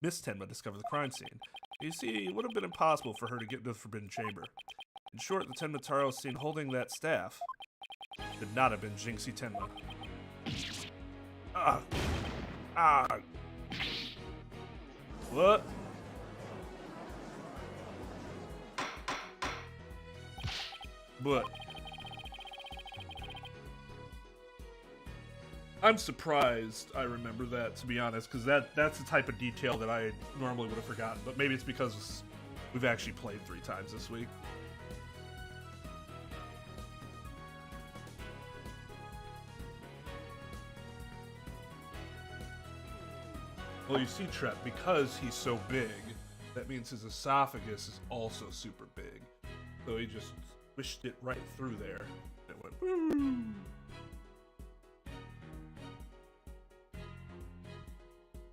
Miss Tenma discovered the crime scene. You see, it would have been impossible for her to get into the Forbidden Chamber. In short, the Tenmataro seen holding that staff could not have been Jinxie Tenma. What? But I'm surprised I remember that, to be honest, because that's the type of detail that I normally would have forgotten. But maybe it's because we've actually played 3 times this week. Well, you see, Trep, because he's so big, that means his esophagus is also super big. So he just swished it right through there. It went, woo!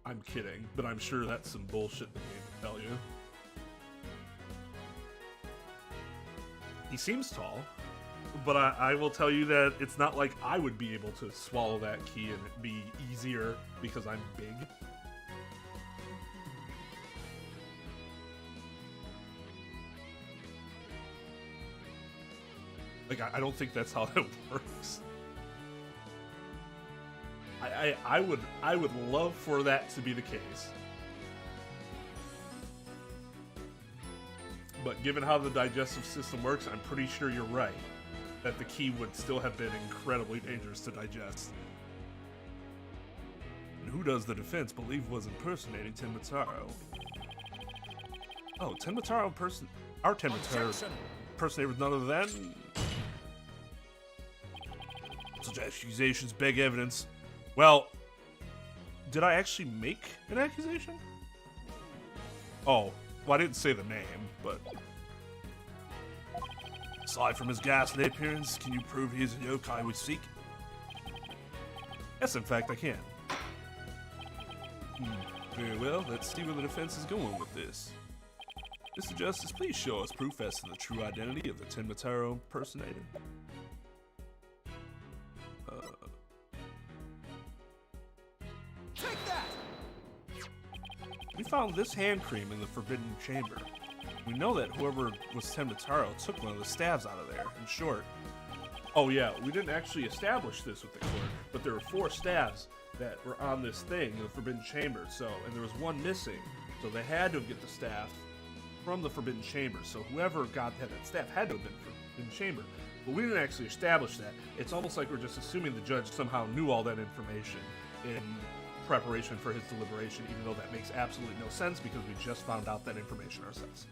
I'm kidding, but I'm sure that's some bullshit that they tell you. He seems tall, but I will tell you that it's not like I would be able to swallow that key and it be easier because I'm big. Like, I don't think that's how that works. I would love for that to be the case. But given how the digestive system works, I'm pretty sure you're right. That the key would still have been incredibly dangerous to digest. And who does the defense believe was impersonating Tenmataro? Oh, Tenmataro our Tenmataro impersonator was none other than... Such accusations beg evidence. Well, did I actually make an accusation? Oh, well, I didn't say the name, but... Aside from his ghastly appearance, can you prove he is a yokai we seek? Yes, in fact, I can. Very well, let's see where the defense is going with this. Mr. Justice, please show us proof as to the true identity of the Tenmataro impersonator. Take that! We found this hand cream in the Forbidden Chamber. We know that whoever was Tenmataro took one of the staves out of there. In short, oh yeah, we didn't actually establish this with the court, but there were 4 staves that were on this thing in the Forbidden Chamber. So, and there was one missing, so they had to get the staff from the Forbidden Chamber. So whoever got that staff had to have been in chamber. But we didn't actually establish that. It's almost like we're just assuming the judge somehow knew all that information in preparation for his deliberation, even though that makes absolutely no sense because we just found out that information ourselves.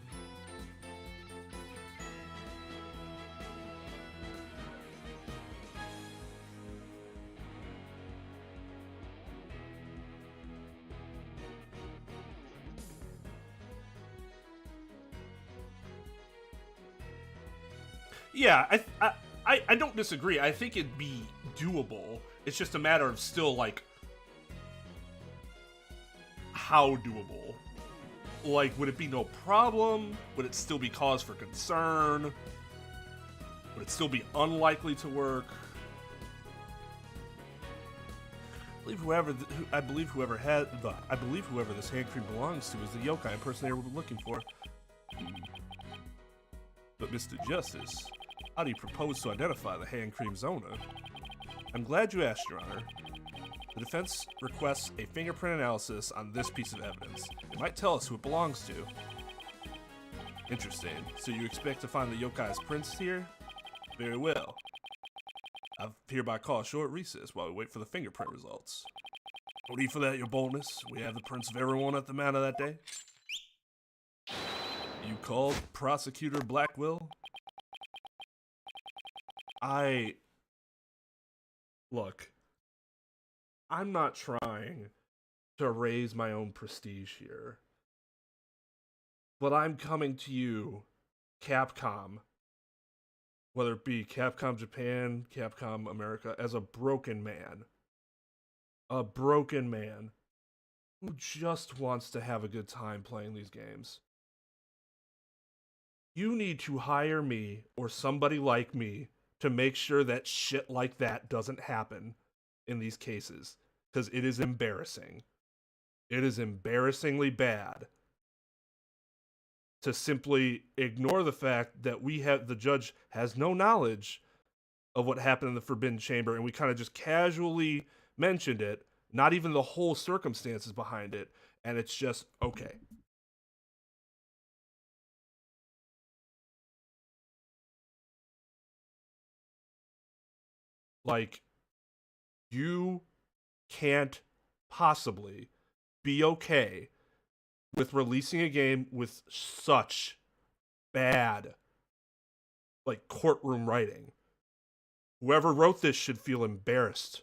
Yeah, I don't disagree. I think it'd be doable. It's just a matter of still, like, how doable? Like, would it be no problem? Would it still be cause for concern? Would it still be unlikely to work? I believe whoever this hand cream belongs to is the yokai impersonator we're looking for. But Mr. Justice, how do you propose to identify the hand cream's owner? I'm glad you asked, Your Honor. The defense requests a fingerprint analysis on this piece of evidence. It might tell us who it belongs to. Interesting. So you expect to find the yokai's prints here? Very well. I hereby call a short recess while we wait for the fingerprint results. No need for that, Your Boldness. We have the prints of everyone at the manor that day. You called Prosecutor Blackwell? Look, I'm not trying to raise my own prestige here, but I'm coming to you, Capcom, whether it be Capcom Japan, Capcom America, as a broken man. A broken man who just wants to have a good time playing these games. You need to hire me or somebody like me to make sure that shit like that doesn't happen in these cases, because it is embarrassing. It is embarrassingly bad to simply ignore the fact that the judge has no knowledge of what happened in the Forbidden Chamber, and we kind of just casually mentioned it, not even the whole circumstances behind it, and it's just, okay. Like, you can't possibly be okay with releasing a game with such bad, like, courtroom writing. Whoever wrote this should feel embarrassed.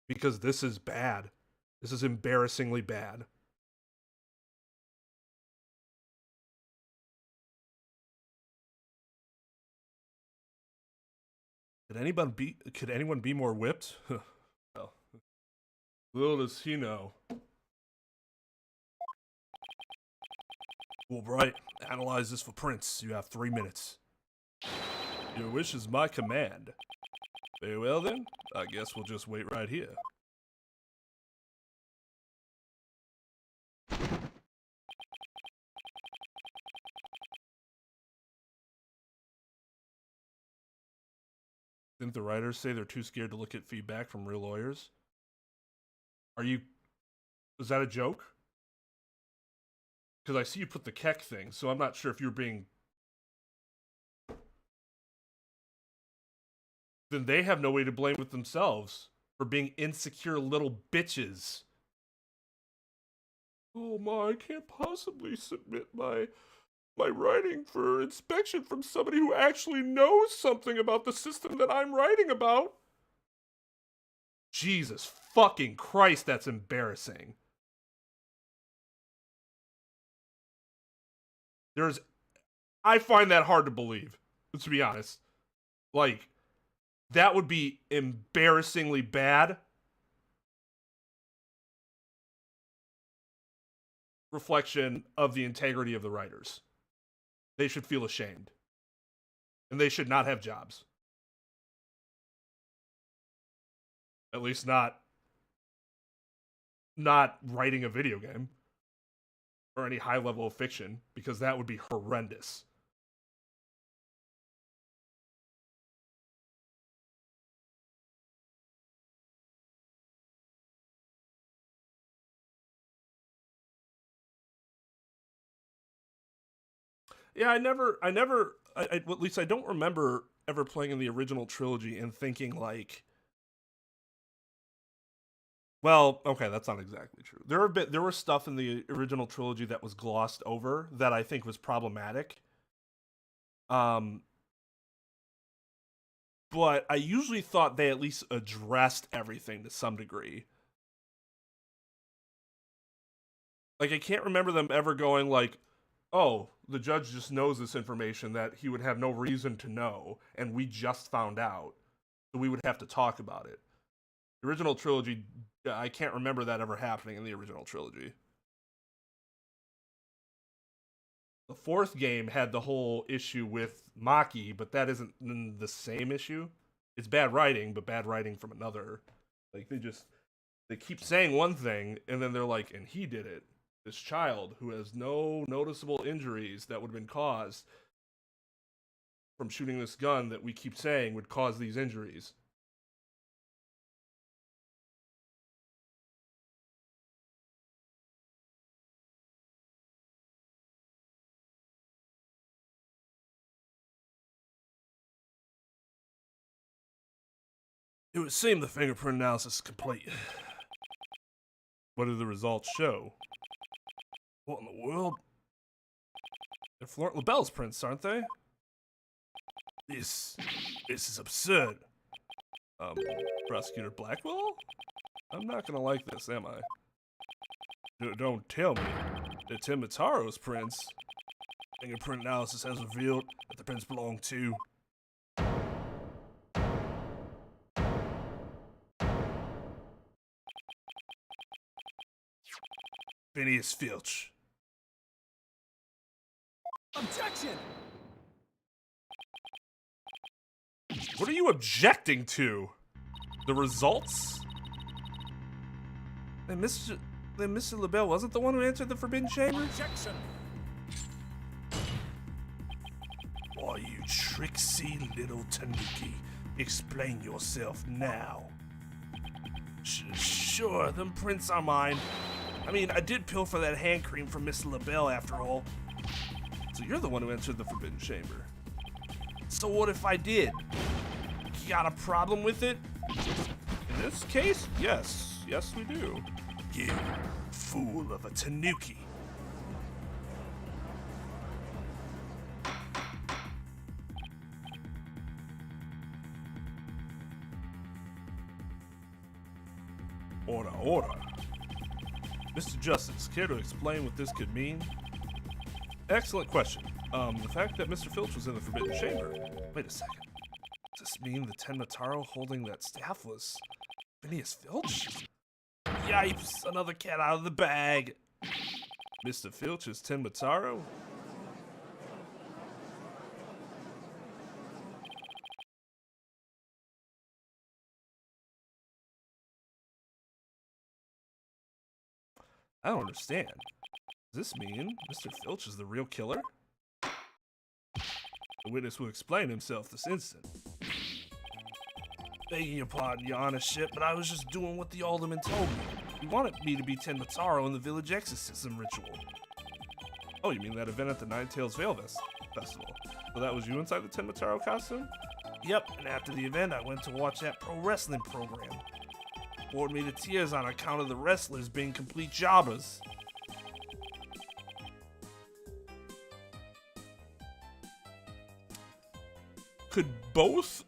Because this is bad. This is embarrassingly bad. Could anyone be more whipped? Well, little does he know. Well, Wright, analyze this for prints. You have 3 minutes. Your wish is my command. Very well then, I guess we'll just wait right here. Didn't the writers say they're too scared to look at feedback from real lawyers? Was that a joke? Because I see you put the Keck thing, so I'm not sure if you're being... Then they have no way to blame with themselves for being insecure little bitches. Oh my, I can't possibly submit my writing for inspection from somebody who actually knows something about the system that I'm writing about. Jesus fucking Christ, that's embarrassing. I find that hard to believe, to be honest. Like, that would be embarrassingly bad. Reflection of the integrity of the writers. They should feel ashamed. And they should not have jobs. At least not writing a video game. Or any high level of fiction. Because that would be horrendous. Yeah, well, at least I don't remember ever playing in the original trilogy and thinking like, well, okay, that's not exactly true. There was stuff in the original trilogy that was glossed over that I think was problematic. But I usually thought they at least addressed everything to some degree. Like, I can't remember them ever going like, oh, the judge just knows this information that he would have no reason to know, and we just found out, so we would have to talk about it. The original trilogy, I can't remember that ever happening in the original trilogy. The fourth game had the whole issue with Maki, but that isn't the same issue. It's bad writing, but bad writing from another. Like, they keep saying one thing, and then they're like, and he did it. This child who has no noticeable injuries that would have been caused from shooting this gun that we keep saying would cause these injuries. It would seem the fingerprint analysis is complete. What do the results show? What in the world? They're LaBelle's prints, aren't they? This is absurd. Prosecutor Blackwell? I'm not gonna like this, am I? Don't tell me. They're Tim Mataro's prints. Fingerprint analysis has revealed that the prints belong to Phineas Filch. Objection! What are you objecting to? The results? Then Mr. LaBelle wasn't the one who answered the Forbidden Chamber? Objection! Why, you tricksy little tanuki. Explain yourself now. Sure, them prints are mine. I mean, I did pilfer that hand cream from Mr. LaBelle after all. So you're the one who entered the Forbidden Chamber. So what if I did? You got a problem with it? In this case, yes. Yes, we do. You fool of a tanuki. Order, order. Mr. Justice, care to explain what this could mean? Excellent question. The fact that Mr. Filch was in the Forbidden Chamber. Wait a second. Does this mean the Ten Mataro holding that staff was Phineas Filch? Yipes, another cat out of the bag. Mr. Filch is Ten Mataro? I don't understand. Does this mean Mr. Filch is the real killer? The witness will explain himself this instant. Begging your pardon, your honorship, but I was just doing what the alderman told me. He wanted me to be Ten Mataro in the village exorcism ritual. Oh, you mean that event at the Nine Tails Veil Festival? So that was you inside the Ten Mataro costume? Yep, and after the event, I went to watch that pro wrestling program. Bored me to tears on account of the wrestlers being complete jobbers. Could both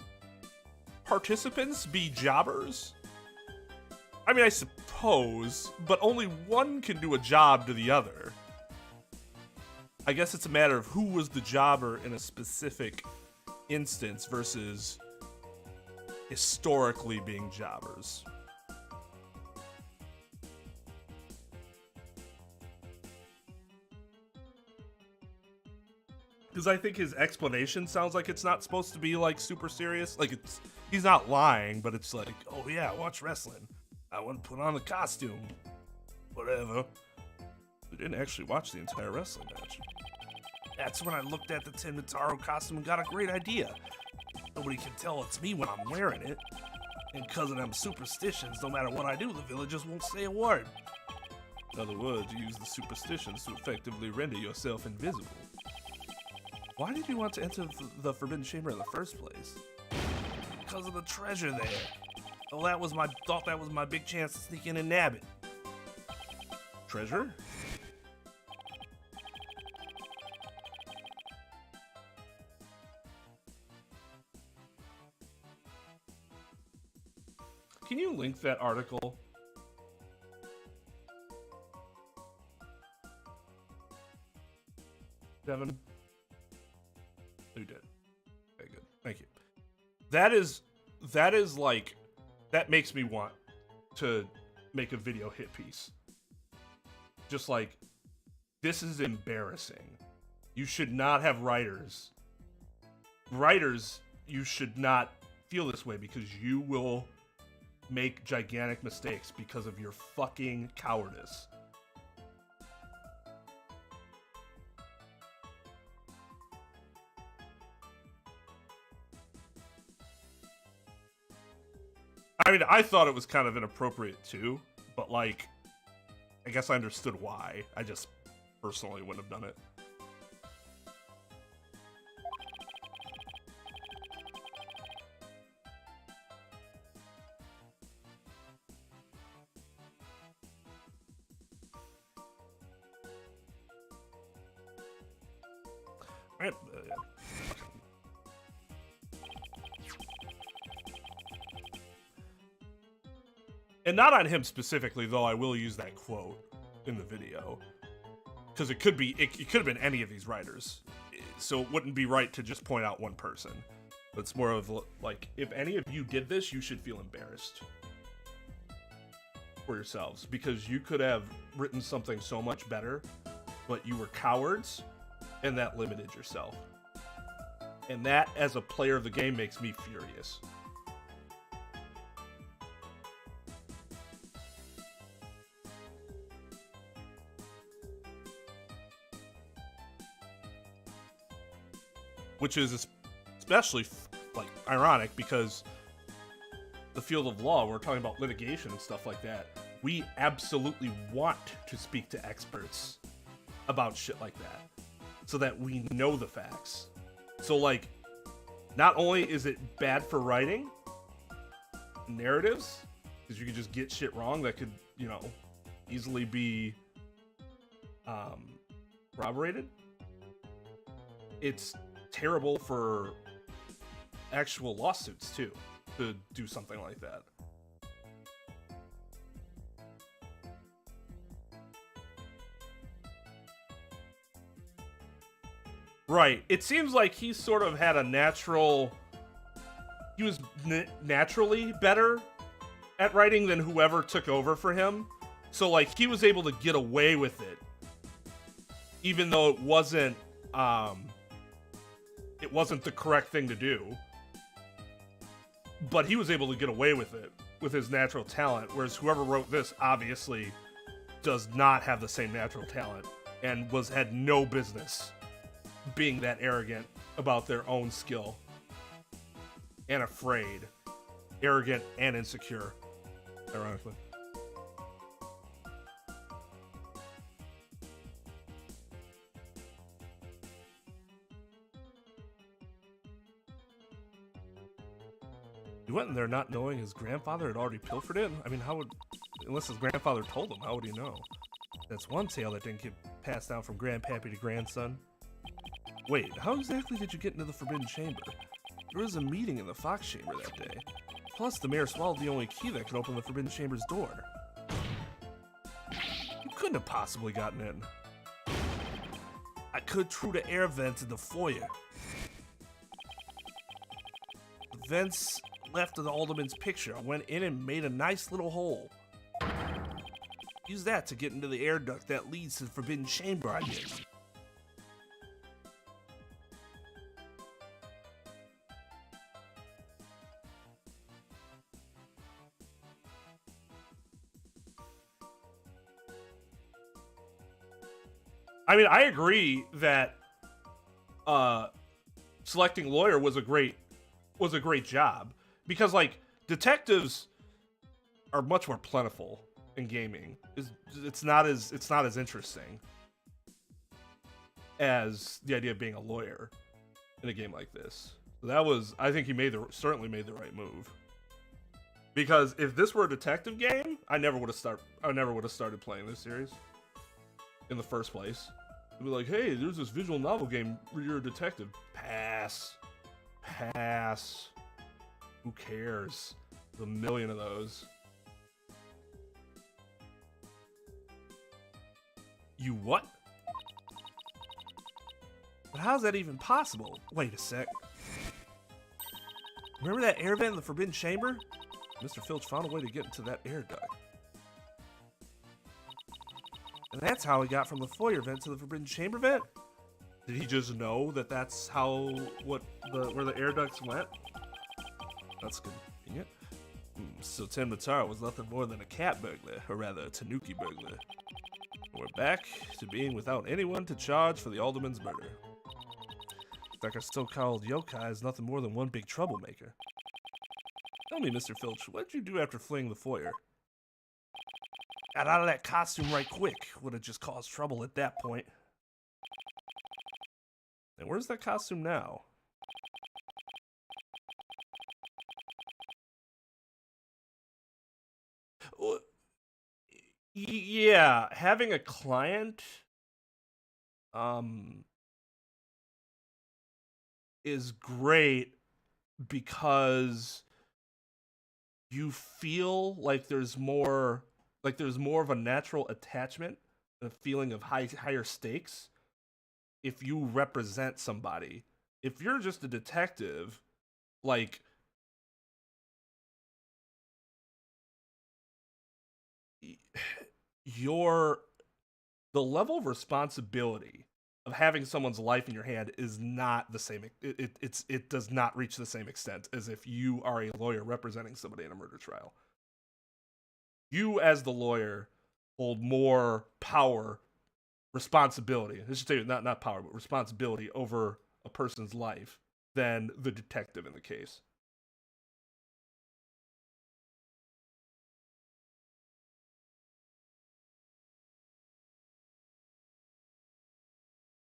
participants be jobbers? I mean, I suppose, but only one can do a job to the other. I guess it's a matter of who was the jobber in a specific instance versus historically being jobbers. Because I think his explanation sounds like it's not supposed to be like super serious. Like he's not lying, but it's like, oh yeah, watch wrestling. I want to put on the costume. Whatever. We didn't actually watch the entire wrestling match. That's when I looked at the Ten Mataro costume and got a great idea. Nobody can tell it's me when I'm wearing it. And because of them superstitions, no matter what I do, the villagers won't say a word. In other words, you use the superstitions to effectively render yourself invisible. Why did you want to enter the Forbidden Chamber in the first place? Because of the treasure there. Oh, thought that was my big chance to sneak in and nab it. Treasure? Can you link that article? Devin? You did. Okay, good. Thank you. That is like, that makes me want to make a video hit piece. Just like, this is embarrassing. You should not have writers. Writers, you should not feel this way because you will make gigantic mistakes because of your fucking cowardice. I mean, I thought it was kind of inappropriate too, but like, I guess I understood why. I just personally wouldn't have done it. And not on him specifically, though I will use that quote in the video. Because it could have been any of these writers. So it wouldn't be right to just point out one person. But it's more of like, if any of you did this, you should feel embarrassed for yourselves. Because you could have written something so much better, but you were cowards, and that limited yourself. And that, as a player of the game, makes me furious. Which is especially like ironic because the field of law, we're talking about litigation and stuff like that. We absolutely want to speak to experts about shit like that so that we know the facts. So like, not only is it bad for writing narratives, because you could just get shit wrong that could, you know, easily be corroborated. It's terrible for actual lawsuits too, to do something like that. Right. It seems like he sort of had a natural... He was naturally better at writing than whoever took over for him. So, like, he was able to get away with it. Even though it wasn't the correct thing to do. But he was able to get away with it with his natural talent, whereas whoever wrote this obviously does not have the same natural talent and had no business being that arrogant about their own skill and afraid, arrogant and insecure, ironically. He went in there not knowing his grandfather had already pilfered it? I mean, unless his grandfather told him, how would he know? That's one tale that didn't get passed down from grandpappy to grandson. Wait, how exactly did you get into the Forbidden Chamber? There was a meeting in the Fox Chamber that day. Plus, the mayor swallowed the only key that could open the Forbidden Chamber's door. You couldn't have possibly gotten in. I could through the air vents in the foyer. The vents left of the alderman's picture. I went in and made a nice little hole. Use that to get into the air duct that leads to the Forbidden Chamber, I guess. I mean, I agree that selecting lawyer was a great job because, like, detectives are much more plentiful in gaming. It's not as interesting as the idea of being a lawyer. in a game like this. So that was, I think he certainly made the right move. Because if this were a detective game, I never would have started playing this series in the first place. It'd be like, hey, there's this visual novel game where you're a detective. Pass. Pass. Who cares? There's a million of those. You what? But how's that even possible? Wait a sec. Remember that air vent in the Forbidden Chamber? Mr. Filch found a way to get into that air duct. And that's how he got from the foyer vent to the Forbidden Chamber vent? Did he just know that that's how, where the air ducts went? That's convenient. So Tim Mataro was nothing more than a cat burglar, or rather a tanuki burglar. We're back to being without anyone to charge for the alderman's murder. Like our so-called yokai is nothing more than one big troublemaker. Tell me, Mr. Filch, what did you do after fleeing the foyer? Got out of that costume right quick. Would have just caused trouble at that point. And where's that costume now? Yeah, having a client is great because you feel like there's more of a natural attachment, a feeling of higher stakes if you represent somebody. If you're just a detective, like, the level of responsibility of having someone's life in your hand is not the same. It does not reach the same extent as if you are a lawyer representing somebody in a murder trial. You, as the lawyer, hold more power, responsibility. I should say not power, but responsibility over a person's life than the detective in the case.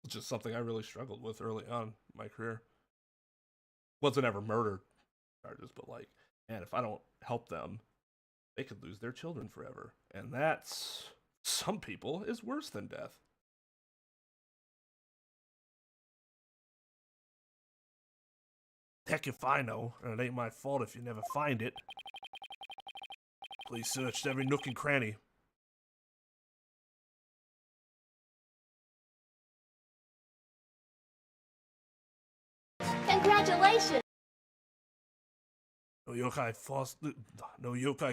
It's just something I really struggled with early on in my career. Wasn't ever murder charges, but like, man, if I don't help them, they could lose their children forever. And that's, some people, is worse than death. Heck if I know, and it ain't my fault if you never find it. Police searched every nook and cranny. Congratulations! No yokai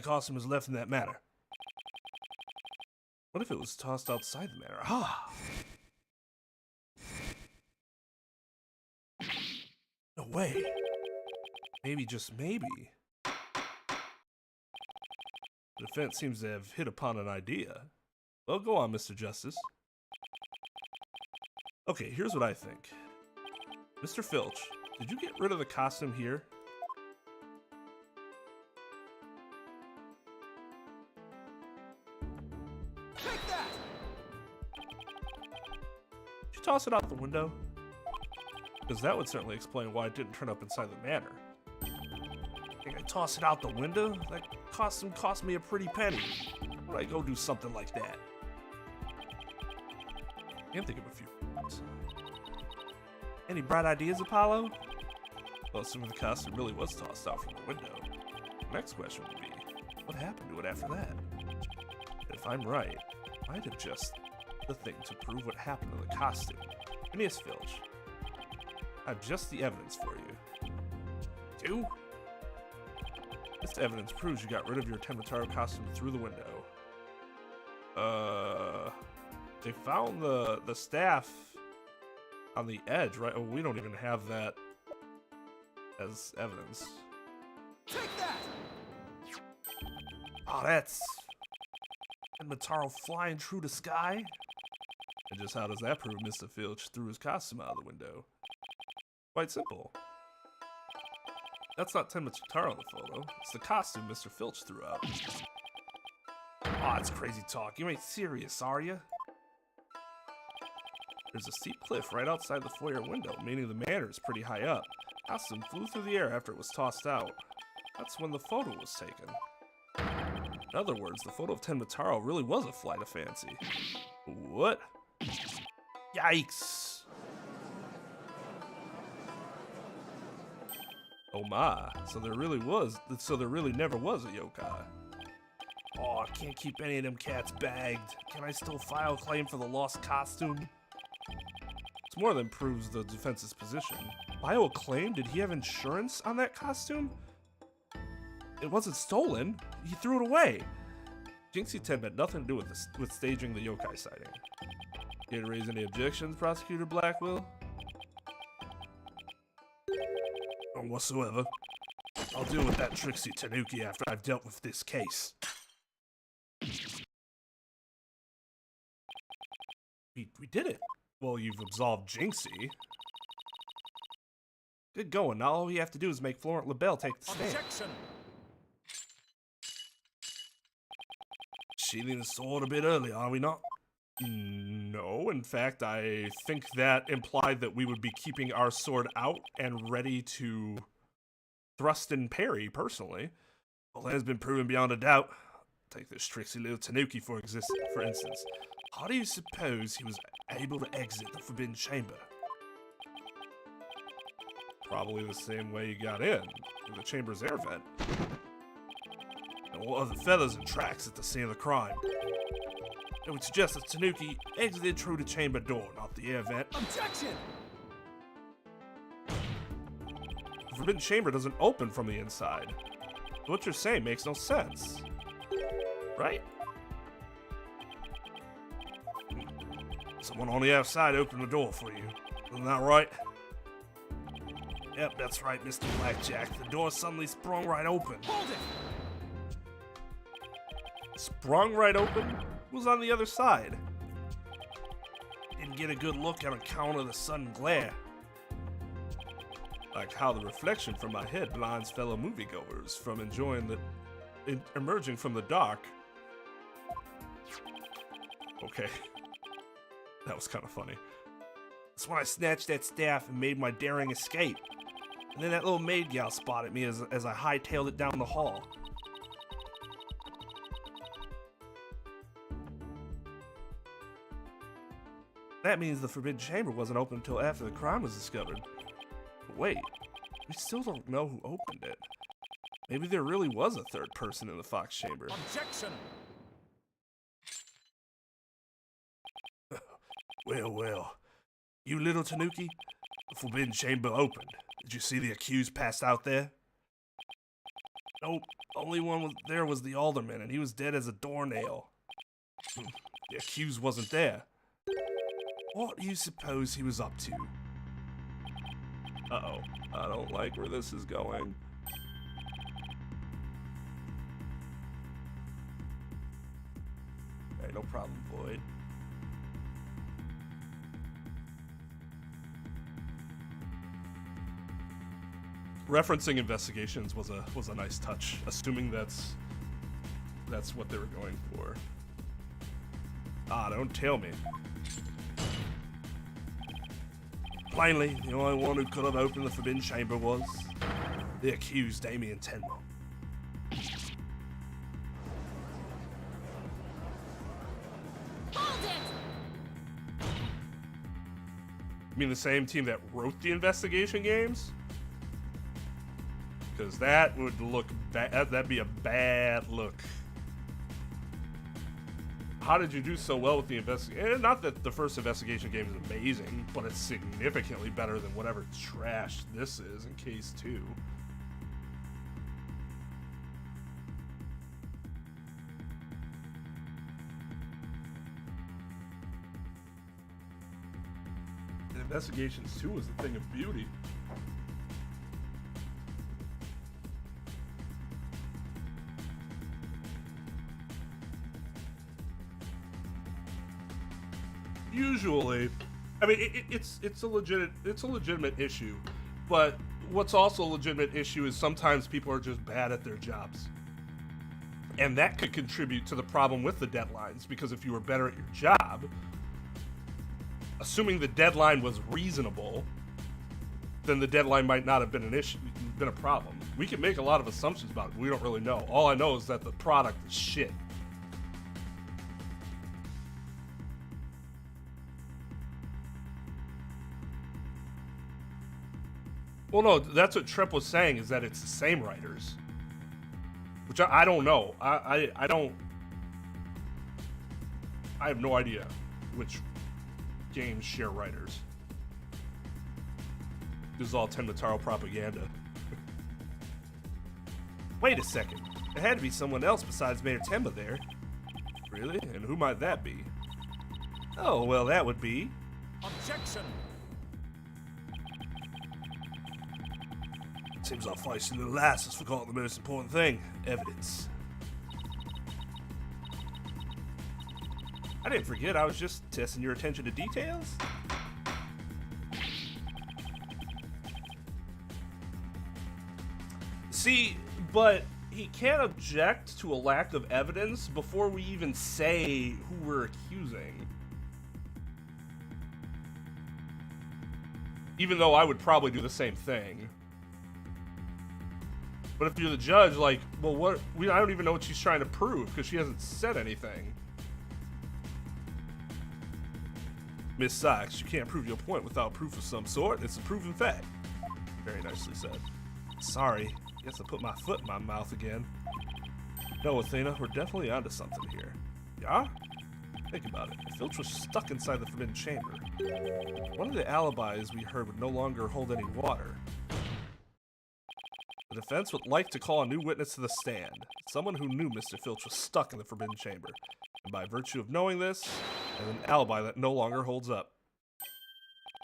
costume is left in that manor. What if it was tossed outside the manor? Ah! No way. Maybe, just maybe. The defense seems to have hit upon an idea. Well, go on, Mr. Justice. Okay, here's what I think. Mr. Filch, did you get rid of the costume here? Take that! Did you toss it out the window? Because that would certainly explain why it didn't turn up inside the manor. Think I toss it out the window? That costume cost me a pretty penny. Why would I go do something like that? I can't think of a few. Any bright ideas, Apollo? Well, assuming the costume really was tossed out from the window, the next question would be, what happened to it after that? If I'm right, it might have just the thing to prove what happened to the costume. Phineas Filch, I have just the evidence for you. Two? This evidence proves you got rid of your Tenmataro costume through the window. They found the staff on the edge, right? Oh, we don't even have that as evidence. Take that! Oh, that's Tenmataro flying through the sky? And just how does that prove Mr. Filch threw his costume out of the window? Quite simple. That's not Tenmataro in the photo. It's the costume Mr. Filch threw out. Oh, that's crazy talk. You ain't serious, are you? There's a steep cliff right outside the foyer window, meaning the manor is pretty high up. Costume flew through the air after it was tossed out. That's when the photo was taken. In other words, the photo of Tenmataro really was a flight of fancy. What? Yikes! Oh my, so there really never was a yokai. Oh, I can't keep any of them cats bagged. Can I still file a claim for the lost costume? It's more than proves the defense's position. File a claim? Did he have insurance on that costume? It wasn't stolen. He threw it away. Jinxie 10 had nothing to do with staging the yokai sighting. Here to raise any objections, Prosecutor Blackwell? None whatsoever. I'll deal with that tricksy Tanuki after I've dealt with this case. We did it. Well, you've absolved Jinxie. Good going. Now all we have to do is make Florent LaBelle take the stand. Objection! Sheathing the sword a bit early, are we not? No, in fact, I think that implied that we would be keeping our sword out and ready to thrust and parry, personally. Well, that has been proven beyond a doubt. Take this tricksy little Tanuki for instance. How do you suppose he was able to exit the Forbidden Chamber? Probably the same way he got in, through the chamber's air vent. And what other feathers and tracks at the scene of the crime? It would suggest that Tanuki exited through the chamber door, not the air vent. Objection! The Forbidden Chamber doesn't open from the inside. What you're saying makes no sense. Right? Someone on the outside opened the door for you. Isn't that right? Yep, that's right, Mr. Blackjack. The door suddenly sprung right open. Hold it! Sprung right open? Who's on the other side? Didn't get a good look on account of the sudden glare. Like how the reflection from my head blinds fellow moviegoers from emerging from the dark. Okay. That was kind of funny. That's when I snatched that staff and made my daring escape. And then that little maid gal spotted me as I hightailed it down the hall. That means the Forbidden Chamber wasn't open until after the crime was discovered. But wait, we still don't know who opened it. Maybe there really was a third person in the Fox Chamber. Objection! Well. You little Tanuki, the Forbidden Chamber opened. Did you see the accused passed out there? Nope, only one there was the alderman, and he was dead as a doornail. The accused wasn't there. What do you suppose he was up to? Uh-oh, I don't like where this is going. Hey, no problem, Void. Referencing investigations was a nice touch, assuming that's what they were going for. Ah, don't tell me. Plainly, the only one who could have opened the Forbidden Chamber was the accused Damien Tenmo. Hold it! You mean the same team that wrote the investigation games? Because that would look bad. That'd be a bad look. How did you do so well with the investigation? Not that the first investigation game is amazing, but it's significantly better than whatever trash this is in Case 2. And Investigations 2 was a thing of beauty. Usually, I mean, it's a legitimate issue, but what's also a legitimate issue is sometimes people are just bad at their jobs, and that could contribute to the problem with the deadlines. Because if you were better at your job, assuming the deadline was reasonable, then the deadline might not have been an issue, been a problem. We can make a lot of assumptions about it. We don't really know. All I know is that the product is shit. Well, no, that's what Trep was saying, is that it's the same writers. Which I don't know. I have no idea which games share writers. This is all Tenmataro propaganda. Wait a second. There had to be someone else besides Mayor Tenma there. Really? And who might that be? Oh, well, that would be... Objection! Seems our feisty little ass has forgotten the most important thing. Evidence. I didn't forget, I was just testing your attention to details. See, but he can't object to a lack of evidence before we even say who we're accusing. Even though I would probably do the same thing. But if you're the judge, like, well, what? I don't even know what she's trying to prove because she hasn't said anything. Miss Sykes, you can't prove your point without proof of some sort. It's a proven fact. Very nicely said. Sorry, guess I put my foot in my mouth again. No, Athena, we're definitely onto something here. Yeah? Think about it. If Filch was stuck inside the Forbidden Chamber, one of the alibis we heard would no longer hold any water. The defense would like to call a new witness to the stand, someone who knew Mr. Filch was stuck in the Forbidden Chamber, and by virtue of knowing this, and an alibi that no longer holds up.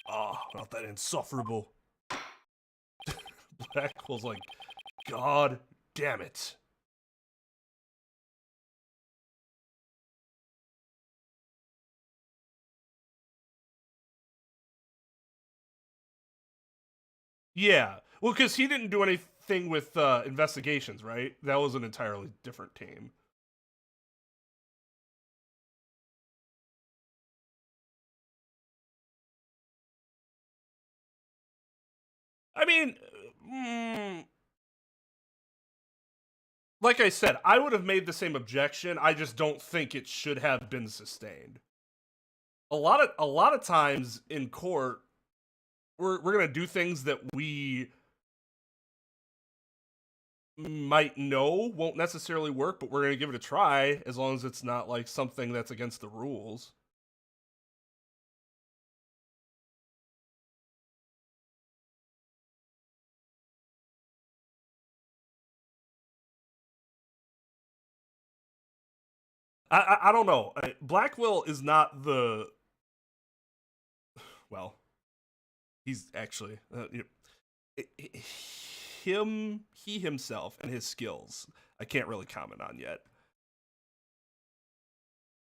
Ah, not that insufferable. Blackwell's like, God damn it. Yeah, well, because he didn't do anything with investigations, right? That was an entirely different team. I mean, like I said, I would have made the same objection. I just don't think it should have been sustained. A lot of times in court, we're gonna do things that we might know won't necessarily work, but we're gonna give it a try as long as it's not like something that's against the rules. I don't know. Blackwell is not the... Well, he's actually... he himself and his skills, I can't really comment on yet.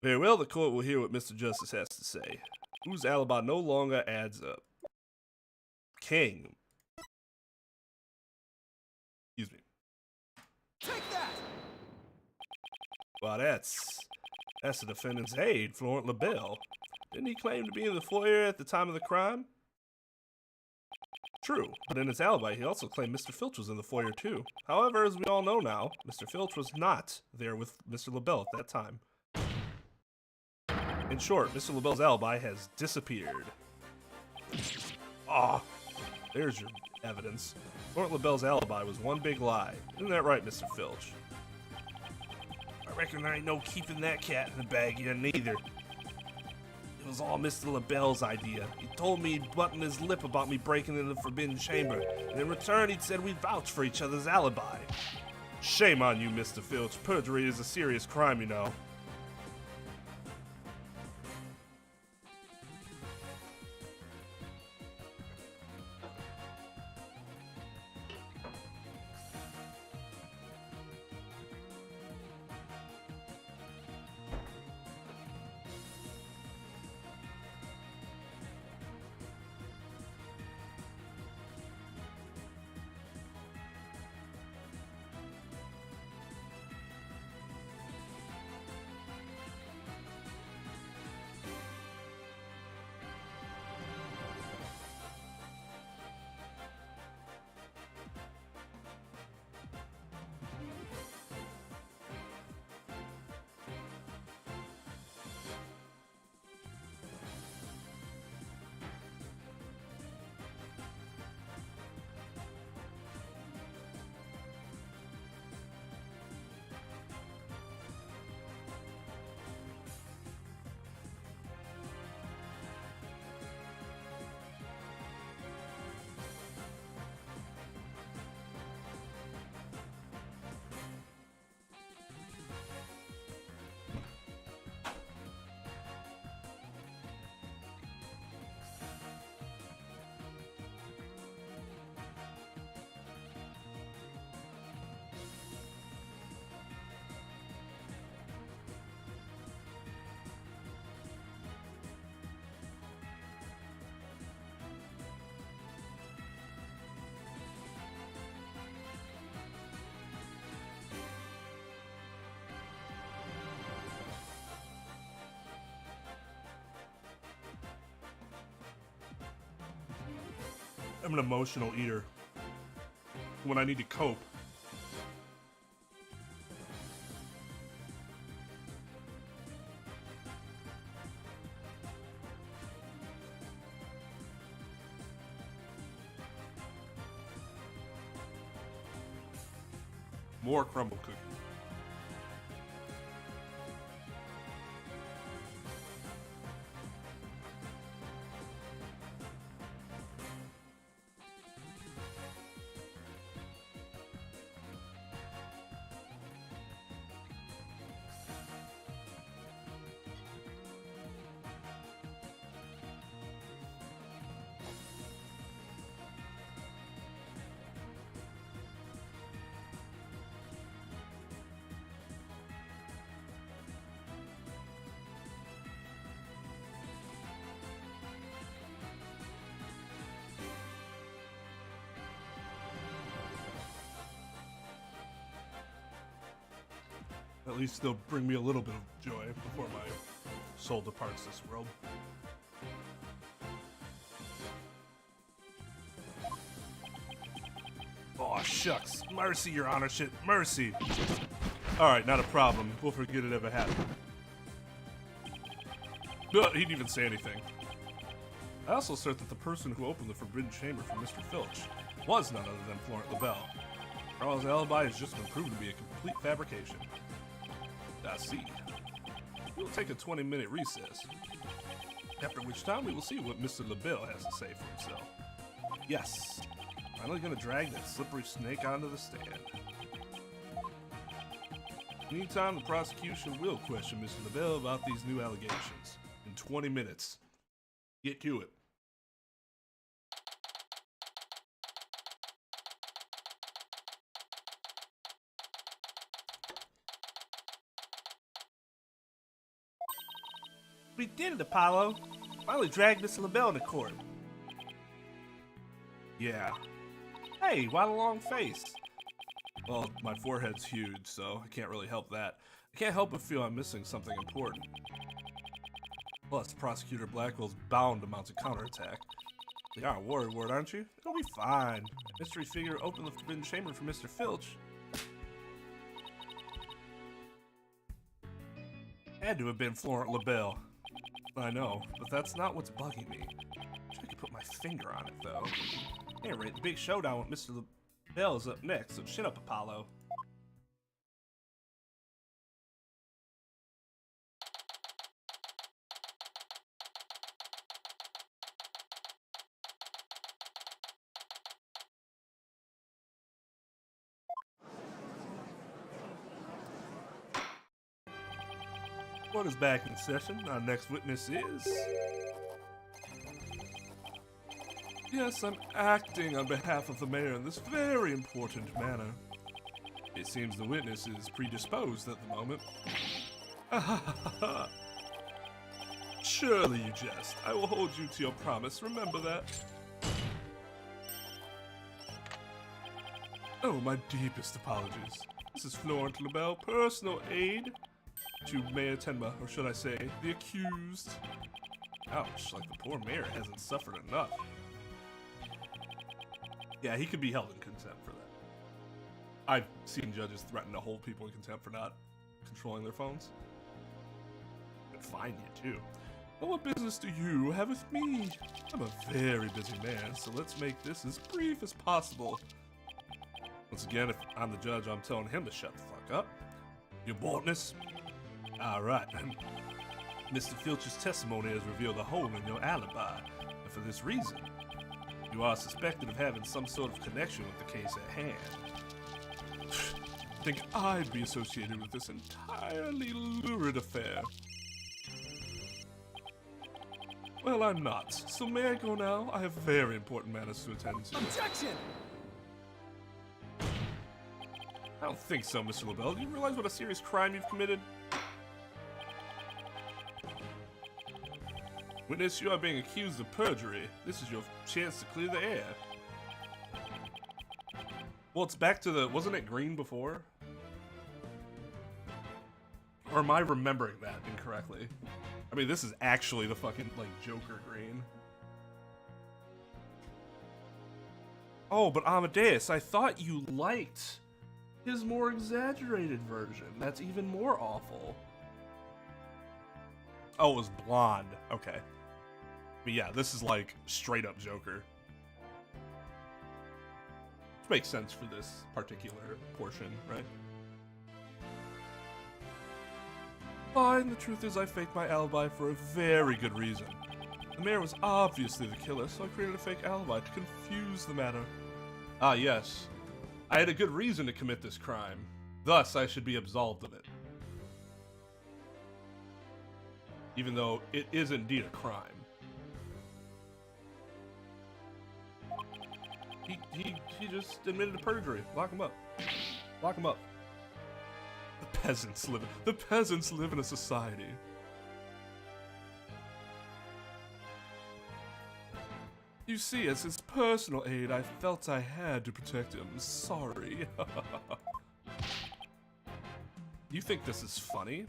Very well, the court will hear what Mr. Justice has to say. Whose alibi no longer adds up? King. Excuse me. Take that! Well, that's the defendant's aide, Florent LaBelle. Didn't he claim to be in the foyer at the time of the crime? True, but in his alibi, he also claimed Mr. Filch was in the foyer too. However, as we all know now, Mr. Filch was not there with Mr. LaBelle at that time. In short, Mr. LaBelle's alibi has disappeared. Ah, there's your evidence. Florent LaBelle's alibi was one big lie. Isn't that right, Mr. Filch? I reckon there ain't no keeping that cat in the bag yet neither. It was all Mr. LaBelle's idea. He told me he'd button his lip about me breaking into the Forbidden Chamber, and in return he'd said we'd vouch for each other's alibi. Shame on you, Mr. Filch. Perjury is a serious crime, you know. I'm an emotional eater. When I need to cope. More crumble cookie. At least they'll bring me a little bit of joy before my soul departs this world. Oh, shucks. Mercy, Your Honor. Shit. Mercy. Alright, not a problem. We'll forget it ever happened. No, he didn't even say anything. I also assert that the person who opened the Forbidden Chamber for Mr. Filch was none other than Florent LaBelle. Carl's alibi has just been proven to be a complete fabrication. I see. We'll take a 20-minute recess, after which time we will see what Mr. LaBelle has to say for himself. Yes, finally gonna drag that slippery snake onto the stand. Meantime, the prosecution will question Mr. LaBelle about these new allegations. In 20 minutes. Get to it. We did it, Apollo. Finally dragged Mr. LaBelle into court. Yeah. Hey, why the long face? Well, my forehead's huge, so I can't really help that. I can't help but feel I'm missing something important. Plus, Prosecutor Blackwell's bound to mount a counterattack. You are a worried word, aren't you? It'll be fine. Mystery figure opened the Forbidden Chamber for Mr. Filch. Had to have been Florent LaBelle. I know, but that's not what's bugging me. Wish I could put my finger on it, though. Anyway, the big showdown with Mr. LaBelle is up next, so chin up, Apollo. Court is back in session. Our next witness is... Yes, I'm acting on behalf of the mayor in this very important manner. It seems the witness is predisposed at the moment. Surely you jest. I will hold you to your promise. Remember that. Oh, my deepest apologies. This is Florent LaBelle, personal aide to Mayor Tenma, or should I say, the accused. Ouch, like the poor mayor hasn't suffered enough. Yeah, he could be held in contempt for that. I've seen judges threaten to hold people in contempt for not controlling their phones. And fine you too. But what business do you have with me? I'm a very busy man, so let's make this as brief as possible. Once again, if I'm the judge, I'm telling him to shut the fuck up. Your boldness. Alright, Mr. Filch's testimony has revealed a hole in your alibi, and for this reason, you are suspected of having some sort of connection with the case at hand. Think I'd be associated with this entirely lurid affair? Well, I'm not. So may I go now? I have very important matters to attend to. Objection! I don't think so, Mr. LaBelle. Do you realize what a serious crime you've committed? Witness, you are being accused of perjury. This is your chance to clear the air. Well, it's back to the... Wasn't it green before? Or am I remembering that incorrectly? I mean, this is actually the fucking, like, Joker green. Oh, but Amadeus, I thought you liked his more exaggerated version. That's even more awful. Oh, it was blonde. Okay. But yeah, this is like straight up Joker. Which makes sense for this particular portion, right? Fine, the truth is I faked my alibi for a very good reason. The mayor was obviously the killer, so I created a fake alibi to confuse the matter. Ah, yes. I had a good reason to commit this crime. Thus, I should be absolved of it. Even though it is indeed a crime. He just admitted to perjury. Lock him up. Lock him up. The peasants live in a society. You see, as his personal aide, I felt I had to protect him. Sorry. You think this is funny?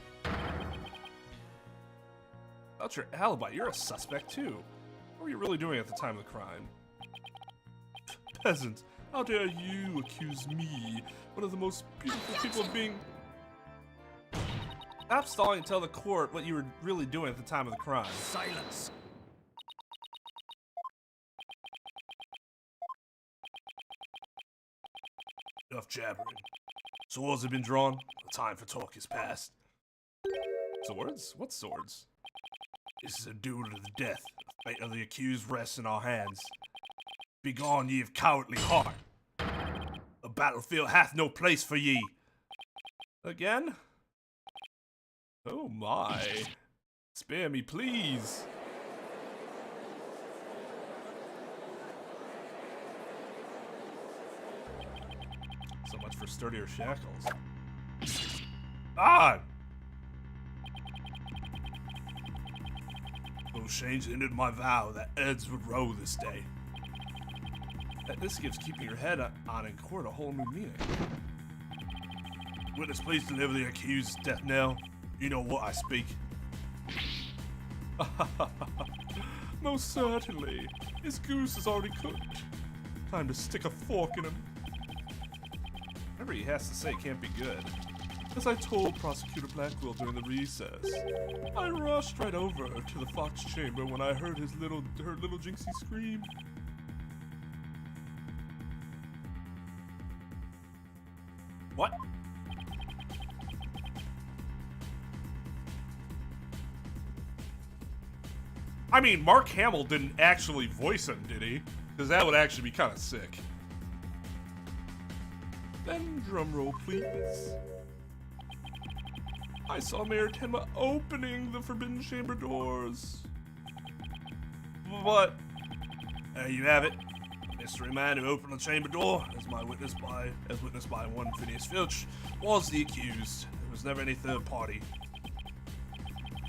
About your alibi, you're a suspect too. What were you really doing at the time of the crime? Peasant, how dare you accuse me, one of the most beautiful people of being... Stop stalling and tell the court what you were really doing at the time of the crime. Silence. Enough jabbering. Swords have been drawn. The time for talk is past. Swords? What swords? This is a duel to the death. The fate of the accused rests in our hands. Begone, ye of cowardly heart. The battlefield hath no place for ye. Again? Oh my. Spare me, please. So much for sturdier shackles. Ah! Those chains ended my vow that Eds would row this day. This gives keeping your head on in court a whole new meaning. Witness, please deliver the accused's death knell. You know what I speak. Most certainly. His goose is already cooked. Time to stick a fork in him. Whatever he has to say can't be good. As I told Prosecutor Blackwell during the recess, I rushed right over to the Fox chamber when I heard her little Jinxie scream. What? I mean, Mark Hamill didn't actually voice him, did he? Because that would actually be kind of sick. Then drum roll, please. I saw Mayor Tenma opening the Forbidden Chamber doors. But There you have it. Mystery man who opened the chamber door, as witnessed by one Phineas Filch, was the accused. There was never any third party.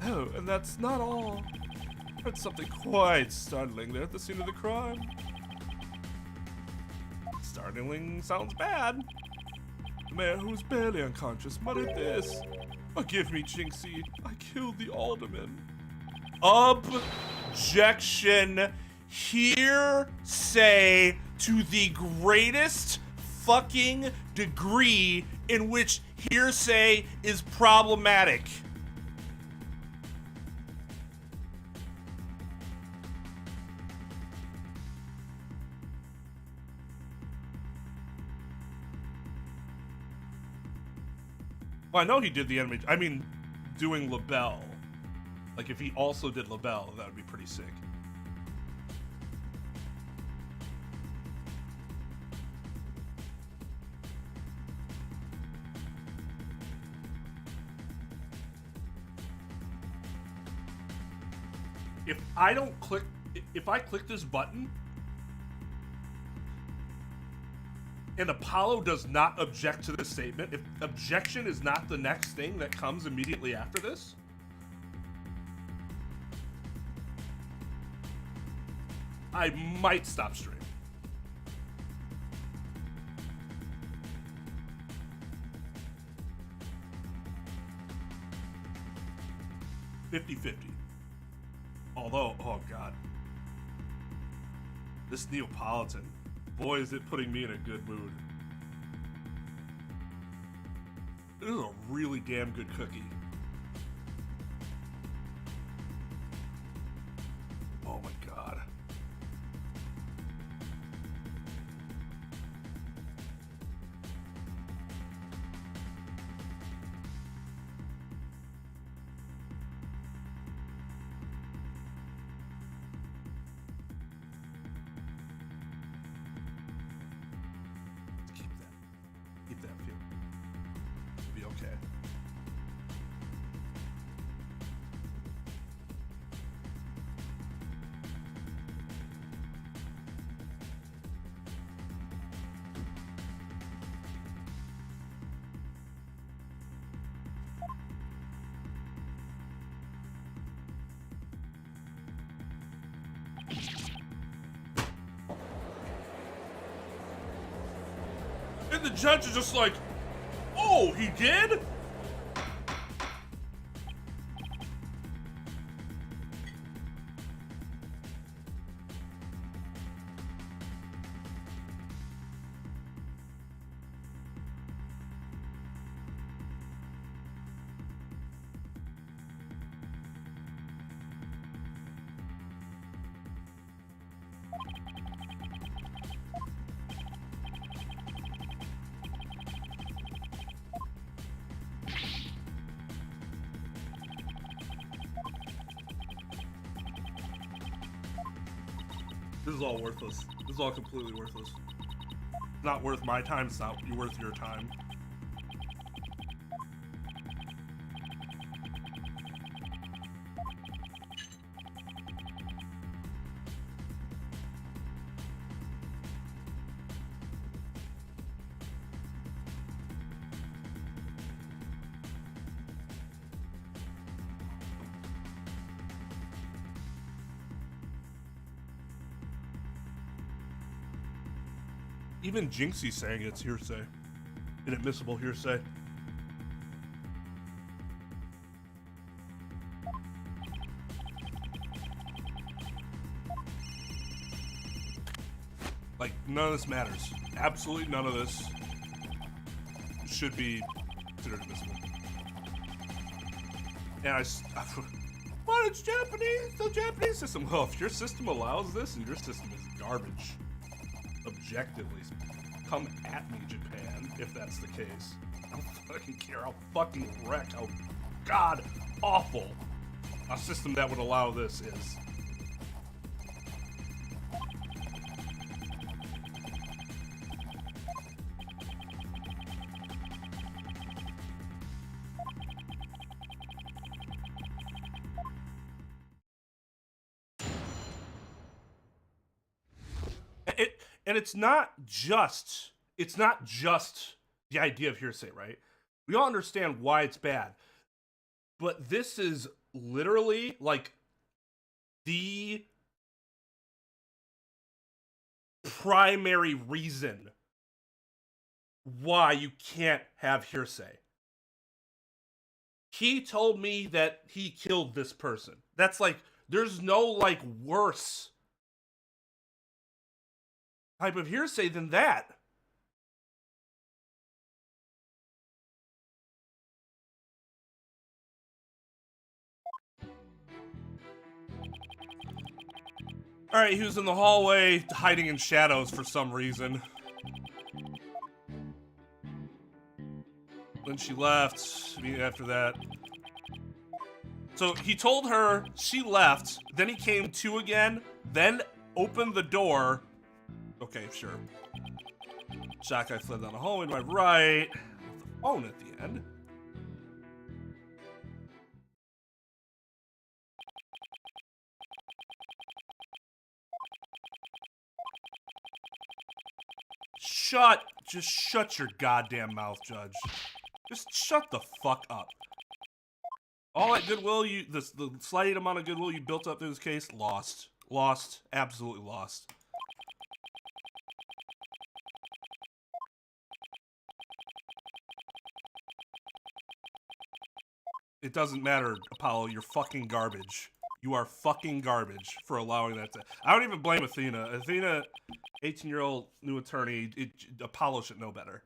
oh, and that's not all. I heard something quite startling there at the scene of the crime. Startling sounds bad. The mayor, who was barely unconscious, muttered this. Forgive me, Jinxie. I killed the alderman. Objection. Hearsay to the greatest fucking degree in which hearsay is problematic. Well, I know he did the enemy. I mean, doing LaBelle. Like, if he also did LaBelle, that would be pretty sick. If I click this button, and Apollo does not object to this statement, if objection is not the next thing that comes immediately after this, I might stop stream. $50-50. Although, oh god. This Neapolitan boy, is it putting me in a good mood. This is a really damn good cookie. Oh my god. Keep that feel. It'll be okay. And the judge is just like, oh, he did? This is all worthless. This is all completely worthless. It's not worth my time, it's not worth your time. Even Jinxie's saying it's hearsay. Inadmissible hearsay. Like, none of this matters. Absolutely none of this should be considered admissible. And but it's Japanese, the Japanese system. Well, if your system allows this and your system is garbage, objectively, come at me, Japan, if that's the case. I don't fucking care. I'll fucking wreck how god awful a system that would allow this is. And it's not just the idea of hearsay, right? We all understand why it's bad. But this is literally like the primary reason why you can't have hearsay. He told me that he killed this person. That's like, there's no like worse type of hearsay than that. Alright, he was in the hallway hiding in shadows for some reason. Then she left immediately after that. So he told her, she left, then he came to again, then opened the door. Okay, sure. Shy guy fled down the hallway to my right, with the phone at the end. Just shut your goddamn mouth, Judge. Just shut the fuck up. All that goodwill the slight amount of goodwill you built up through this case, lost. Lost. Absolutely lost. It doesn't matter, Apollo, you're fucking garbage. You are fucking garbage for allowing that to... I don't even blame Athena. Athena 18-year-old new attorney, Apollo should know better.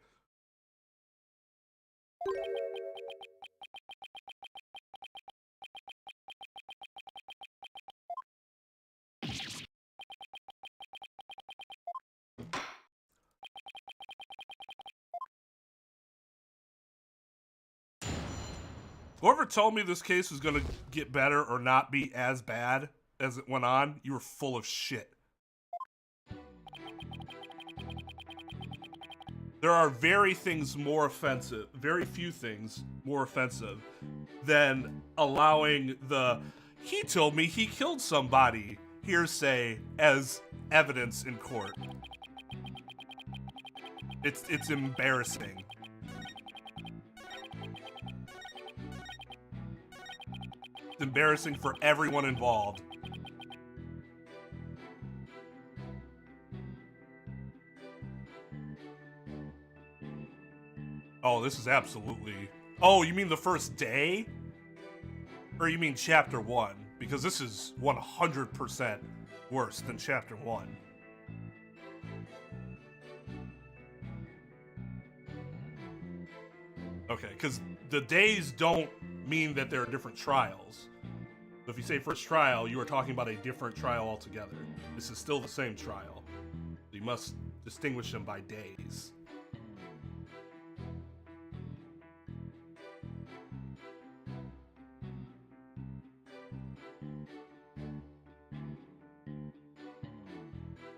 Whoever told me this case was going to get better or not be as bad as it went on, you were full of shit. There are very few things more offensive than allowing the "he told me he killed somebody" hearsay as evidence in court. It's embarrassing. It's embarrassing for everyone involved. Oh, this is absolutely... Oh, you mean the first day? Or you mean chapter 1? Because this is 100% worse than chapter 1. Okay, because the days don't mean that there are different trials. So if you say first trial, you are talking about a different trial altogether. This is still the same trial. You must distinguish them by days.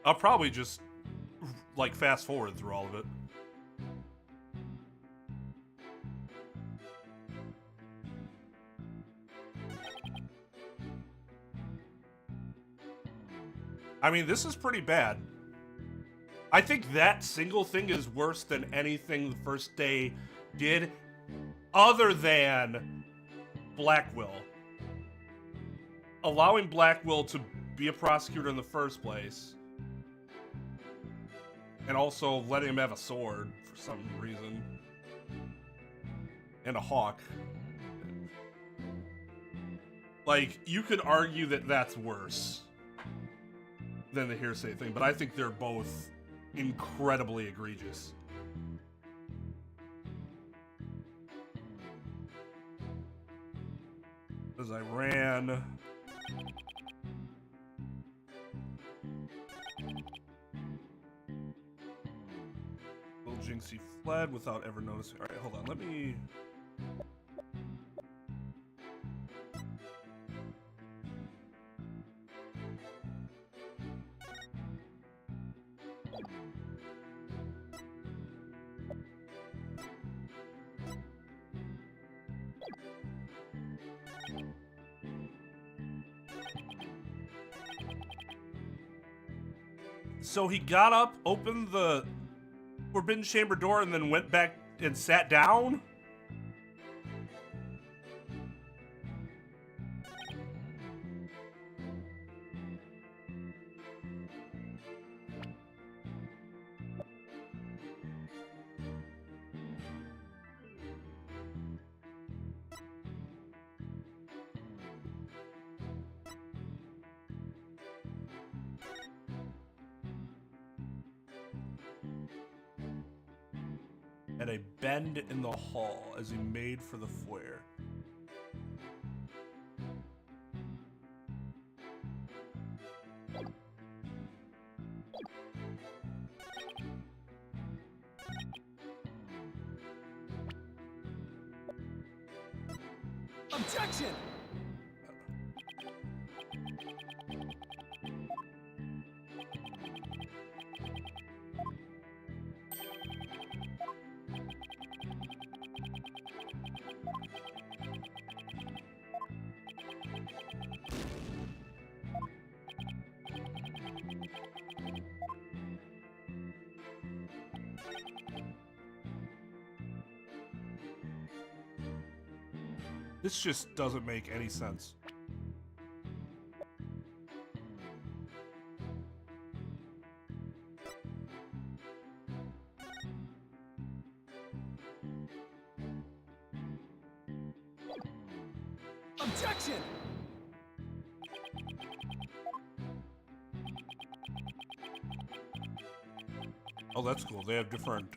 I'll probably just, like, fast forward through all of it. I mean, this is pretty bad. I think that single thing is worse than anything the first day did, other than Blackwell. Allowing Blackwell to be a prosecutor in the first place, and also letting him have a sword for some reason, and a hawk. Like, you could argue that that's worse than the hearsay thing, but I think they're both incredibly egregious. As I ran... Little Jinxie fled without ever noticing. Alright, hold on, let me... So he got up, opened the forbidden chamber door, and then went back and sat down? At a bend in the hall as he made for the foyer. Objection! This just doesn't make any sense. Objection! Oh, that's cool. They have different,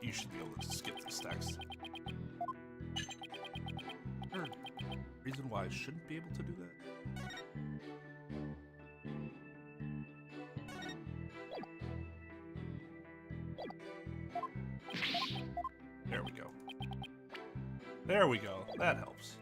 you should be able to skip this text. Is there a reason why I shouldn't be able to do that? There we go. There we go. That helps.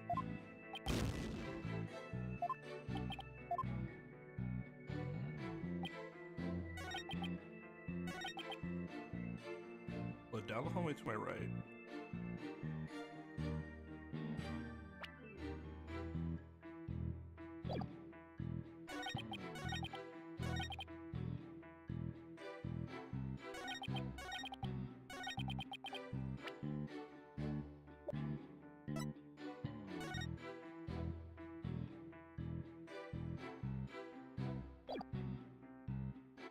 Look down the hallway to my right.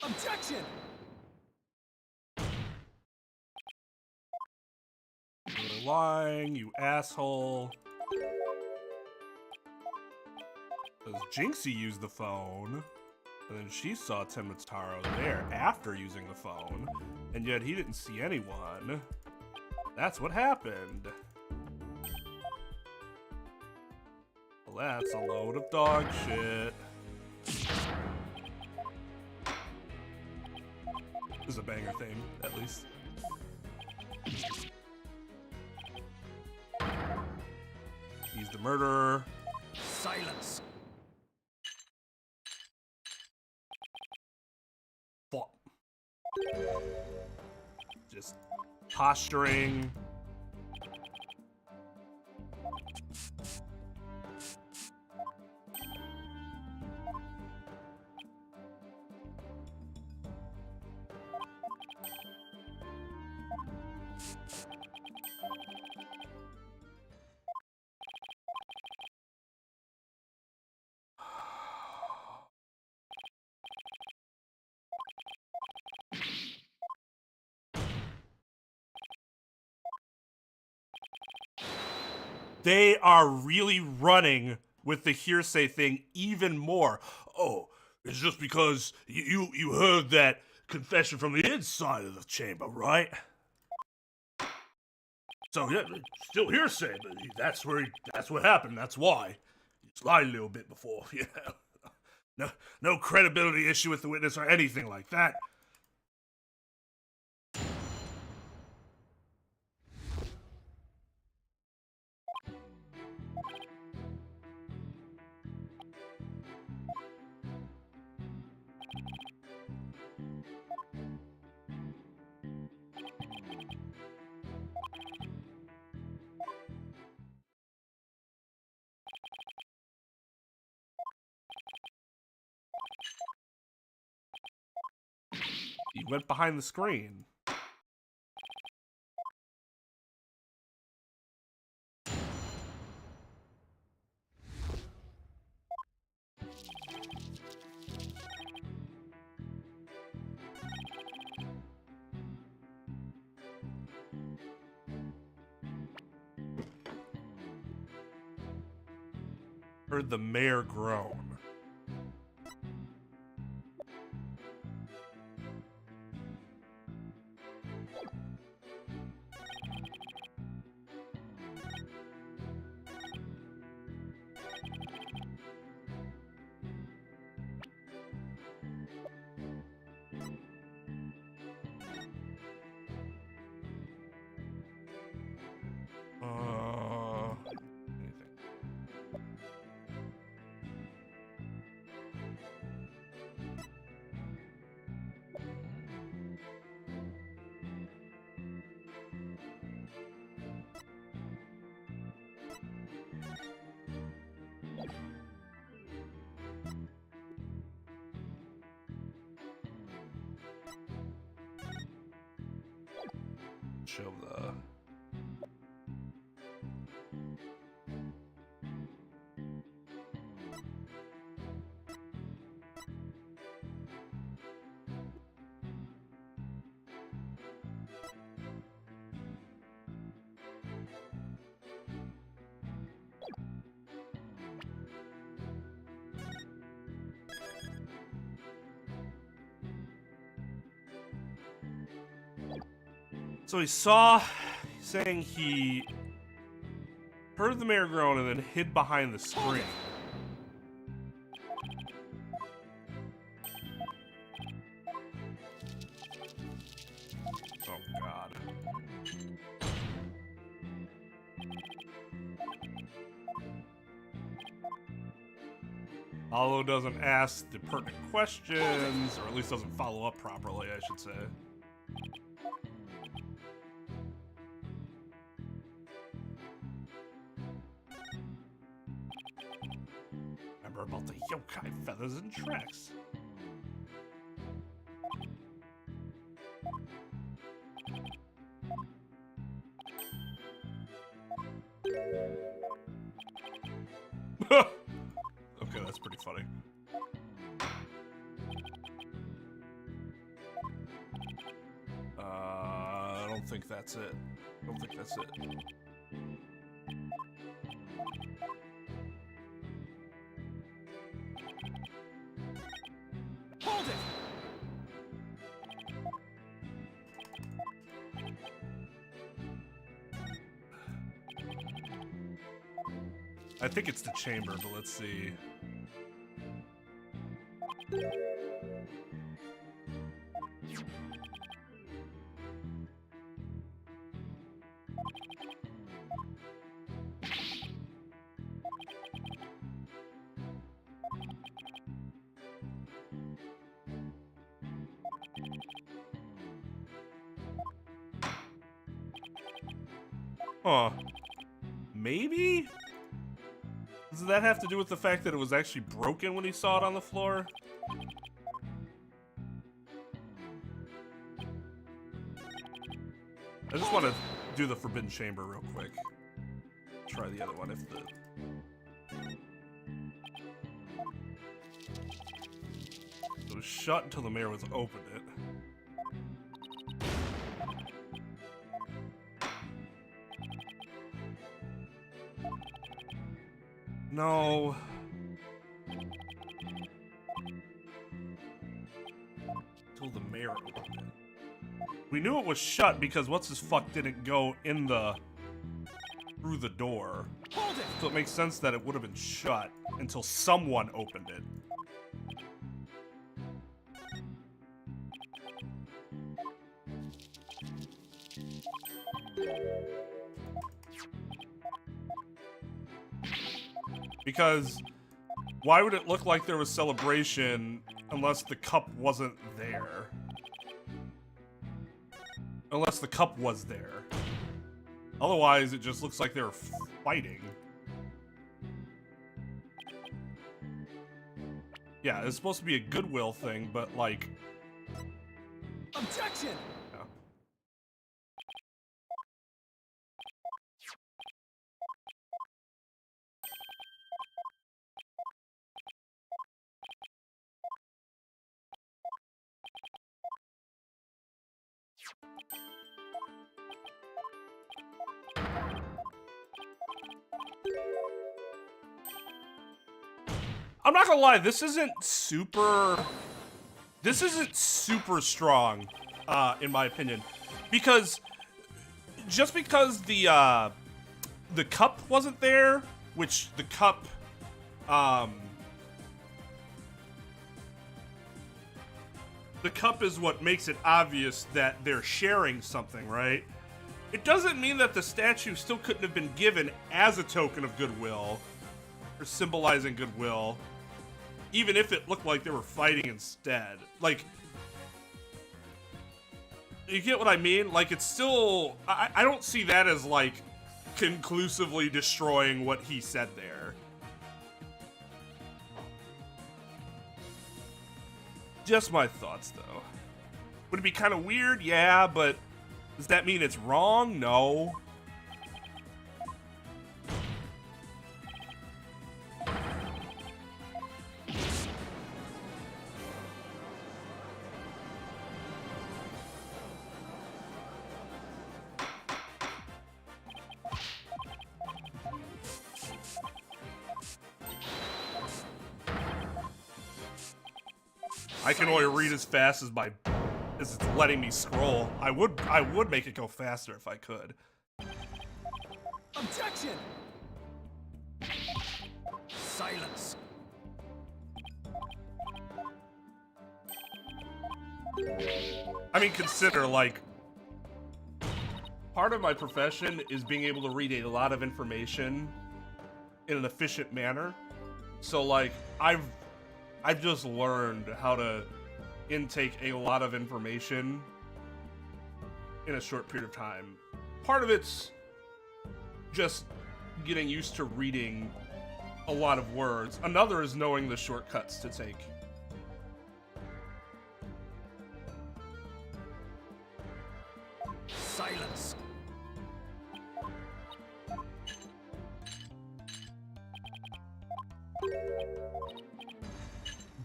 Objection! You're lying, you asshole. Because Jinxie used the phone, and then she saw Tenmataro there after using the phone, and yet he didn't see anyone. That's what happened. Well, that's a load of dog shit. This is a banger theme, at least. He's the murderer. Silence! Fuck. Just posturing. They are really running with the hearsay thing even more. Oh, it's just because you heard that confession from the inside of the chamber, right? So yeah, it's still hearsay, but that's what happened. That's why. He's lied a little bit before, yeah. No credibility issue with the witness or anything like that. He went behind the screen. Heard the mayor groan. Anything. Show the So he saw, saying he heard the mayor groan and then hid behind the screen. Oh, God. Hollow doesn't ask the pertinent questions, or at least doesn't follow up properly, I should say. Remember about the yokai feathers and tracks. Okay, that's pretty funny. I don't think that's it. I don't think that's it. Hold it! I think it's the chamber, but let's see. Huh. Maybe? Does that have to do with the fact that it was actually broken when he saw it on the floor? I just want to do the Forbidden Chamber real quick. Try the other one if the... It was shut until the mayor was opened it. No. Until the mayor opened it. We knew it was shut because what's-his-fuck didn't go in the... through the door. Hold it! So it makes sense that it would have been shut until someone opened it. Because why would it look like there was celebration unless the cup wasn't there? Unless the cup was there. Otherwise, it just looks like they were fighting. Yeah, it's supposed to be a goodwill thing, but like... Objection! Yeah. I'm not gonna lie, this isn't super strong, in my opinion. Because, just because the cup wasn't there, which the cup, the cup is what makes it obvious that they're sharing something, right? It doesn't mean that the statue still couldn't have been given as a token of goodwill, or symbolizing goodwill, even if it looked like they were fighting instead. Like, you get what I mean? Like, it's still... I don't see that as, like, conclusively destroying what he said there. Just my thoughts, though. Would it be kind of weird? Yeah, but does that mean it's wrong? No. I can only read as fast as my is it's letting me scroll. I would make it go faster if I could. Objection! Silence. I mean, consider, like, part of my profession is being able to read a lot of information in an efficient manner. So, like, I've just learned how to intake a lot of information in a short period of time. Part of it's just getting used to reading a lot of words. Another is knowing the shortcuts to take. Silence.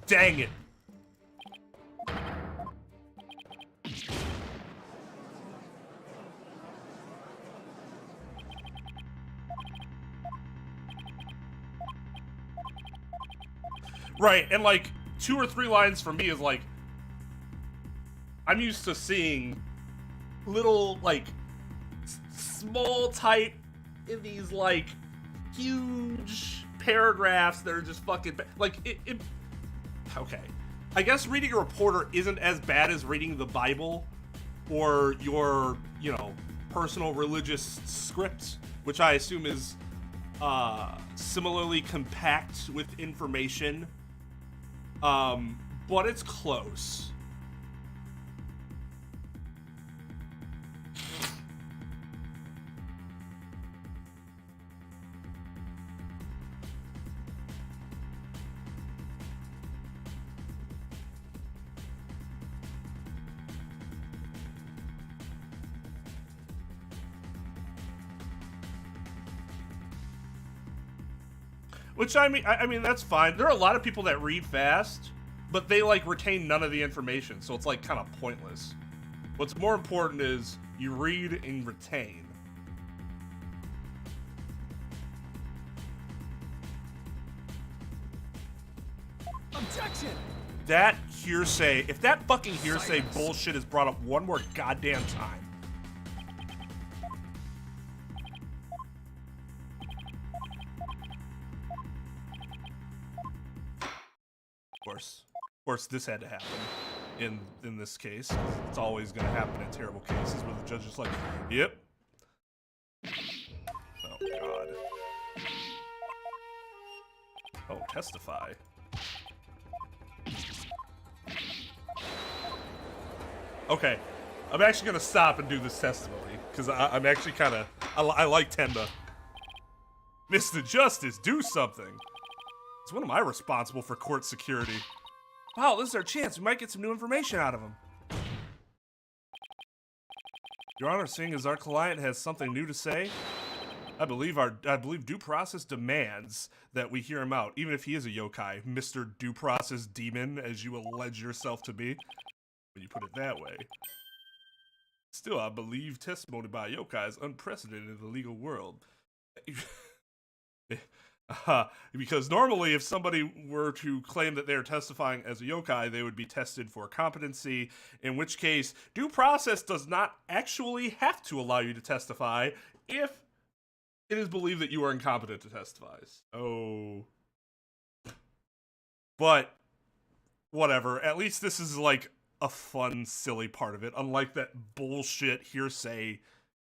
Dang it. Right, and like 2 or 3 lines for me is like, I'm used to seeing little like small type in these like huge paragraphs that are just fucking like it. Okay, I guess reading a reporter isn't as bad as reading the Bible or your, you know, personal religious script, which I assume is similarly compact with information. But it's close. Which I mean that's fine. There are a lot of people that read fast, but they like retain none of the information, so it's like kind of pointless. What's more important is you read and retain. Objection! That hearsay, if that fucking hearsay Silence. bullshit is brought up one more goddamn time. Of course, this had to happen in this case. It's always going to happen in terrible cases where the judge is like, "Yep." Oh God. Oh, testify. Okay, I'm actually going to stop and do this testimony because I'm actually kind of I like Tenda. Mr. Justice, do something. It's when am I responsible for court security? Wow, this is our chance. We might get some new information out of him. Your Honor, seeing as our client has something new to say, I believe due process demands that we hear him out, even if he is a yokai, Mr. Due Process Demon, as you allege yourself to be. When you put it that way. Still, I believe testimony by a yokai is unprecedented in the legal world. Because normally if somebody were to claim that they're testifying as a yokai, they would be tested for competency, in which case due process does not actually have to allow you to testify if it is believed that you are incompetent to testify. Oh. But, whatever. At least this is like a fun, silly part of it, unlike that bullshit hearsay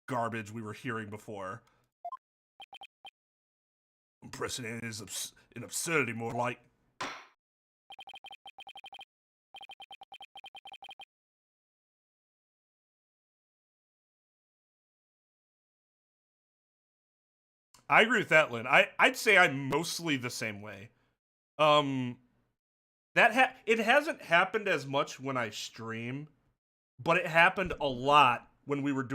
garbage we were hearing before. Unprecedented is an absurdity, more like. I agree with that, Lynn. I'd say I'm mostly the same way. It hasn't happened as much when I stream, but it happened a lot when we were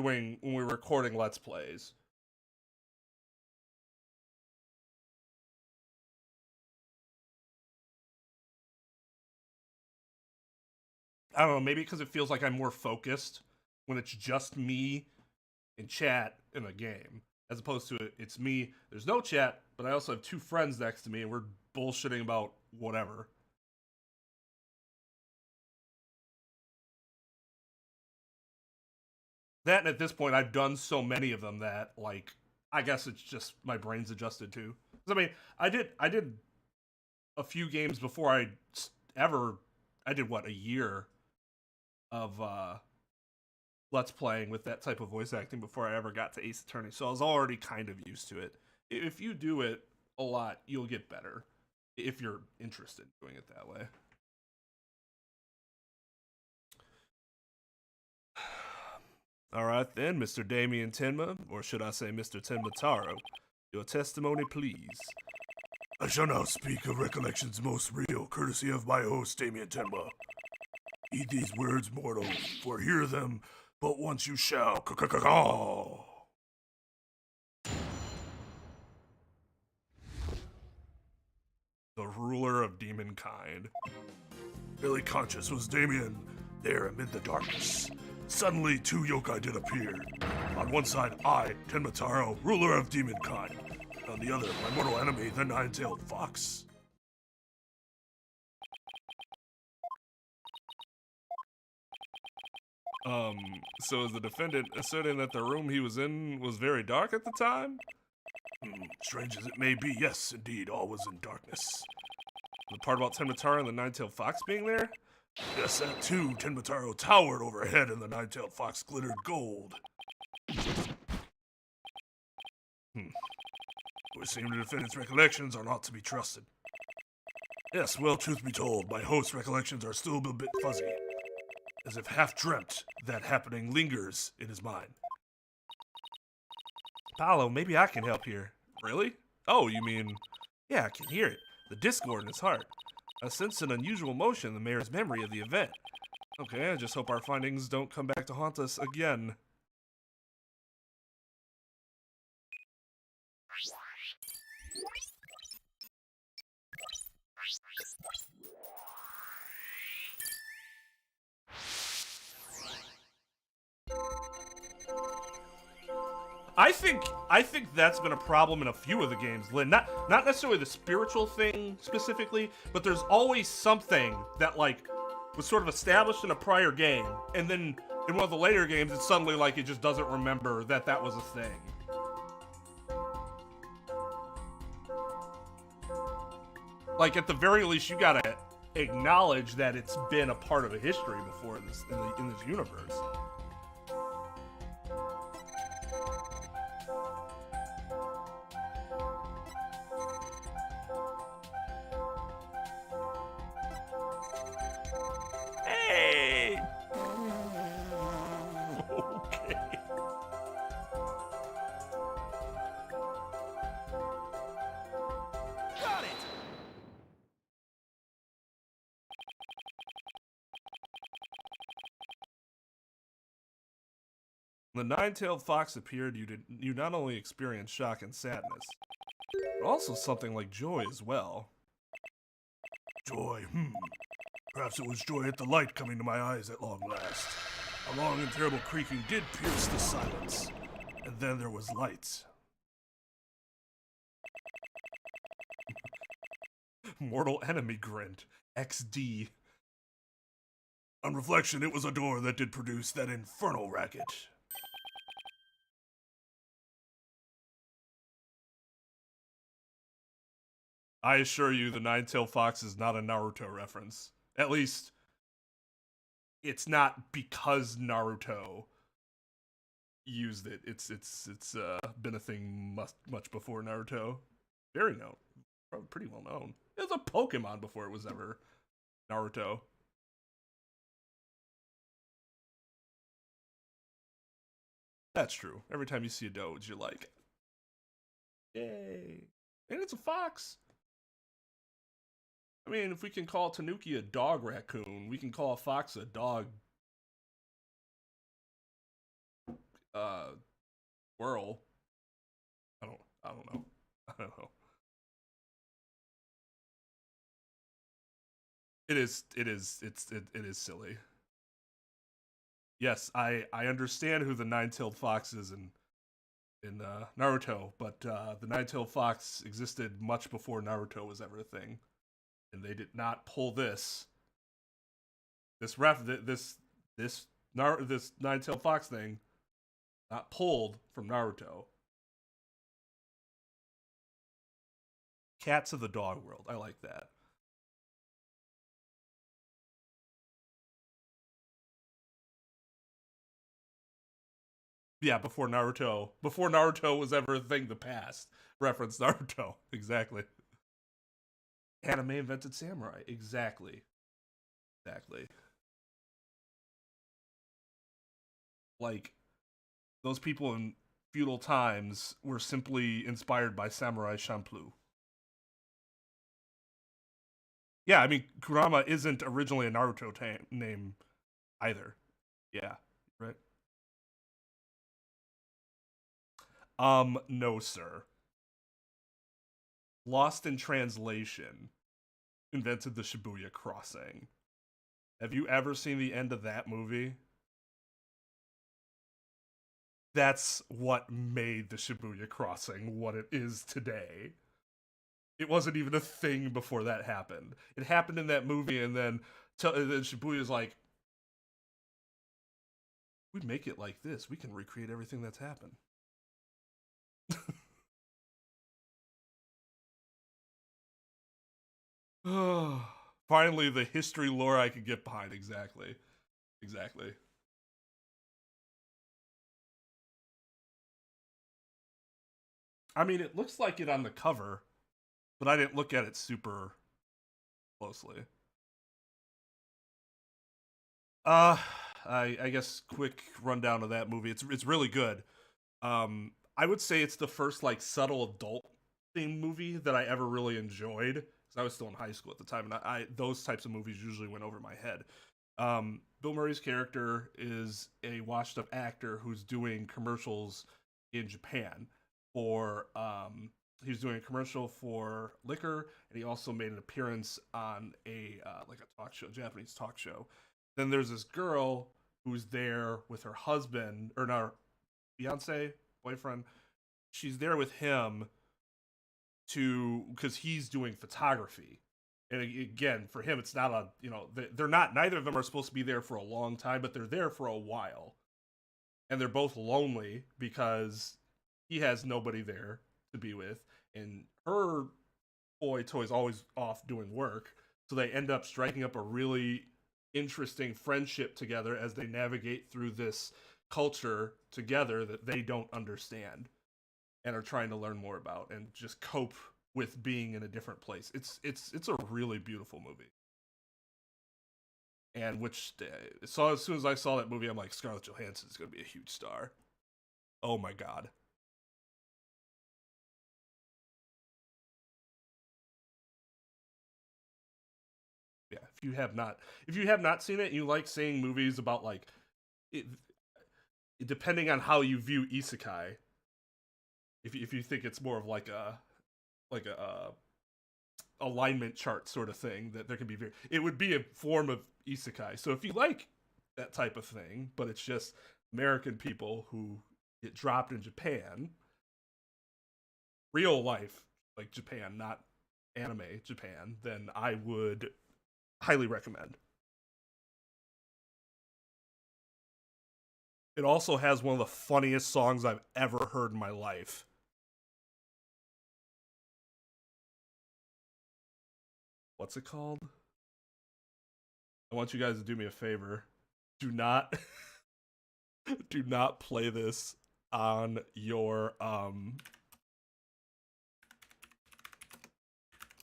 recording Let's Plays. I don't know, maybe because it feels like I'm more focused when it's just me in chat in a game, as opposed to it's me, there's no chat, but I also have 2 friends next to me and we're bullshitting about whatever. That, and at this point, I've done so many of them that, like, I guess it's just my brain's adjusted to. 'Cause, I mean, I did a few games before I did what, a year of Let's Playing with that type of voice acting before I ever got to Ace Attorney, so I was already kind of used to it. If you do it a lot, you'll get better, if you're interested in doing it that way. Alright then, Mr. Damien Tenma, or should I say Mr. Tenmataro, your testimony please. I shall now speak of recollections most real, courtesy of my host, Damien Tenma. Heed these words, mortal, for hear them but once you shall. Caw. The ruler of demonkind. Barely conscious was Damien there amid the darkness. Suddenly, two yokai did appear. On one side, I, Tenmataro, ruler of demonkind. On the other, my mortal enemy, the nine-tailed fox. So is the defendant asserting that the room he was in was very dark at the time? Strange as it may be, yes, indeed, all was in darkness. The part about Tenmataro and the nine-tailed fox being there? Yes, that too. Tenmataro towered overhead and the nine-tailed fox glittered gold. Would seem the defendant's recollections are not to be trusted. Yes, well, truth be told, my host's recollections are still a bit fuzzy. As if half dreamt that happening lingers in his mind. Paolo, maybe I can help here. Really? Oh, you mean... Yeah, I can hear it. The discord in his heart. I sense an unusual motion in the mayor's memory of the event. Okay, I just hope our findings don't come back to haunt us again. I think that's been a problem in a few of the games, Lynn. Not necessarily the spiritual thing specifically, but there's always something that like was sort of established in a prior game, and then in one of the later games, it's suddenly like it just doesn't remember that that was a thing. Like at the very least, you gotta acknowledge that it's been a part of a history before in this universe. Hey! Okay. Got it! When the nine-tailed fox appeared, you not only experienced shock and sadness, but also something like joy as well. Joy, Perhaps it was joy at the light coming to my eyes at long last. A long and terrible creaking did pierce the silence, and then there was light. Mortal enemy grinned. XD. On reflection, it was a door that did produce that infernal racket. I assure you, the nine-tailed fox is not a Naruto reference. At least, it's not because Naruto used it. It's been a thing much before Naruto. Very known, probably pretty well known. It was a Pokemon before it was ever Naruto. That's true. Every time you see a Doge, you're like, yay! And it's a fox. I mean, if we can call Tanuki a dog raccoon, we can call a fox a dog squirrel. I don't know. It is silly. Yes, I understand who the nine-tailed fox is in Naruto, but the nine-tailed fox existed much before Naruto was ever a thing. And they did not pull this nine-tailed fox thing not pulled from Naruto. Cats of the dog world. I like that. Yeah, before Naruto was ever a thing to pass. Reference Naruto. Exactly. Anime invented samurai. Exactly. Like, those people in feudal times were simply inspired by Samurai Champloo. Yeah, I mean, Kurama isn't originally a Naruto name either. Yeah, right. No, sir. Lost in Translation invented the Shibuya Crossing. Have you ever seen the end of that movie? That's what made the Shibuya Crossing what it is today. It wasn't even a thing before that happened. It happened in that movie, and then Shibuya's like, we make it like this, we can recreate everything that's happened. Finally, the history lore I could get behind. Exactly. I mean, it looks like it on the cover, but I didn't look at it super closely. I guess quick rundown of that movie. It's really good. I would say it's the first like subtle adult themed movie that I ever really enjoyed. Because I was still in high school at the time, and I those types of movies usually went over my head. Bill Murray's character is a washed-up actor who's doing commercials in Japan for he was doing a commercial for liquor, and he also made an appearance on a like a talk show, Japanese talk show. Then there's this girl who's there with her husband, or not, fiance, boyfriend. She's there with him because he's doing photography. And again, for him, it's not a, they're not, neither of them are supposed to be there for a long time, but they're there for a while. And they're both lonely because he has nobody there to be with. And her boy toy's always off doing work. So they end up striking up a really interesting friendship together as they navigate through this culture together that they don't understand and are trying to learn more about and just cope with being in a different place. It's a really beautiful movie. And which so as soon as I saw that movie, I'm like, Scarlett Johansson is going to be a huge star. Oh my god. Yeah, if you have not seen it, and you like seeing movies about like it, depending on how you view isekai, if you think it's more of like a alignment chart sort of thing, that there can be it would be a form of isekai. So if you like that type of thing, but it's just American people who get dropped in Japan, real life, like Japan, not anime Japan, then I would highly recommend. It also has one of the funniest songs I've ever heard in my life. What's it called? I want you guys to do me a favor. Do not do not play this on your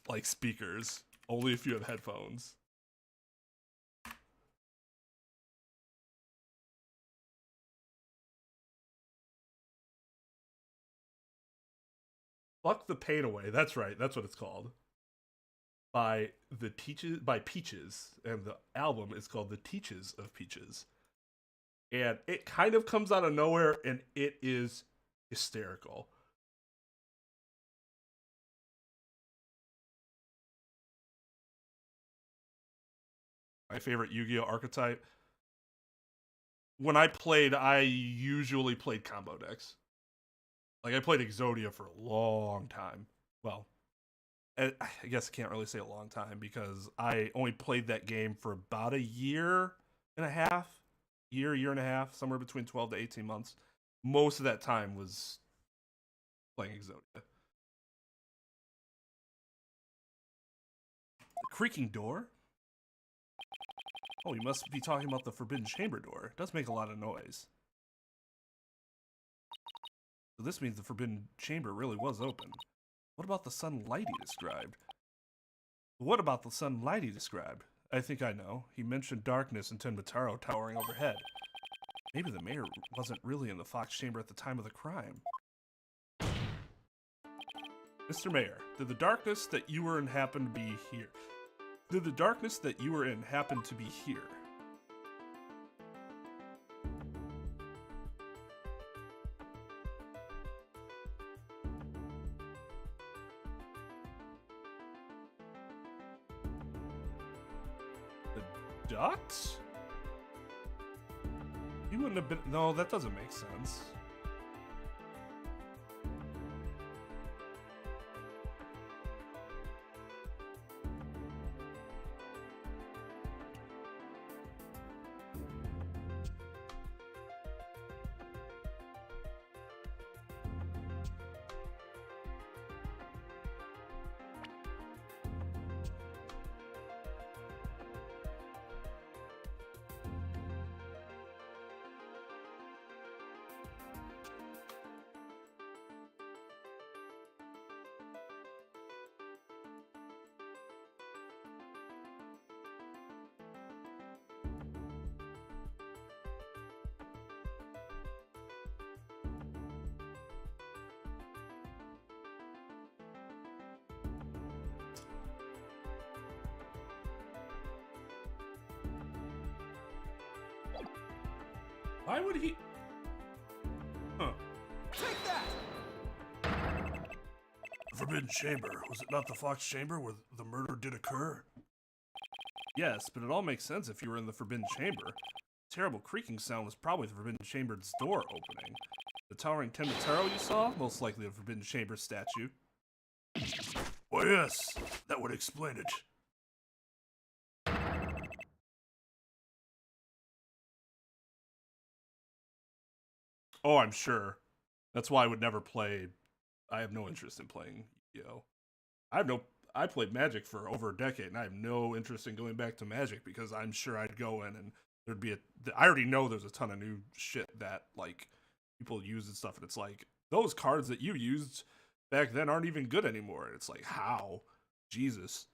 like speakers. Only if you have headphones. Fuck the Pain Away. That's right. That's what it's called. By Peaches, and the album is called The Teaches of Peaches. And it kind of comes out of nowhere, and it is hysterical. My favorite Yu-Gi-Oh archetype. When I played, I usually played combo decks. Like, I played Exodia for a long time. Well, I guess I can't really say a long time because I only played that game for about a year and a half, somewhere between 12 to 18 months. most of that time was playing Exodia. The creaking door? Oh, you must be talking about the Forbidden Chamber door. It does make a lot of noise. So this means the Forbidden Chamber really was open. What about the sunlight he described? What about the sunlight he described? I think I know. He mentioned darkness and Tenmataro towering overhead. Maybe the mayor wasn't really in the Fox Chamber at the time of the crime. Mr. Mayor, did the darkness that you were in happen to be here? Did the darkness that you were in happen to be here? The duct? You wouldn't have been. No, that doesn't make sense. Why would he? Huh. Take that! The Forbidden Chamber. Was it not the Fox Chamber where the murder did occur? Yes, but it all makes sense if you were in the Forbidden Chamber. The terrible creaking sound was probably the Forbidden Chamber's door opening. The towering Tenmataro you saw? Most likely the Forbidden Chamber statue. Why, yes. That would explain it. Oh, I'm sure. That's why I would never play. I have no interest in playing Yu-Gi-Oh. I played Magic for over a decade, and I have no interest in going back to Magic because I'm sure I'd go in and there'd be I already know there's a ton of new shit that like people use and stuff, and it's like those cards that you used back then aren't even good anymore. And it's like, how? Jesus.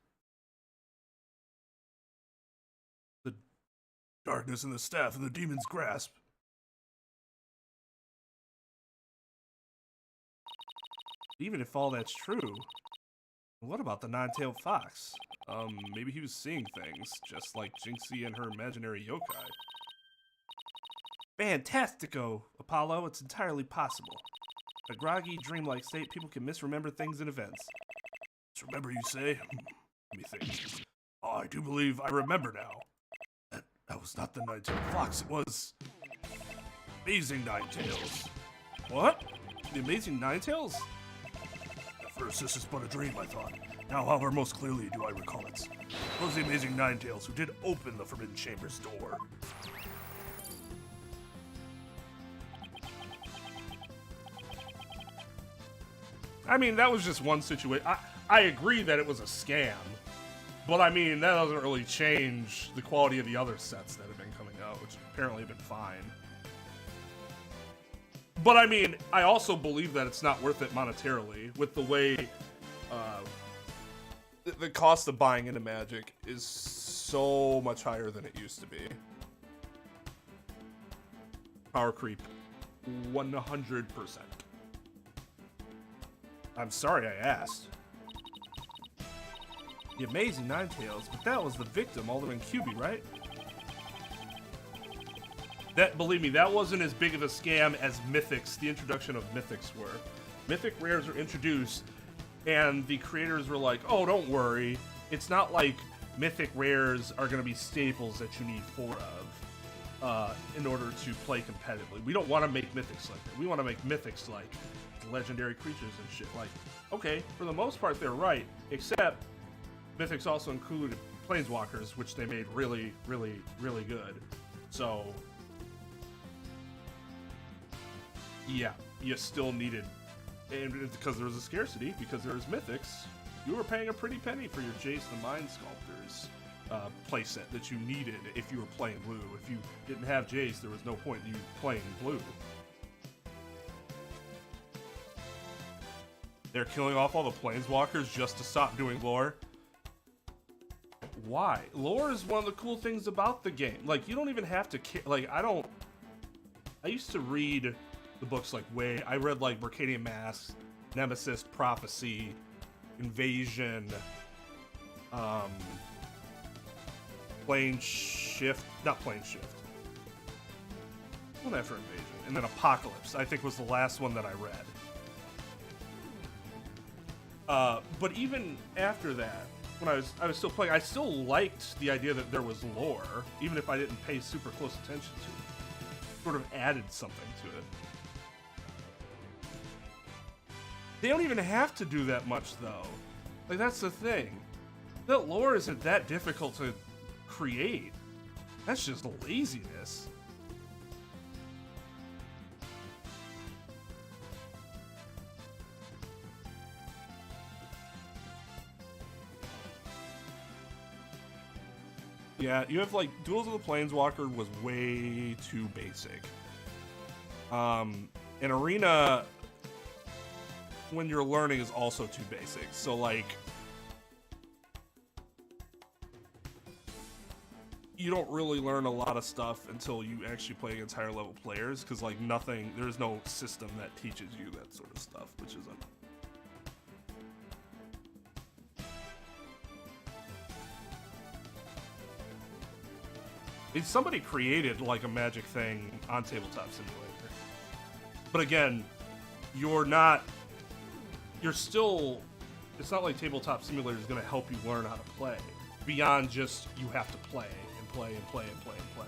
The darkness in the staff and the demon's grasp. Even if all that's true, what about the nine-tailed fox? Maybe he was seeing things, just like Jinxie and her imaginary yokai. Fantastico, Apollo, it's entirely possible. A groggy, dreamlike state, people can misremember things and events. Remember, you say? Let me think. Oh, I do believe I remember now. That was not the nine-tailed fox, it was Amazing Ninetales. What? The Amazing Ninetales? At first, this is but a dream, I thought. Now, however, most clearly do I recall it. It was the Amazing Ninetales who did open the Forbidden Chamber's door. I mean, that was just one situation. I agree that it was a scam, but I mean, that doesn't really change the quality of the other sets that have been coming out, which apparently have been fine. But I mean, I also believe that it's not worth it monetarily with the way the cost of buying into Magic is so much higher than it used to be. Power creep, 100%. I'm sorry I asked. The Amazing Ninetales, but that was the victim, Alderman QB, right? That, believe me, that wasn't as big of a scam as Mythics, the introduction of Mythics were. Mythic rares were introduced, and the creators were like, oh, don't worry. It's not like Mythic rares are going to be staples that you need 4 of in order to play competitively. We don't want to make Mythics like that. We want to make Mythics like legendary creatures and shit. Like, okay, for the most part, they're right, except Mythics also included Planeswalkers, which they made really, really, really good. So Yeah, you still needed, and because there was a scarcity, because there was mythics, you were paying a pretty penny for your Jace the Mind Sculptor's playset that you needed if you were playing blue. If you didn't have Jace, there was no point in you playing blue. They're killing off all the planeswalkers just to stop doing lore. Why? Lore is one of the cool things about the game. Like, you don't even have to like, I used to read the books like I read like Mercadian Masks, Nemesis, Prophecy, Invasion, Plane Shift, not Plane Shift. One after Invasion, and then Apocalypse, I think was the last one that I read. But even after that, when I was still playing, I still liked the idea that there was lore, even if I didn't pay super close attention to it. Sort of added something to it. They don't even have to do that much, though. Like, that's the thing. That lore isn't that difficult to create. That's just laziness. Yeah, you have like Duels of the Planeswalker was way too basic. And Arena, when you're learning, is also too basic. So like, you don't really learn a lot of stuff until you actually play against higher level players, because like there's no system that teaches you that sort of stuff, which is somebody created like a Magic thing on Tabletop Simulator. But again, it's not like Tabletop Simulator is going to help you learn how to play. Beyond just, you have to play and play and play and play and play.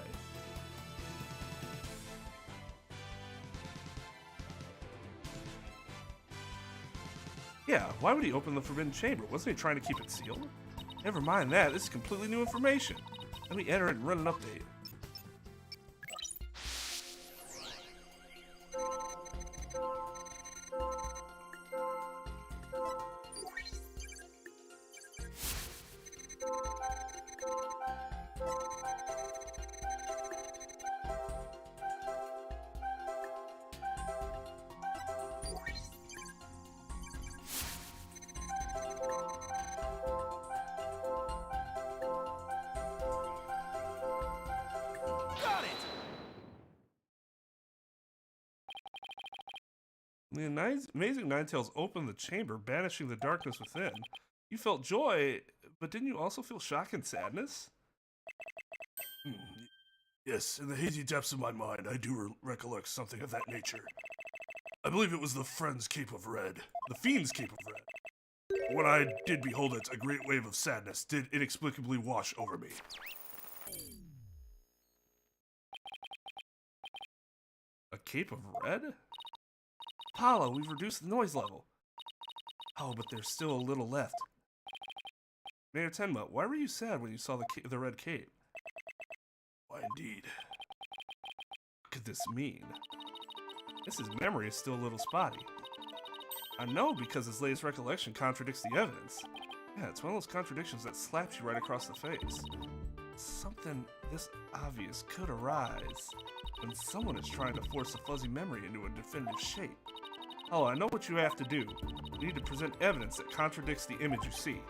Yeah, why would he open the Forbidden Chamber? Wasn't he trying to keep it sealed? Never mind that, this is completely new information. Let me enter it and run an update. The amazing Ninetales opened the chamber, banishing the darkness within. You felt joy, but didn't you also feel shock and sadness? Yes, in the hazy depths of my mind, I do recollect something of that nature. I believe it was the Friend's Cape of Red. The Fiend's Cape of Red. When I did behold it, a great wave of sadness did inexplicably wash over me. A Cape of Red? Apollo, we've reduced the noise level. Oh, but there's still a little left. Mayor Tenma, why were you sad when you saw the red cape? Why, indeed. What could this mean? His memory is still a little spotty. I know, because his latest recollection contradicts the evidence. Yeah, it's one of those contradictions that slaps you right across the face. Something this obvious could arise when someone is trying to force a fuzzy memory into a definitive shape. Oh, I know what you have to do. You need to present evidence that contradicts the image you see.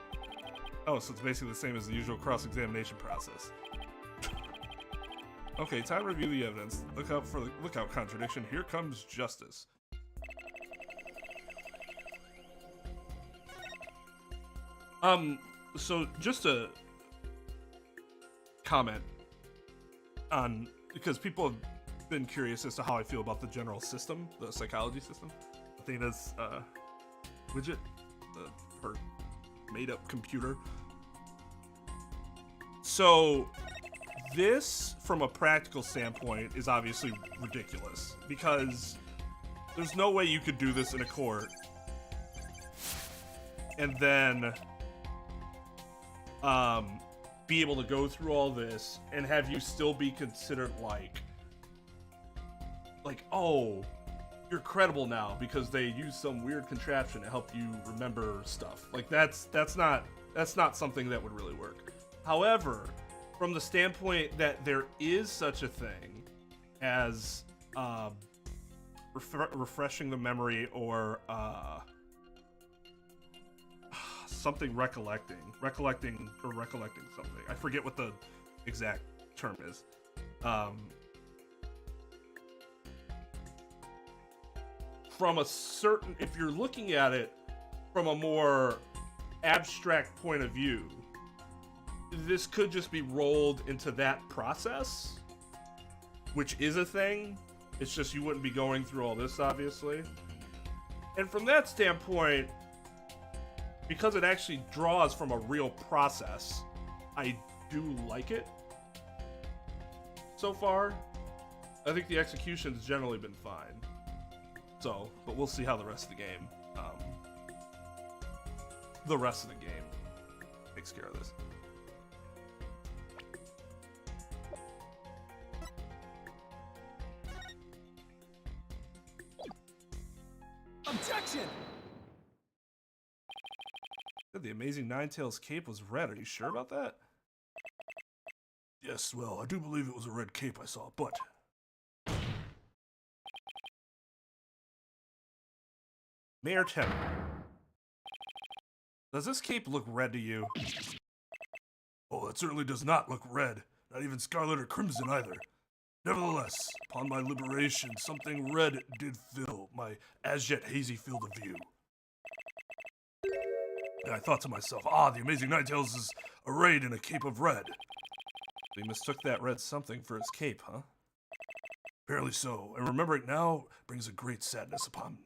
Oh, so it's basically the same as the usual cross-examination process. Okay, time to review the evidence. Look out contradiction. Here comes justice. So just a comment on, because people have been curious as to how I feel about the general system, the psychology system. Athena's widget, her made-up computer. So this, from a practical standpoint, is obviously ridiculous, because there's no way you could do this in a court and then be able to go through all this and have you still be considered like, oh, you're credible now because they use some weird contraption to help you remember stuff. Like that's not something that would really work. However, from the standpoint that there is such a thing as refreshing the memory or something recollecting something. I forget what the exact term is. From a certain, if you're looking at it from a more abstract point of view, this could just be rolled into that process, which is a thing. It's just you wouldn't be going through all this, obviously. And from that standpoint, because it actually draws from a real process, I do like it so far. I think the execution's generally been fine. So, but we'll see how the rest of the game, takes care of this. Objection! The Amazing Ninetales cape was red. Are you sure about that? Yes, well, I do believe it was a red cape I saw, but... Mayor Tim, does this cape look red to you? Oh, it certainly does not look red. Not even scarlet or crimson either. Nevertheless, upon my liberation, something red did fill my as-yet hazy field of view. And I thought to myself, the Amazing Ninetales is arrayed in a cape of red. He mistook that red something for his cape, huh? Apparently so, and remembering now brings a great sadness upon me.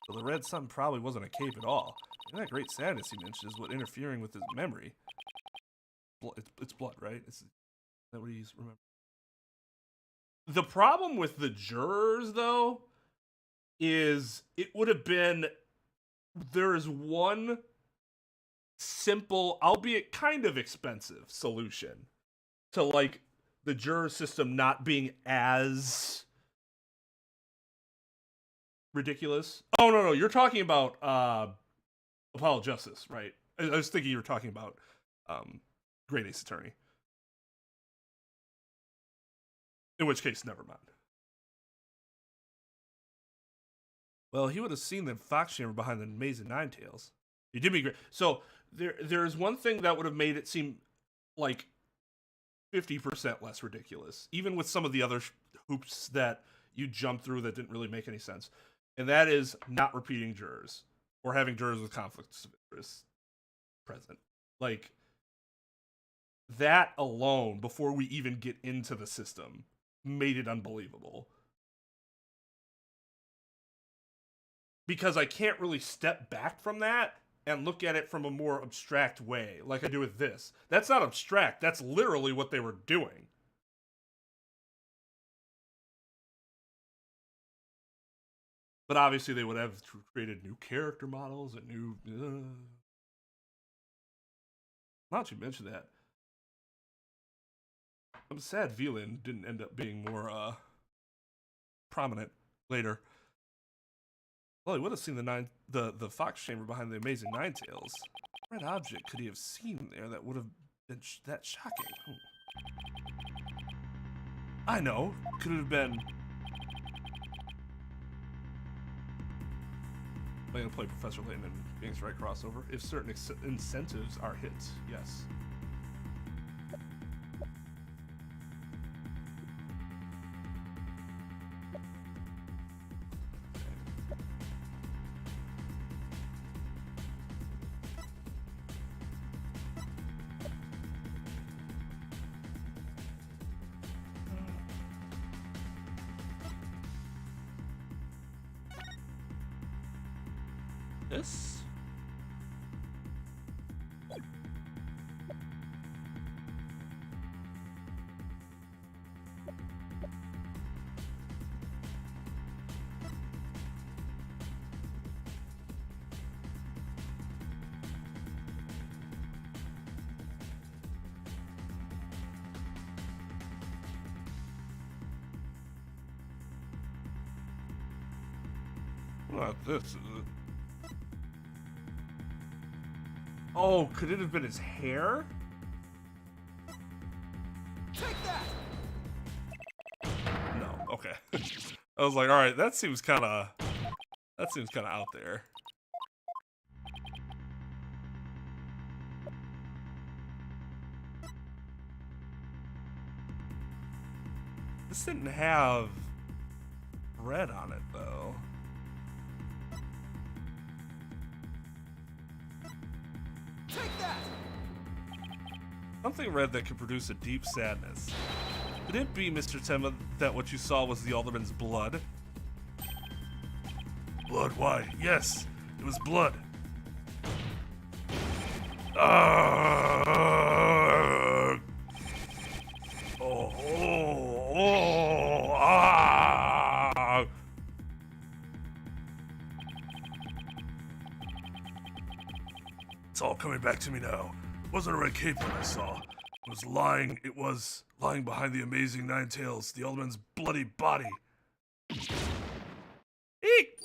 So the red something probably wasn't a cape at all. And that great sadness he mentioned is what interfering with his memory. It's blood, right? Is that what he's remembering? The problem with the jurors, though, is it would have been... There is one simple, albeit kind of expensive, solution to, like, the juror system not being as... ridiculous. Oh, no, you're talking about Apollo Justice, right? I was thinking you were talking about Great Ace Attorney. In which case, never mind. Well, he would have seen the fox chamber behind the Amazing Ninetales. He did me great. So there's one thing that would have made it seem like 50% less ridiculous, even with some of the other hoops that you jumped through that didn't really make any sense. And that is not repeating jurors or having jurors with conflicts of interest present. Like, that alone, before we even get into the system, made it unbelievable. Because I can't really step back from that and look at it from a more abstract way, like I do with this. That's not abstract. That's literally what they were doing. But obviously they would have created new character models and new... Now that you mention that, I'm sad Velan didn't end up being more prominent later. Well, he would have seen the fox chamber behind the Amazing Ninetales. What red object could he have seen there that would have been that shocking? I know. Could it have been... I'm going to play Professor Layton and Games Wright crossover. If certain incentives are hit, yes. This? Not this, is it? Oh, could it have been his hair? Take that! No. Okay. I was like, all right, that seems kind of out there. This didn't have red on it, though. Take that! Something red that could produce a deep sadness. Could it be, Mr. Tenma, that what you saw was the alderman's blood? Blood? Why? Yes, it was blood. It's all coming back to me now. It wasn't a red cape that I saw. It was lying behind the amazing Nine Tails, the alderman's bloody body. Eek!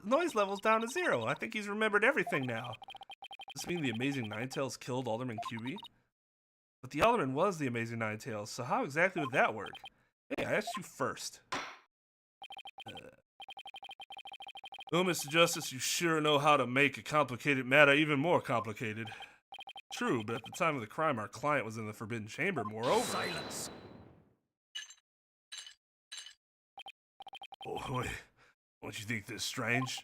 Noise level's down to 0. I think he's remembered everything now. Does this mean the Amazing Ninetales killed Alderman QB? But the Alderman was the Amazing Ninetales, so how exactly would that work? Hey, I asked you first. Oh, Mr. Justice, you sure know how to make a complicated matter even more complicated. True, but at the time of the crime, our client was in the Forbidden Chamber, moreover. Silence! Oh, wait. Don't you think this strange?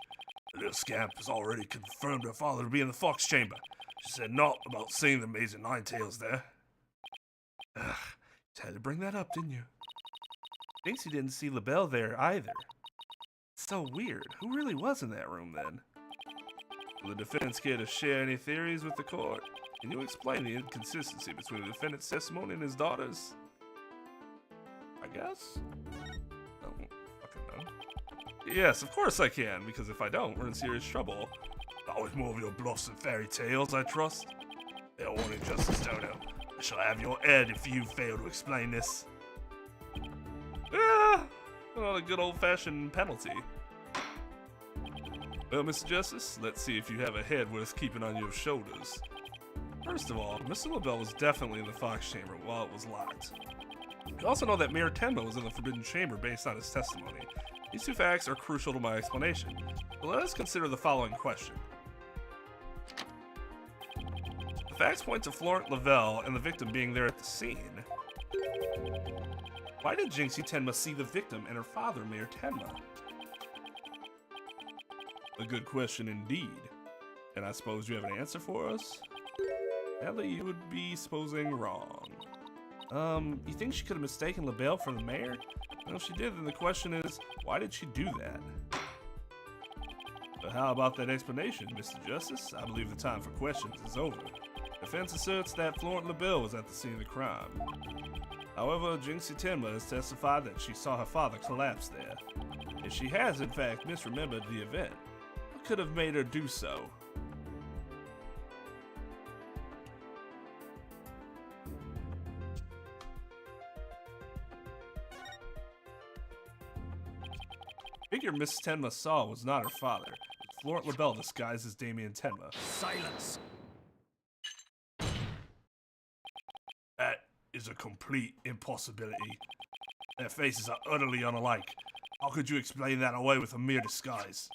The little scamp has already confirmed her father to be in the Fox Chamber. She said naught about seeing the Amazing Ninetales there. Ugh, you had to bring that up, didn't you? Thinks you didn't see LaBelle there either. It's so weird. Who really was in that room then? Will the defense care to share any theories with the court? Can you explain the inconsistency between the defendant's testimony and his daughter's? I guess? I don't fucking know. Yes, of course I can, because if I don't, we're in serious trouble. Always more of your bluffs and fairy tales, I trust. Fair warning, Justice Dono. I shall have your head if you fail to explain this. Ah, another good old-fashioned penalty. Well, Mr. Justice, let's see if you have a head worth keeping on your shoulders. First of all, Mr. LaBelle was definitely in the Fox Chamber while it was locked. We also know that Mayor Tenma was in the Forbidden Chamber based on his testimony. These two facts are crucial to my explanation. But let us consider the following question. The facts point to Florent LaBelle and the victim being there at the scene. Why did Jinxie Tenma see the victim and her father, Mayor Tenma? A good question indeed. And I suppose you have an answer for us? Sadly, you would be supposing wrong. You think she could have mistaken LaBelle for the mayor? Well, if she did, then the question is, why did she do that? But how about that explanation, Mr. Justice? I believe the time for questions is over. Defense asserts that Florent LaBelle was at the scene of the crime. However, Jinxie Tenma has testified that she saw her father collapse there. If she has, in fact, misremembered the event, what could have made her do so? Figure Miss Tenma saw was not her father. Florent LaBelle disguised as Damien Tenma. Silence! That is a complete impossibility. Their faces are utterly unalike. How could you explain that away with a mere disguise?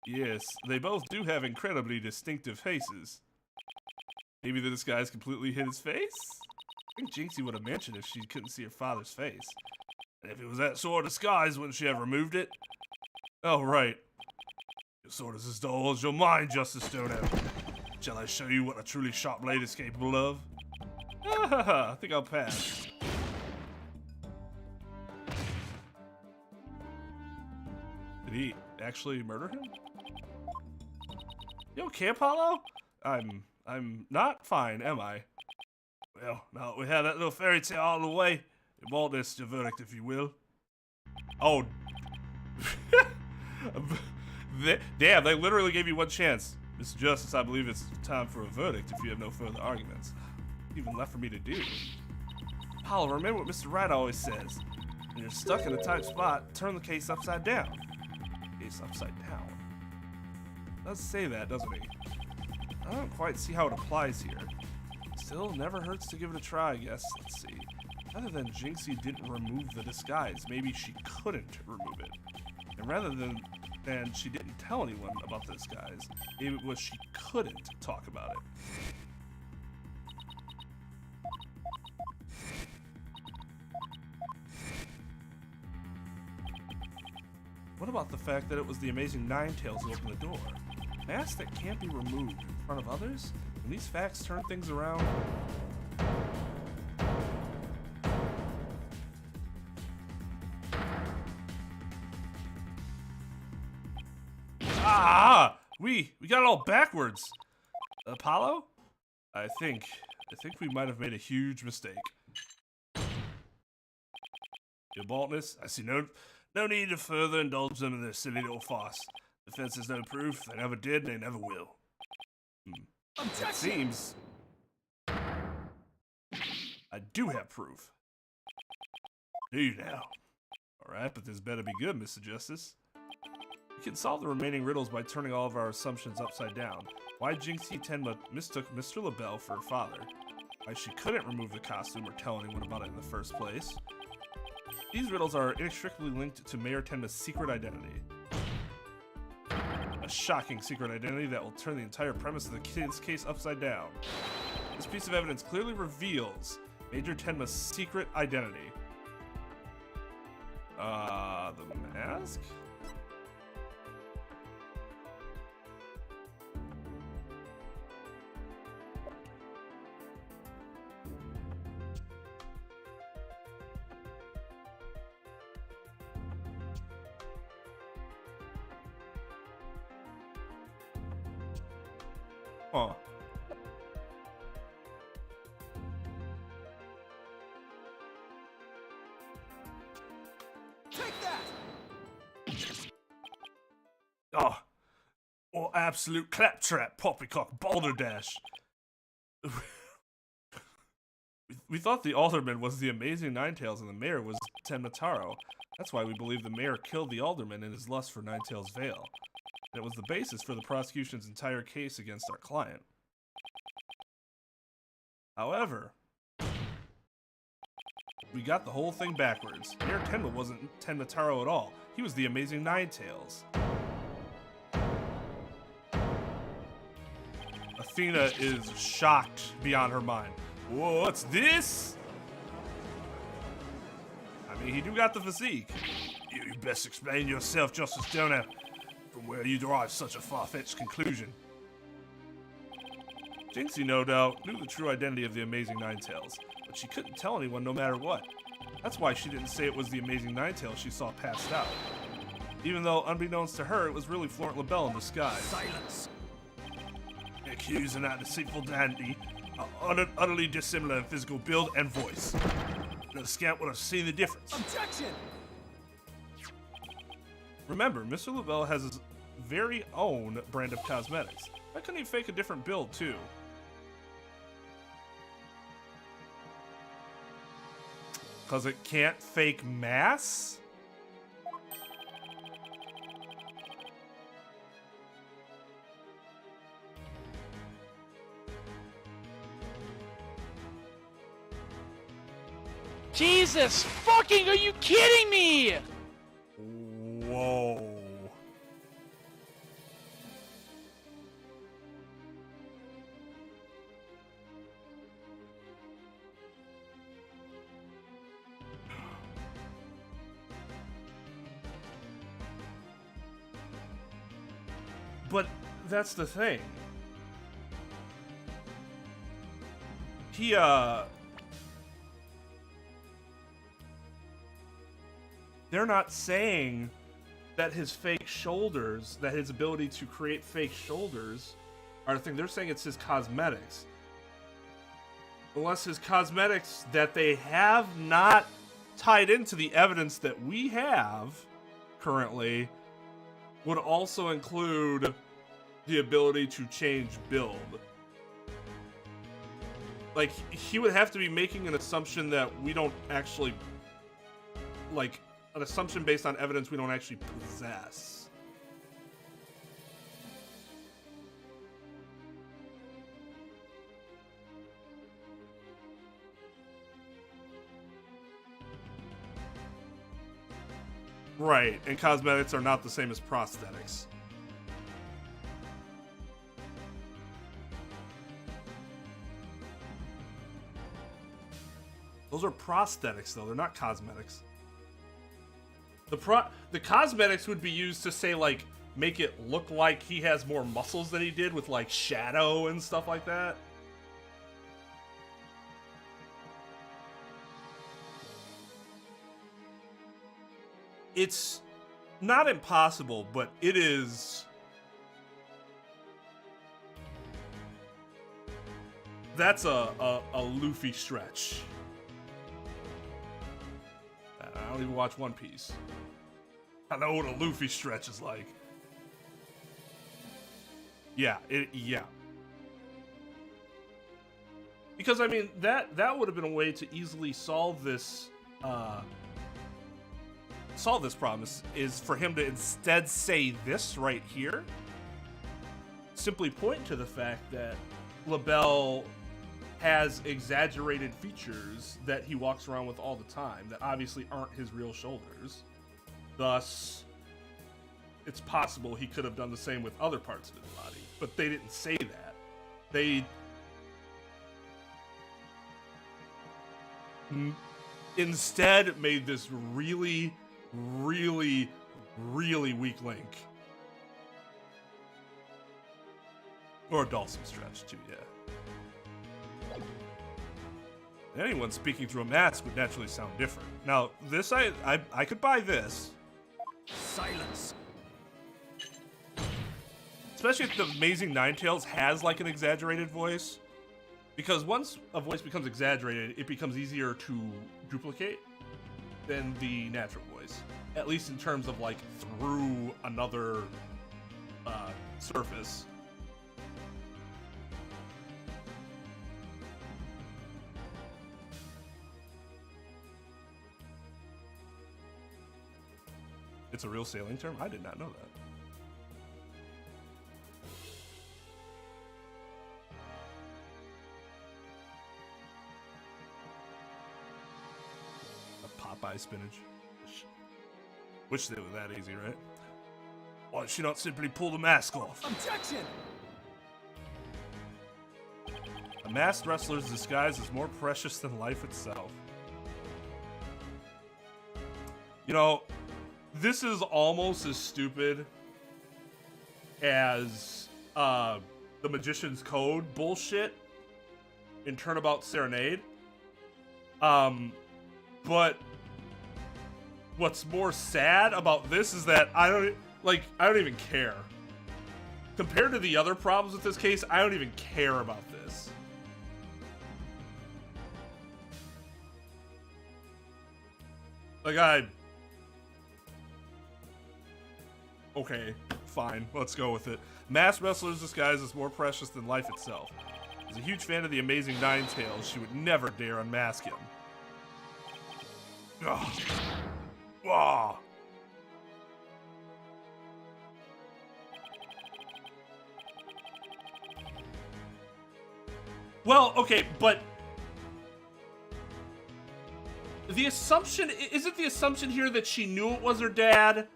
Yes, they both do have incredibly distinctive faces. Maybe the disguise completely hid his face? I think Jinxie would have mentioned if she couldn't see her father's face. And if it was that sort of disguise, wouldn't she have removed it? Oh, right. Your sword is as dull as your mind, Justice Dono. Shall I show you what a truly sharp blade is capable of? I think I'll pass. Did he actually murder him? You okay, Apollo? I'm not fine, am I? Well, now that we have that little fairy tale out of the way, it won't this your verdict, if you will. Oh, Damn, they literally gave you one chance. Mr. Justice, I believe it's time for a verdict if you have no further arguments. Even left for me to do. Apollo, remember what Mr. Wright always says. When you're stuck in a tight spot, turn the case upside down. Case upside down. Does say that, doesn't he? I don't quite see how it applies here. Still, never hurts to give it a try, I guess. Let's see. Rather than Jinxie didn't remove the disguise, maybe she couldn't remove it. And rather than she didn't tell anyone about the disguise, maybe it was she couldn't talk about it. What about the fact that it was the amazing Ninetales who opened the door? Mask that can't be removed in front of others? When these facts turn things around... Ah! We got it all backwards. Apollo? I think we might have made a huge mistake. Your baldness, I see no need to further indulge them in their silly little farce. Defense has no proof, they never did, they never will. It seems I do have proof. Do you now? Alright, but this better be good, Mr. Justice. We can solve the remaining riddles by turning all of our assumptions upside down. Why Jinxie Tenma mistook Mr. LaBelle for her father. Why she couldn't remove the costume or tell anyone about it in the first place. These riddles are inextricably linked to Mayor Tenma's secret identity. A shocking secret identity that will turn the entire premise of the kid's case upside down. This piece of evidence clearly reveals Major Tenma's secret identity. The mask? Huh. Take that! Oh, or absolute claptrap, poppycock, balderdash. We thought the alderman was the amazing Ninetales and the mayor was Tenma Taro. That's why we believe the mayor killed the alderman in his lust for Ninetales' veil. And it was the basis for the prosecution's entire case against our client. However, we got the whole thing backwards. Mayor Tenma wasn't Tenma Taro at all. He was the amazing Ninetales. Athena is shocked beyond her mind. What's this? I mean, he do got the physique. You best explain yourself, Justice Donor. From where you derive such a far-fetched conclusion. Jinxie, no doubt, knew the true identity of the amazing Ninetales, but she couldn't tell anyone no matter what. That's why she didn't say it was the amazing Ninetales she saw passed out. Even though, unbeknownst to her, it was really Florent LaBelle in disguise. Silence! Accused and that deceitful dandy are utterly dissimilar in physical build and voice. The scamp would have seen the difference. Objection! Remember, Mr. LaBelle has his very own brand of cosmetics. Why couldn't he fake a different build, too? Because it can't fake mass? Jesus fucking, are you kidding me? Whoa. But that's the thing. They're not saying that his fake shoulders, that his ability to create fake shoulders are the thing. They're saying it's his cosmetics. Unless his cosmetics that they have not tied into the evidence that we have currently would also include the ability to change build. Like, he would have to be making an assumption that we don't actually, like, an assumption based on evidence we don't actually possess. Right, and cosmetics are not the same as prosthetics. Those are prosthetics, though. They're not cosmetics. The cosmetics would be used to, say, like, make it look like he has more muscles than he did with, like, shadow and stuff like that. It's not impossible, but it is... That's a Luffy stretch. I don't even watch One Piece. I know what a Luffy stretch is like. Yeah, yeah. Because, I mean, that would have been a way to easily solve this problem, is for him to instead say this right here. Simply point to the fact that LaBelle has exaggerated features that he walks around with all the time that obviously aren't his real shoulders. Thus, it's possible he could have done the same with other parts of his body, but they didn't say that. They instead made this really, really, really weak link. Or a Dawson stretch, too, yeah. Anyone speaking through a mask would naturally sound different. Now, this, I could buy this. Silence. Especially if the Amazing Ninetales has, like, an exaggerated voice. Because once a voice becomes exaggerated, it becomes easier to duplicate than the natural voice. At least in terms of, like, through another surface. It's a real sailing term? I did not know that. A Popeye spinach. Wish they were that easy, right? Why don't she not simply pull the mask off? Objection! A masked wrestler's disguise is more precious than life itself. You know, this is almost as stupid as the Magician's Code bullshit in Turnabout Serenade. But what's more sad about this is that I don't even care. Compared to the other problems with this case, I don't even care about this. Like, okay, fine, let's go with it. Masked wrestler's disguise is more precious than life itself. As a huge fan of the Amazing Ninetales, she would never dare unmask him. Ugh. Ugh. Well, okay, but the assumption, isn't the assumption here that she knew it was her dad?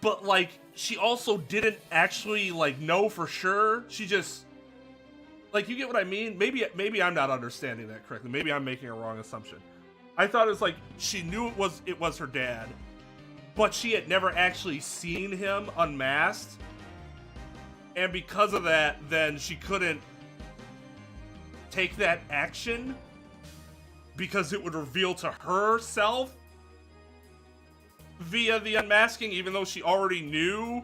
But, like, she also didn't actually, like, know for sure. She just, like, you get what I mean? Maybe I'm not understanding that correctly. Maybe I'm making a wrong assumption. I thought it was like she knew it was her dad, but she had never actually seen him unmasked. And because of that, then she couldn't take that action because it would reveal to herself via the unmasking, even though she already knew,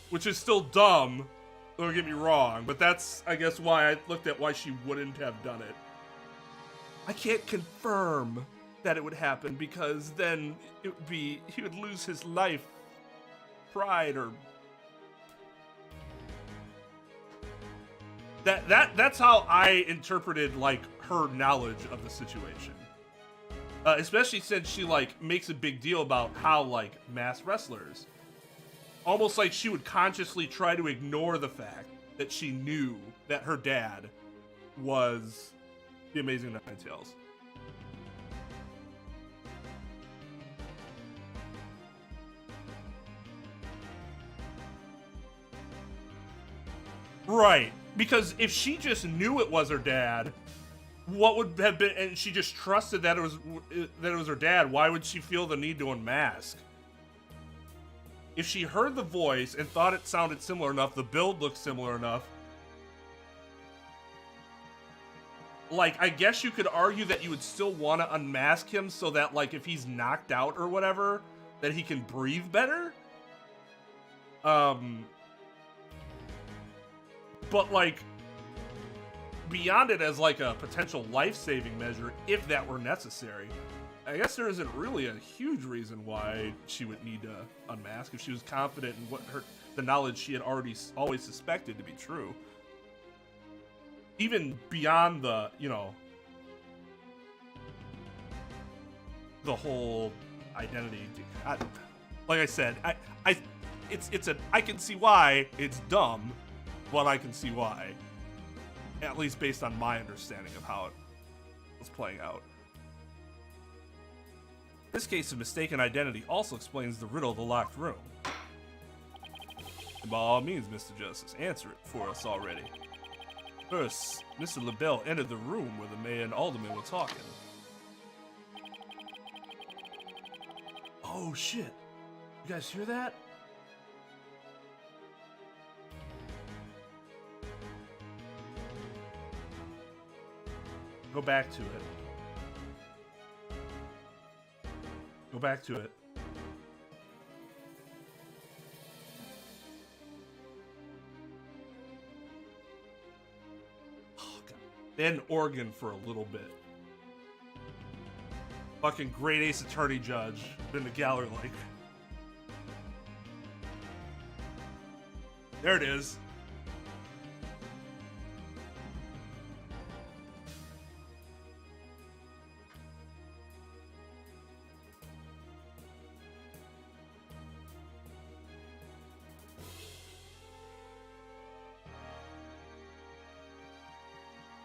which is still dumb, don't get me wrong, but that's, I guess, why I looked at why she wouldn't have done it. I can't confirm that it would happen, because then it would be, he would lose his life, pride, or that's how I interpreted like her knowledge of the situation. Especially since she like makes a big deal about how like masked wrestlers, almost like she would consciously try to ignore the fact that she knew that her dad was the Amazing Nine Tails. Right, because if she just knew it was her dad, what would have been, and she just trusted that it was her dad, why would she feel the need to unmask? If she heard the voice and thought it sounded similar enough, the build looked similar enough, like, I guess you could argue that you would still want to unmask him so that, like, if he's knocked out or whatever, that he can breathe better? But, like, beyond it as, like, a potential life-saving measure, if that were necessary, I guess there isn't really a huge reason why she would need to unmask if she was confident in what the knowledge she had always suspected to be true. Even beyond the, you know, the whole identity. Like I said, I can see why it's dumb, but I can see why, at least based on my understanding of how it was playing out. This case of mistaken identity also explains the riddle of the locked room. And by all means, Mr. Justice, answer it for us already. First, Mr. LaBelle entered the room where the mayor and alderman were talking. Oh shit. You guys hear that? Go back to it. Go back to it. Oh, God. Then Oregon for a little bit. Fucking great ace attorney judge. Been to gallery like. There it is.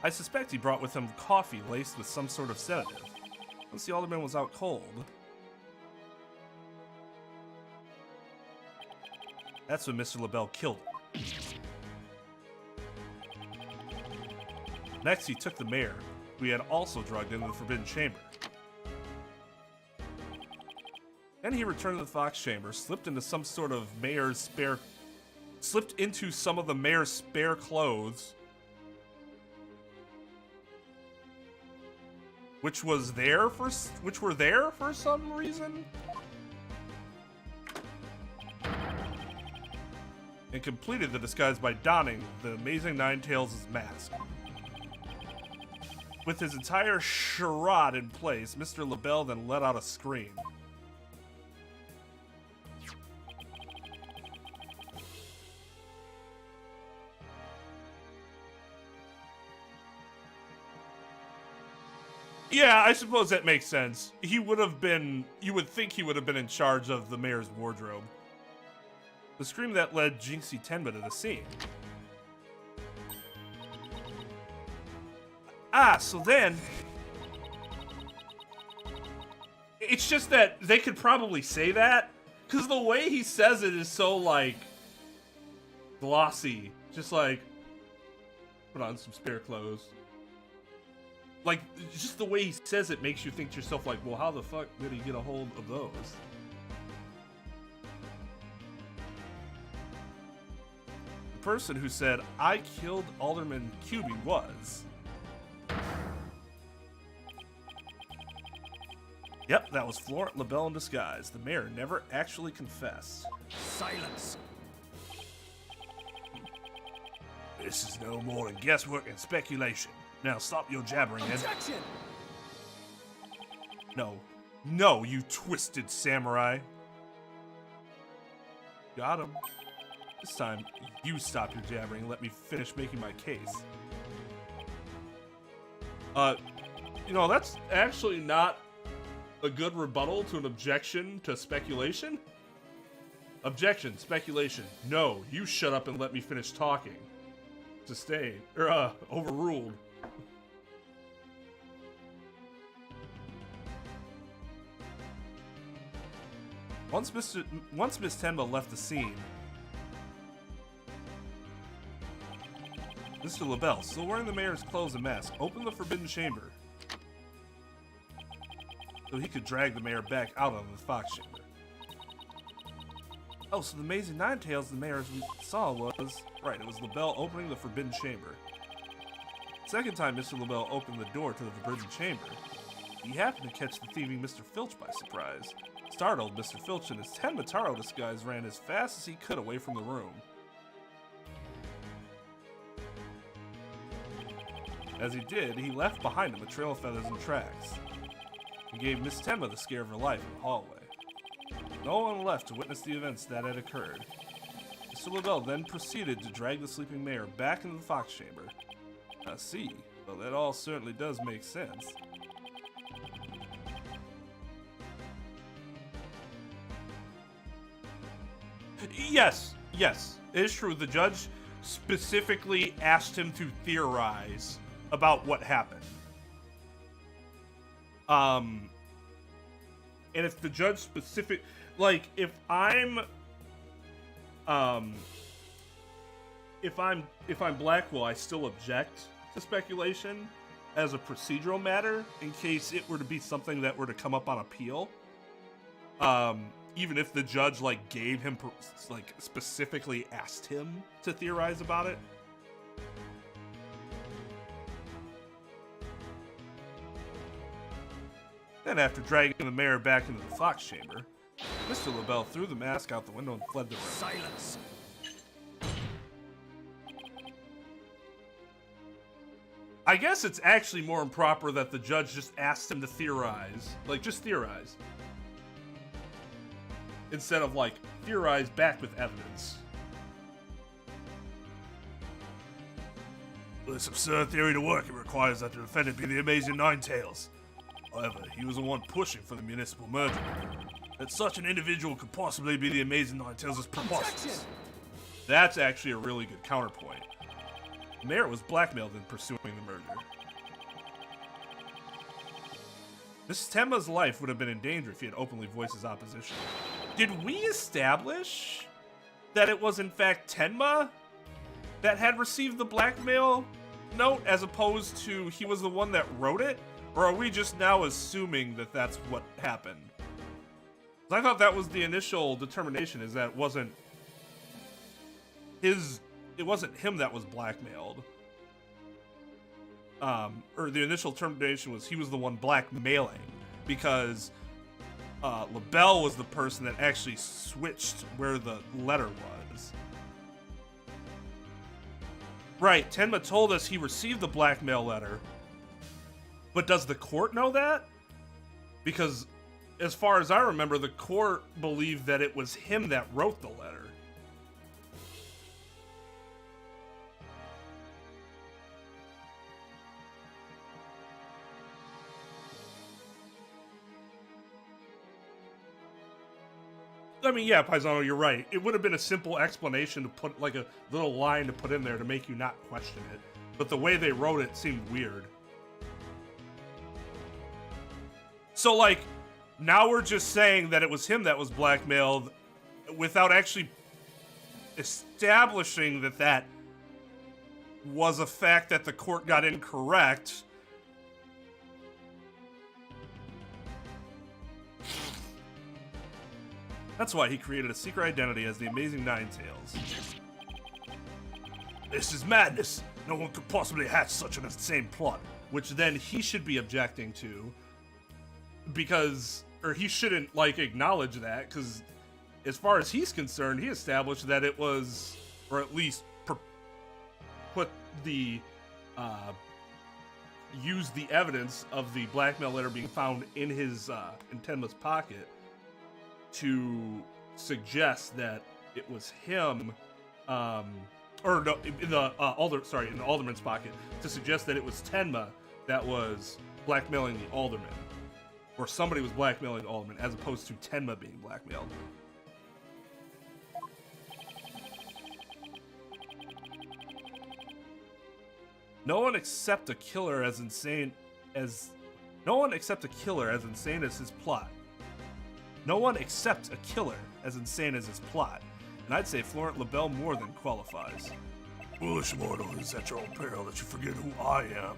I suspect he brought with him coffee laced with some sort of sedative. Once the alderman was out cold. That's when Mr. LaBelle killed him. Next, he took the mayor, who he had also drugged into the Forbidden Chamber. Then he returned to the Fox Chamber, slipped into some of the mayor's spare clothes, which were there for some reason, and completed the disguise by donning the Amazing Nine Tails' mask. With his entire charade in place, Mr. LaBelle then let out a scream. Yeah, I suppose that makes sense. He would have been, you would think he would have been in charge of the mayor's wardrobe. The scream that led Jinxie Tenma to the scene. Ah, so then... It's just that they could probably say that, because the way he says it is so, like, glossy. Just like, put on some spare clothes. Like, just the way he says it makes you think to yourself, like, well, how the fuck did he get a hold of those? The person who said, I killed Alderman Cubey was... Yep, that was Florent LaBelle in disguise. The mayor never actually confessed. Silence. This is no more than guesswork and speculation. Now stop your jabbering, Ed. Objection! No. No, you twisted samurai. Got him. This time, you stop your jabbering and let me finish making my case. You know, that's actually not a good rebuttal to an objection to speculation. Objection, speculation. No, you shut up and let me finish talking. Sustained. Or, overruled. Once Miss Tenma left the scene, Mr. LaBelle, still wearing the mayor's clothes and mask, opened the forbidden chamber so he could drag the mayor back out of the fox chamber. Oh, so the amazing nine tails the mayor we saw was... Right, it was LaBelle opening the forbidden chamber. Second time Mr. LaBelle opened the door to the forbidden chamber, he happened to catch the thieving Mr. Filch by surprise. Startled, Mr. Filch in his Tenmataro disguise ran as fast as he could away from the room. As he did, he left behind him a trail of feathers and tracks. He gave Miss Tenma the scare of her life in the hallway. No one left to witness the events that had occurred. Mr. LaBelle then proceeded to drag the sleeping mayor back into the fox chamber. I see. Well, that all certainly does make sense. Yes, it is true. The judge specifically asked him to theorize about what happened. And if the judge specific, like, if I'm Blackwell, I still object to speculation as a procedural matter in case it were to be something that were to come up on appeal. Even if the judge, like, gave him, like, specifically asked him to theorize about it. Then, after dragging the mayor back into the fox chamber, Mr. LaBelle threw the mask out the window and fled the room. Silence. I guess it's actually more improper that the judge just asked him to theorize. Like, just theorize. Instead of, like, theorize back with evidence. For this absurd theory to work, it requires that the defendant be the amazing Ninetales. However, he was the one pushing for the municipal merger. That such an individual could possibly be the amazing Ninetales is preposterous. That's actually a really good counterpoint. The mayor was blackmailed in pursuing the merger. Mrs. Tenma's life would have been in danger if he had openly voiced his opposition. Did we establish that it was in fact Tenma that had received the blackmail note as opposed to he was the one that wrote it? Or are we just now assuming that that's what happened? 'Cause I thought that was the initial determination, is that it wasn't him that was blackmailed. Or the initial determination was he was the one blackmailing, because LaBelle was the person that actually switched where the letter was. Right, Tenma told us he received the blackmail letter, but does the court know that? Because as far as I remember, the court believed that it was him that wrote the letter. I mean, yeah, Paisano, you're right. It would have been a simple explanation to put, like, a little line to put in there to make you not question it. But the way they wrote it seemed weird. So, like, now we're just saying that it was him that was blackmailed without actually establishing that that was a fact that the court got incorrect. That's why he created a secret identity as the Amazing Ninetales. This is madness. No one could possibly hatch such an insane plot. Which then he should be objecting to. Because, or he shouldn't, like, acknowledge that, because as far as he's concerned, he established that it was, or at least put the use the evidence of the blackmail letter being found in his in Tenma's pocket to suggest that it was him, or no, in the in the alderman's pocket to suggest that it was Tenma that was blackmailing the alderman, or somebody was blackmailing the alderman, as opposed to Tenma being blackmailed. No one except a killer as insane as his plot. No one except a killer as insane as his plot. And I'd say Florent LaBelle more than qualifies. Foolish mortal, is at your own peril that you forget who I am.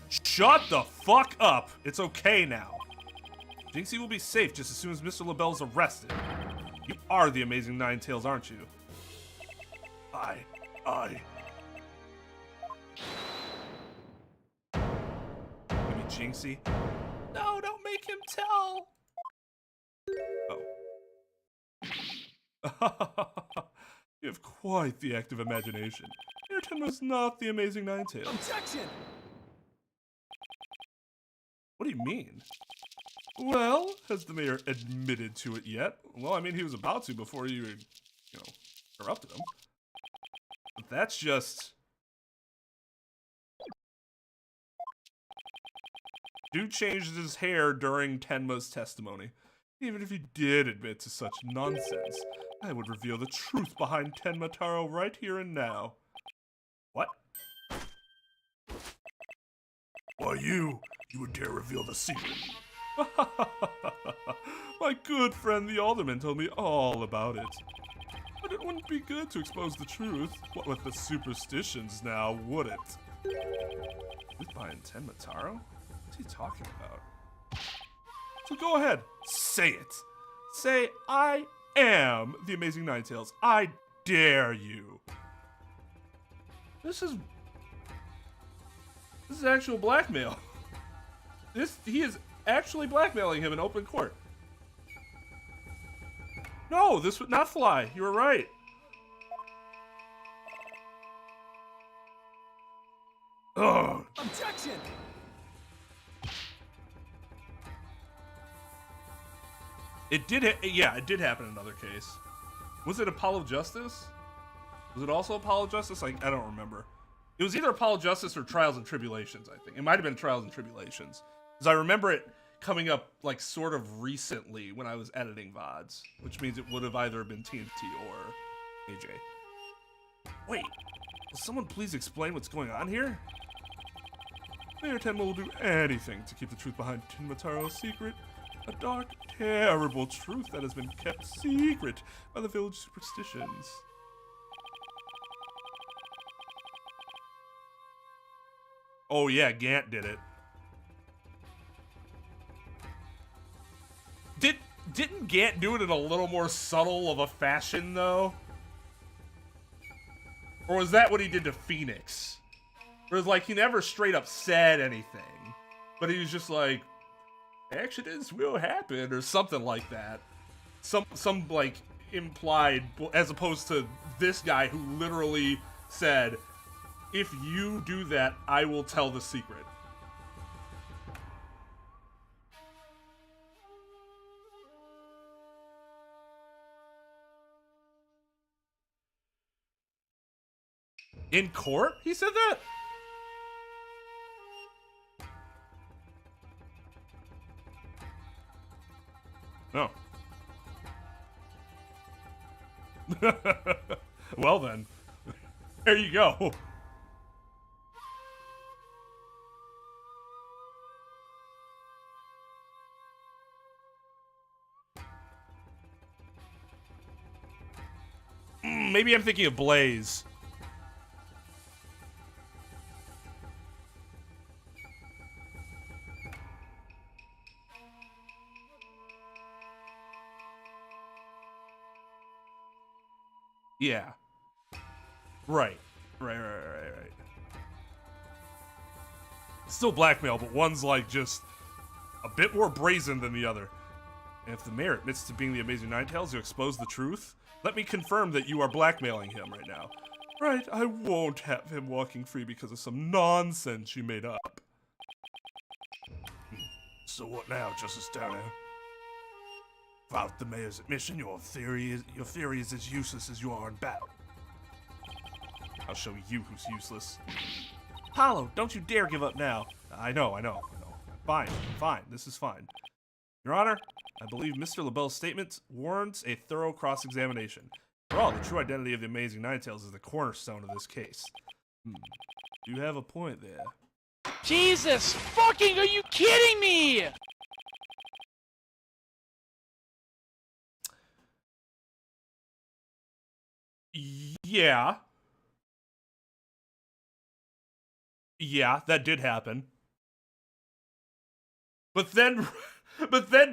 Shut the fuck up! It's okay now. Jinxie will be safe just as soon as Mr. LaBelle's arrested. You are the Amazing Ninetales, aren't you? I... You mean Jinxie? No, don't make him tell! Oh. You have quite the active imagination. Ayrton was not the Amazing Ninetales. Objection! What do you mean? Well, has the mayor admitted to it yet? Well, I mean, he was about to before you, interrupted him. But that's just... Dude changed his hair during Tenma's testimony. Even if he did admit to such nonsense, I would reveal the truth behind Tenma Taro right here and now. What? Why you would dare reveal the secret. My good friend the alderman told me all about it. But it wouldn't be good to expose the truth. What with the superstitions now, would it? Truth behind Tenma Taro? What's he talking about? So go ahead, say it. Say, I am the Amazing Ninetales. I dare you. This is actual blackmail. He is actually blackmailing him in open court. No, this would not fly. You were right. Ugh. Objection! It did happen in another case. Was it Apollo Justice? Was it also Apollo Justice? I don't remember. It was either Apollo Justice or Trials and Tribulations, I think. It might have been Trials and Tribulations. Because I remember it coming up, like, sort of recently when I was editing VODs. Which means it would have either been TNT or AJ. Wait, will someone please explain what's going on here? Mayor Tenma will do anything to keep the truth behind Tenma Taro's secret. A dark, terrible truth that has been kept secret by the village superstitions. Oh yeah, Gant did it. Didn't Gant do it in a little more subtle of a fashion though? Or was that what he did to Phoenix? Whereas like he never straight up said anything, but he was just like, accidents will happen or something like that. Some like implied, as opposed to this guy who literally said, if you do that, I will tell the secret. In court? He said that? No. Well then, there you go. Maybe I'm thinking of Blaze. Yeah. Right. Still blackmail, but one's like just a bit more brazen than the other. And if the mayor admits to being the Amazing Ninetales, you expose the truth, let me confirm that you are blackmailing him right now. Right, I won't have him walking free because of some nonsense you made up. So what now, Justice Turner? Without the mayor's admission, your theory is as useless as you are in battle. I'll show you who's useless. Apollo, don't you dare give up now. I know. Fine, this is fine. Your Honor, I believe Mr. LaBelle's statement warrants a thorough cross-examination. After all, the true identity of the Amazing Ninetales is the cornerstone of this case. You have a point there. Jesus fucking, are you kidding me? Yeah. Yeah, that did happen. But then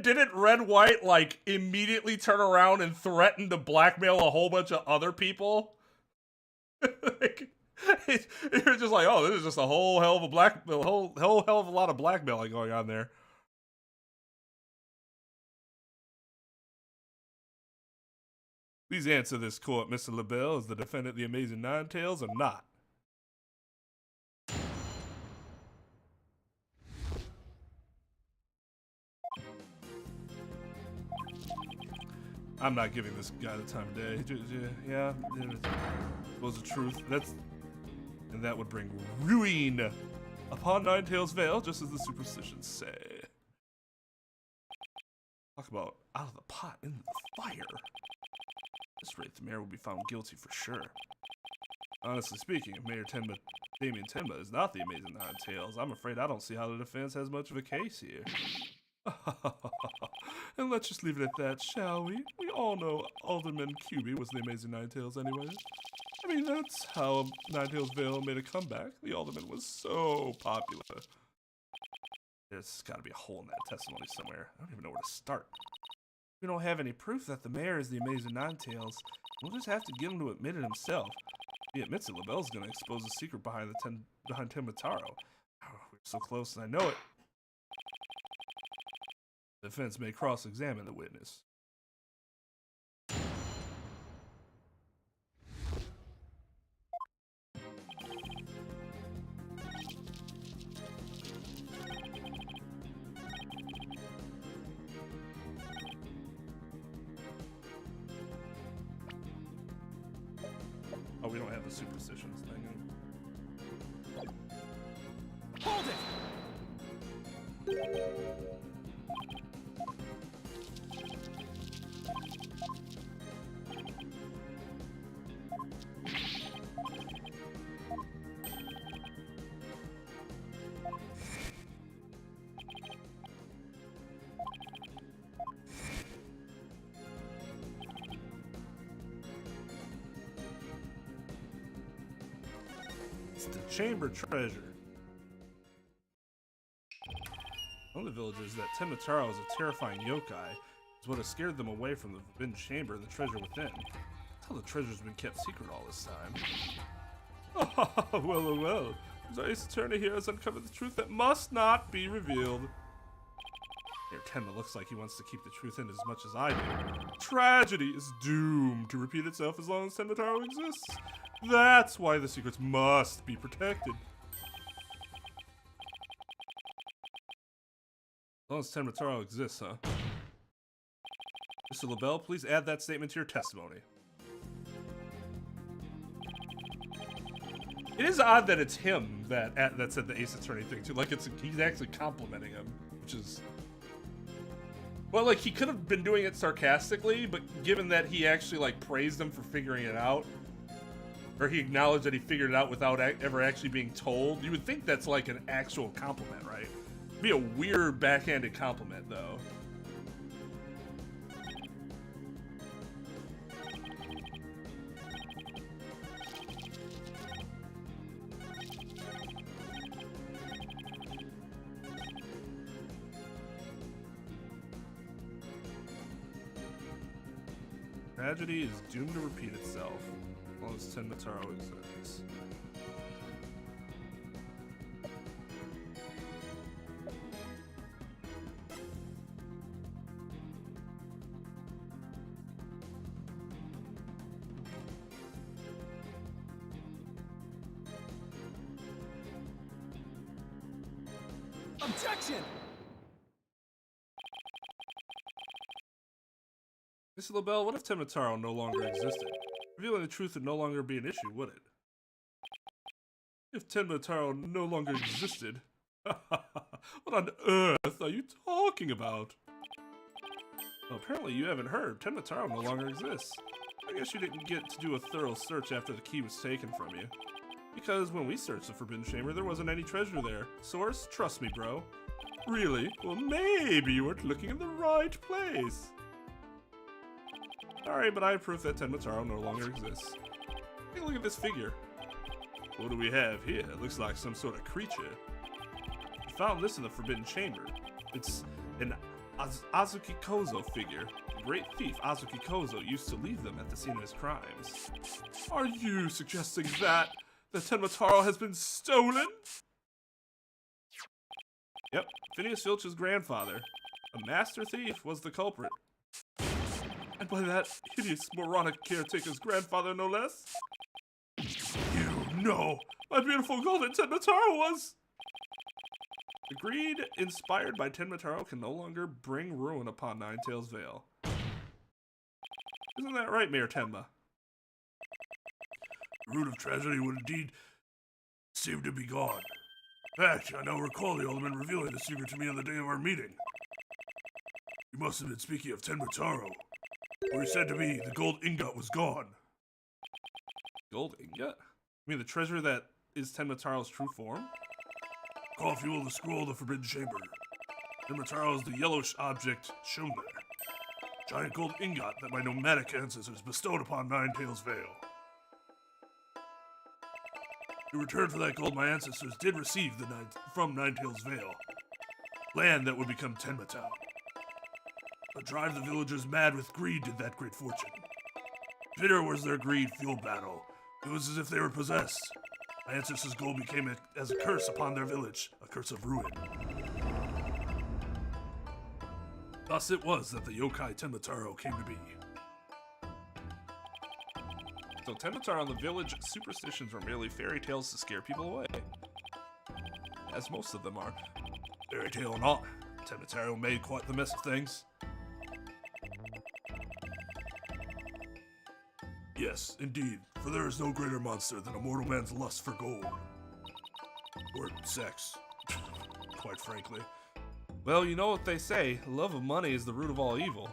didn't Red White, like, immediately turn around and threaten to blackmail a whole bunch of other people? Like, you're just like, oh, this is just a whole hell of a whole hell of a lot of blackmailing going on there. Please answer this court, Mr. LaBelle. Is the defendant the Amazing Ninetales or not? I'm not giving this guy the time of day. Yeah, was the truth. And that would bring ruin upon Ninetales Vale, just as the superstitions say. Talk about out of the pot in the fire. At this rate, the mayor will be found guilty for sure. Honestly speaking, if Mayor Damien Tenma is not the Amazing Ninetales, I'm afraid I don't see how the defense has much of a case here. And let's just leave it at that, shall we? We all know Alderman QB was the Amazing Ninetales anyway. I mean, that's how Ninetales Vale made a comeback. The Alderman was so popular. There's gotta be a hole in that testimony somewhere. I don't even know where to start. We don't have any proof that the mayor is the Amazing Ninetales. We'll just have to get him to admit it himself. If he admits it, LaBelle's gonna expose the secret behind Tenmataro. Oh, we're so close, and I know it. The defense may cross-examine the witness. Oh, we don't have the superstitions thing. Hold it! It's the chamber treasure. One of the villagers that Tenmataro is a terrifying yokai is what has scared them away from the forbidden chamber and the treasure within. That's how the treasure's been kept secret all this time. Well. The Ace Attorney here has uncovered the truth that must not be revealed. Mayor Tenma looks like he wants to keep the truth in as much as I do. Tragedy is doomed to repeat itself as long as Tenmataro exists. That's why the secrets must be protected. As long as Tenmataro exists, huh? Mr. LaBelle, please add that statement to your testimony. It is odd that it's him that said the Ace Attorney thing too. Like he's actually complimenting him, which is, well, like he could have been doing it sarcastically, but given that he actually like praised him for figuring it out, or he acknowledged that he figured it out without ever actually being told, you would think that's like an actual compliment, right? It'd be a weird backhanded compliment, though. Tragedy is doomed to repeat itself as long as Tenmataro exists. Objection! Miss LaBelle, what if Tenmataro no longer existed? Revealing the truth would no longer be an issue, would it? If Tenmataro no longer existed? What on earth are you talking about? Well, apparently you haven't heard. Tenmataro no longer exists. I guess you didn't get to do a thorough search after the key was taken from you. Because when we searched the Forbidden Chamber, there wasn't any treasure there. Source, trust me, bro. Really? Well, maybe you weren't looking in the right place. Sorry, but I have proof that Tenmataro no longer exists. Take a look at this figure. What do we have here? It looks like some sort of creature. We found this in the Forbidden Chamber. It's an Azuki Kozo figure. The great thief Azuki Kozo used to leave them at the scene of his crimes. Are you suggesting that Tenmataro has been stolen? Yep, Phineas Filch's grandfather, a master thief, was the culprit. And by that hideous moronic caretaker's grandfather, no less? You know, my beautiful golden Tenmataro was... The greed inspired by Tenmataro can no longer bring ruin upon Ninetales Vale. Isn't that right, Mayor Tenma? The root of tragedy would indeed seem to be gone. In fact, I now recall the alderman revealing the secret to me on the day of our meeting. You must have been speaking of Tenmataro, where he said to me the gold ingot was gone. Gold ingot? You mean the treasure that is Tenmataro's true form? Call if you will the scroll of the Forbidden Chamber. Tenmataro is the yellowish object shown there. Giant gold ingot that my nomadic ancestors bestowed upon Ninetales Vale. In return for that gold, my ancestors did receive from Ninetales Vale, land that would become Tenmatown. But drive the villagers mad with greed did that great fortune. Bitter was their greed-fueled battle. It was as if they were possessed. My ancestors' gold became as a curse upon their village, a curse of ruin. Thus it was that the yokai Tenmataro came to be. So Tenmataro and the village superstitions were merely fairy tales to scare people away. As most of them are. Fairy tale or not, Tenmataro made quite the mess of things. Yes, indeed, for there is no greater monster than a mortal man's lust for gold. Or sex, quite frankly. Well, you know what they say, love of money is the root of all evil.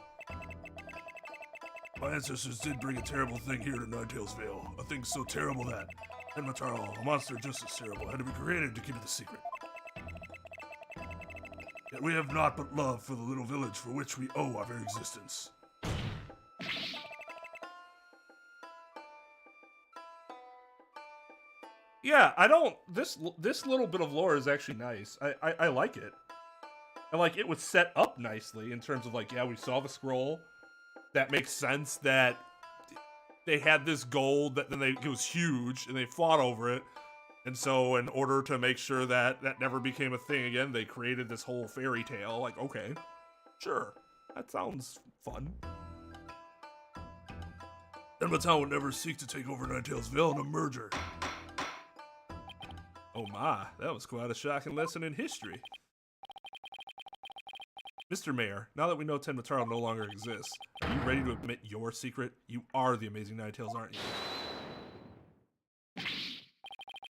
My ancestors did bring a terrible thing here to Ninetales Vale, a thing so terrible that Tenmataro, a monster just as terrible, had to be created to keep it a secret. Yet we have naught but love for the little village for which we owe our very existence. Yeah, I don't. This little bit of lore is actually nice. I like it. And like it was set up nicely in terms of like, yeah, we saw the scroll. That makes sense that they had this gold that then it was huge and they fought over it. And so in order to make sure that that never became a thing again, they created this whole fairy tale. Like, okay, sure, that sounds fun. Tenmatown would never seek to take over Ninetales Vale in a merger. Oh my, that was quite a shocking lesson in history. Mr. Mayor, now that we know Tenmataro no longer exists, are you ready to admit your secret? You are the Amazing Ninetales, aren't you?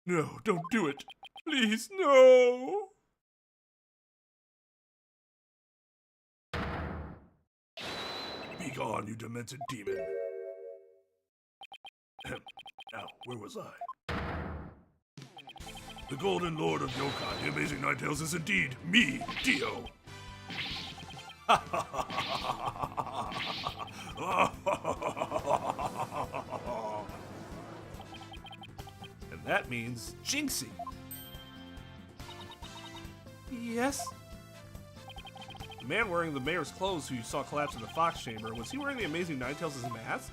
No, don't do it. Please, no! Be gone, you demented demon. Now, where was I? The Golden Lord of Yokai, the Amazing Ninetales, is indeed me, Dio. And that means Jinxie. Yes? The man wearing the mayor's clothes who you saw collapse in the Fox Chamber, was he wearing the Amazing Ninetales as a mask?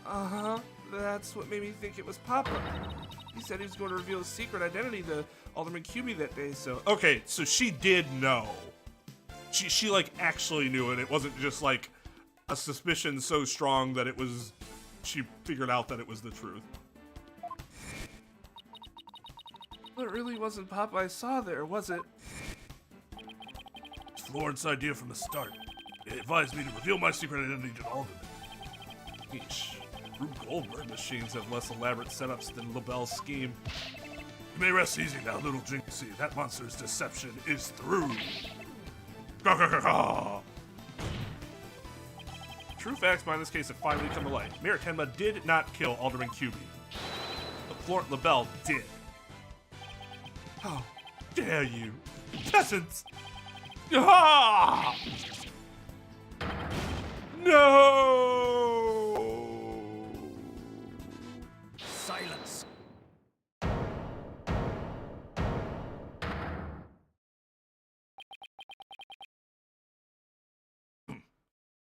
Uh-huh. That's what made me think it was Papa. He said he was going to reveal his secret identity to Alderman QB that day, so... Okay, so she did know. She like actually knew it. It wasn't just like a suspicion so strong that it was, she figured out that it was the truth. But it really wasn't Pop I saw there, was it? It's Florent's idea from the start. It advised me to reveal my secret identity to all of them. Eesh. Rube Goldberg machines have less elaborate setups than LaBelle's scheme. You may rest easy now, little Jinxie. That monster's deception is through. True facts behind this case have finally come to light. Mayor Tenma did not kill Alderman QB. But Florent LaBelle did. How dare you, peasants! Ah! No! Silence.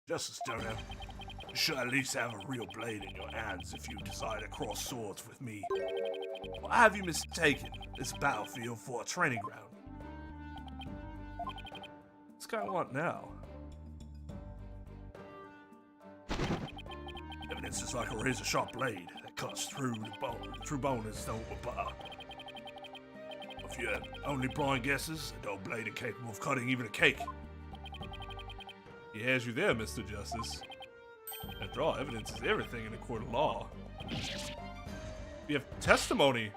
Justice Stoner, you should at least have a real blade in your hands if you desire to cross swords with me. Or have you mistaken this battlefield for a training ground? What's guy want now? Evidence is like a razor-sharp blade that cuts through bone as though it were butter. If you have only blind guesses, a dull blade incapable of cutting even a cake. He has you there, Mr. Justice. After all, evidence is everything in a court of law. We have testimony.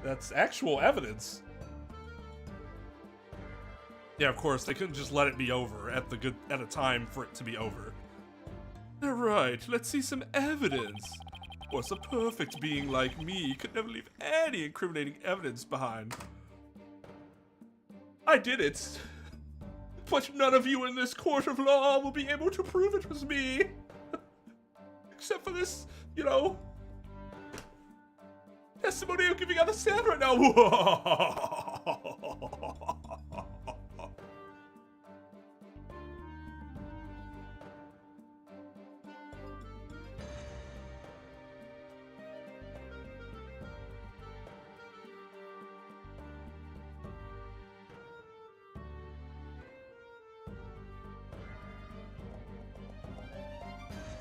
That's actual evidence. Yeah, of course, they couldn't just let it be over at a time for it to be over. Right, let's see some evidence. Of course, a perfect being like me could never leave any incriminating evidence behind. I did it. But none of you in this court of law will be able to prove it was me. Except for this, you know, testimony I'm giving out the stand right now.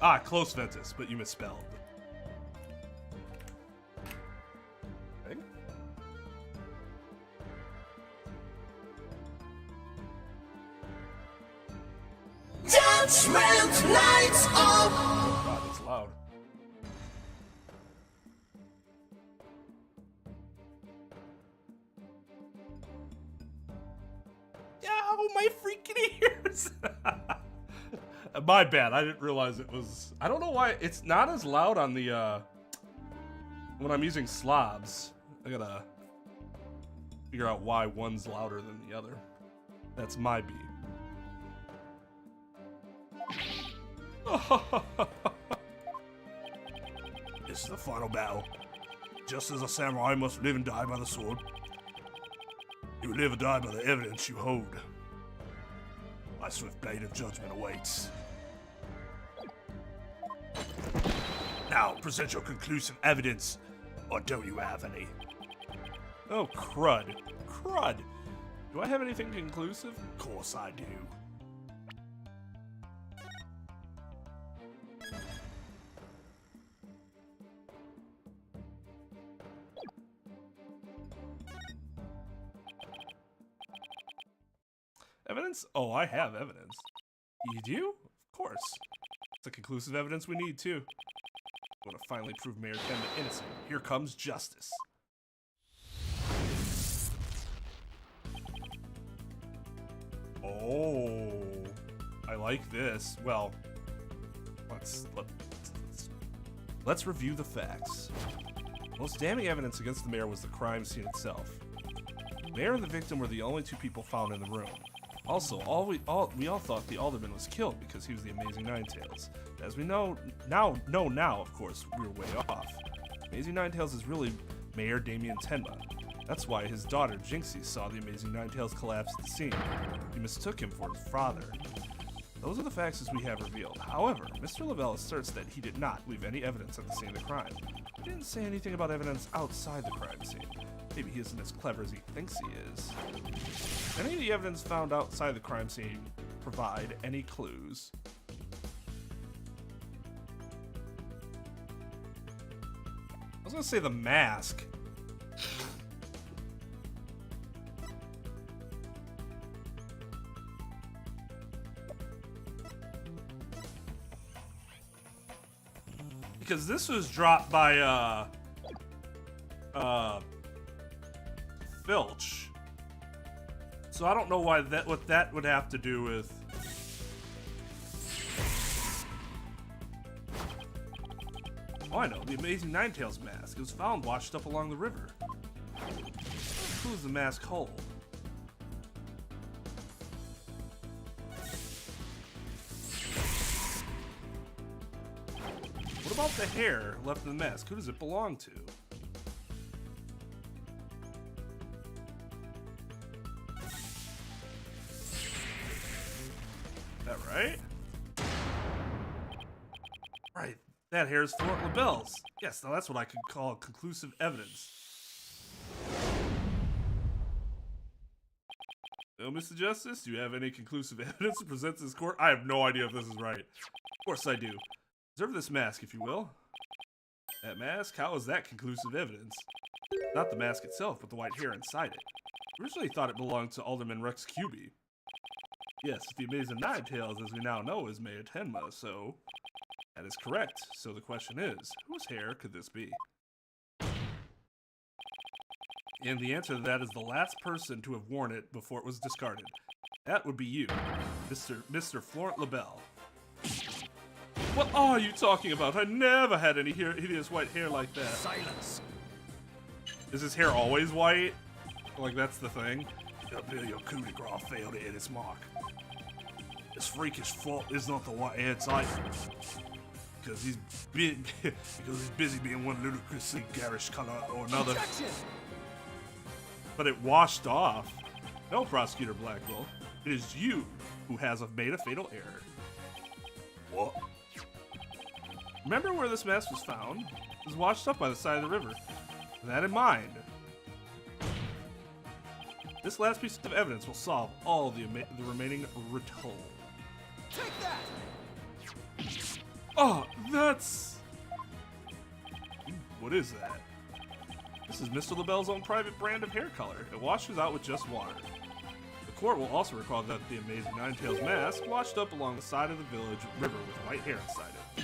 Ah, close Ventus, but you misspelled. Okay. Judgment lights up. Oh God, that's loud. Ow, my freaking ears! My bad, I didn't realize it was... I don't know why, it's not as loud on the, when I'm using slobs. I gotta figure out why one's louder than the other. That's my beat. This is the final battle. Just as a samurai must live and die by the sword, you live and die by the evidence you hold. My swift blade of judgment awaits. Now, present your conclusive evidence, or don't you have any? Oh, crud. Crud! Do I have anything conclusive? Of course I do. Evidence? Oh, I have evidence. You do? Of course. It's the conclusive evidence we need, too. I want to finally prove Mayor Tenma innocent. Here comes justice. Oh, I like this. Well, let's review the facts. Most damning evidence against the mayor was the crime scene itself. The mayor and the victim were the only two people found in the room. Also, we all thought the alderman was killed because he was the Amazing Ninetales. As we know now, of course, we were way off. Amazing Ninetales is really Mayor Damien Tenma. That's why his daughter, Jinxie, saw the Amazing Ninetales collapse at the scene. He mistook him for his father. Those are the facts as we have revealed. However, Mr. LaBelle asserts that he did not leave any evidence at the scene of the crime. He didn't say anything about evidence outside the crime scene. Maybe he isn't as clever as he thinks he is. Any of the evidence found outside the crime scene provide any clues? was gonna say the mask. Because this was dropped by Filch. So I don't know why what that would have to do with. Oh, I know, the Amazing Ninetales mask. It was found washed up along the river. Who does the mask hold? What about the hair left in the mask? Who does it belong to? That right? Right. That hair is Fort LaBelle's. Yes, now that's what I could call conclusive evidence. Well, Mr. Justice, do you have any conclusive evidence to present to this court? I have no idea if this is right. Of course I do. Observe this mask, if you will. That mask? How is that conclusive evidence? Not the mask itself, but the white hair inside it. Originally thought it belonged to Alderman Rex Cuby. Yes, the Amazing Ninetales, as we now know, is Mayor Tenma, so... That is correct. So the question is, whose hair could this be? And the answer to that is the last person to have worn it before it was discarded. That would be you, Mr. Florent LaBelle. What are you talking about? I never had any hideous white hair like that. Silence. Is his hair always white? Like that's the thing? Your coup de grace failed to hit its mark. This freakish fault is not the white hair type. Because he's busy being one ludicrously garish color or another. Objection. But it washed off. No, Prosecutor Blackwell. It is you who has made a fatal error. What? Remember where this mask was found? It was washed up by the side of the river. With that in mind, this last piece of evidence will solve all the remaining riddle. Take that. Oh, that's... What is that? This is Mr. LaBelle's own private brand of hair color. It washes out with just water. The court will also recall that the Amazing Ninetales mask washed up along the side of the village river with white hair inside it.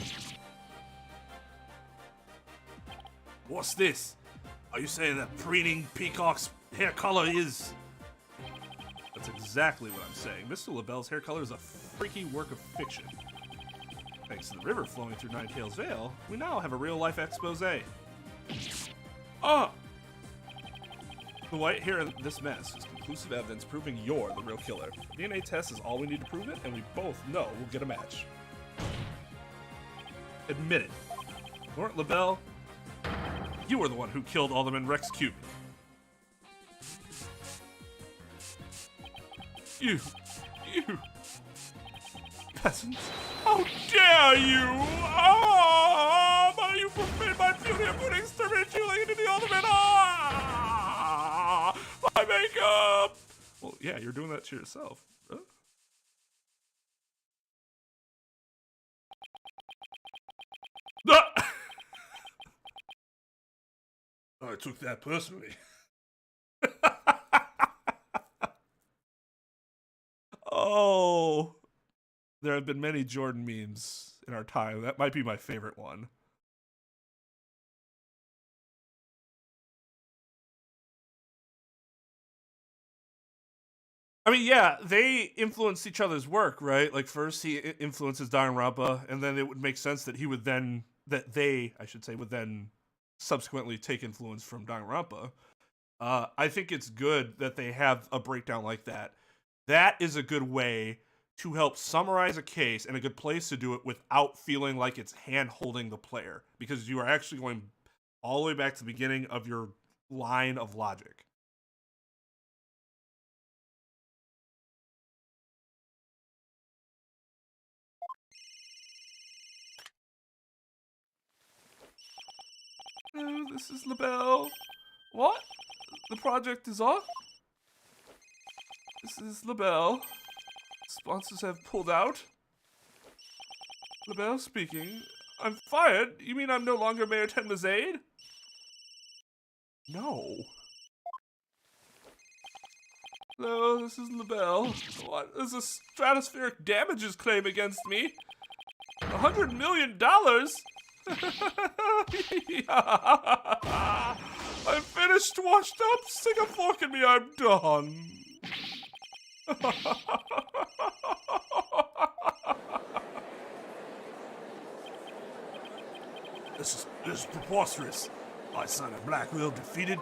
What's this? Are you saying that preening peacock's hair color is... That's exactly what I'm saying. Mr. LaBelle's hair color is a freaky work of fiction. Thanks to the river flowing through Ninetales Vale, we now have a real-life expose. Ah! The white hair in this mask is conclusive evidence proving you're the real killer. DNA test is all we need to prove it, and we both know we'll get a match. Admit it. Lord LaBelle, you were the one who killed Alderman Rex Cuby. You peasants. How dare you! Ah! You profane my beauty of putting exterminate you into the Alderman! Ah! My makeup! Well, yeah, you're doing that to yourself. Huh? Ah! I took that personally. Oh, there have been many Jordan memes in our time. That might be my favorite one. I mean, yeah, they influenced each other's work, right? Like first he influences Danganronpa, and then it would make sense that he would then, I should say, would then subsequently take influence from Danganronpa. I think it's good that they have a breakdown like that. That is a good way to help summarize a case and a good place to do it without feeling like it's hand-holding the player, because you are actually going all the way back to the beginning of your line of logic. Hello, this is LaBelle. What? The project is off? This is LaBelle. Sponsors have pulled out. LaBelle speaking. I'm fired? You mean I'm no longer Mayor Tenma's aide? No. Hello, this is LaBelle. What is a stratospheric damages claim against me? $100 million? I'm finished, washed up, stick a fork in me, I'm done. This is preposterous. My son of Blackwell defeated.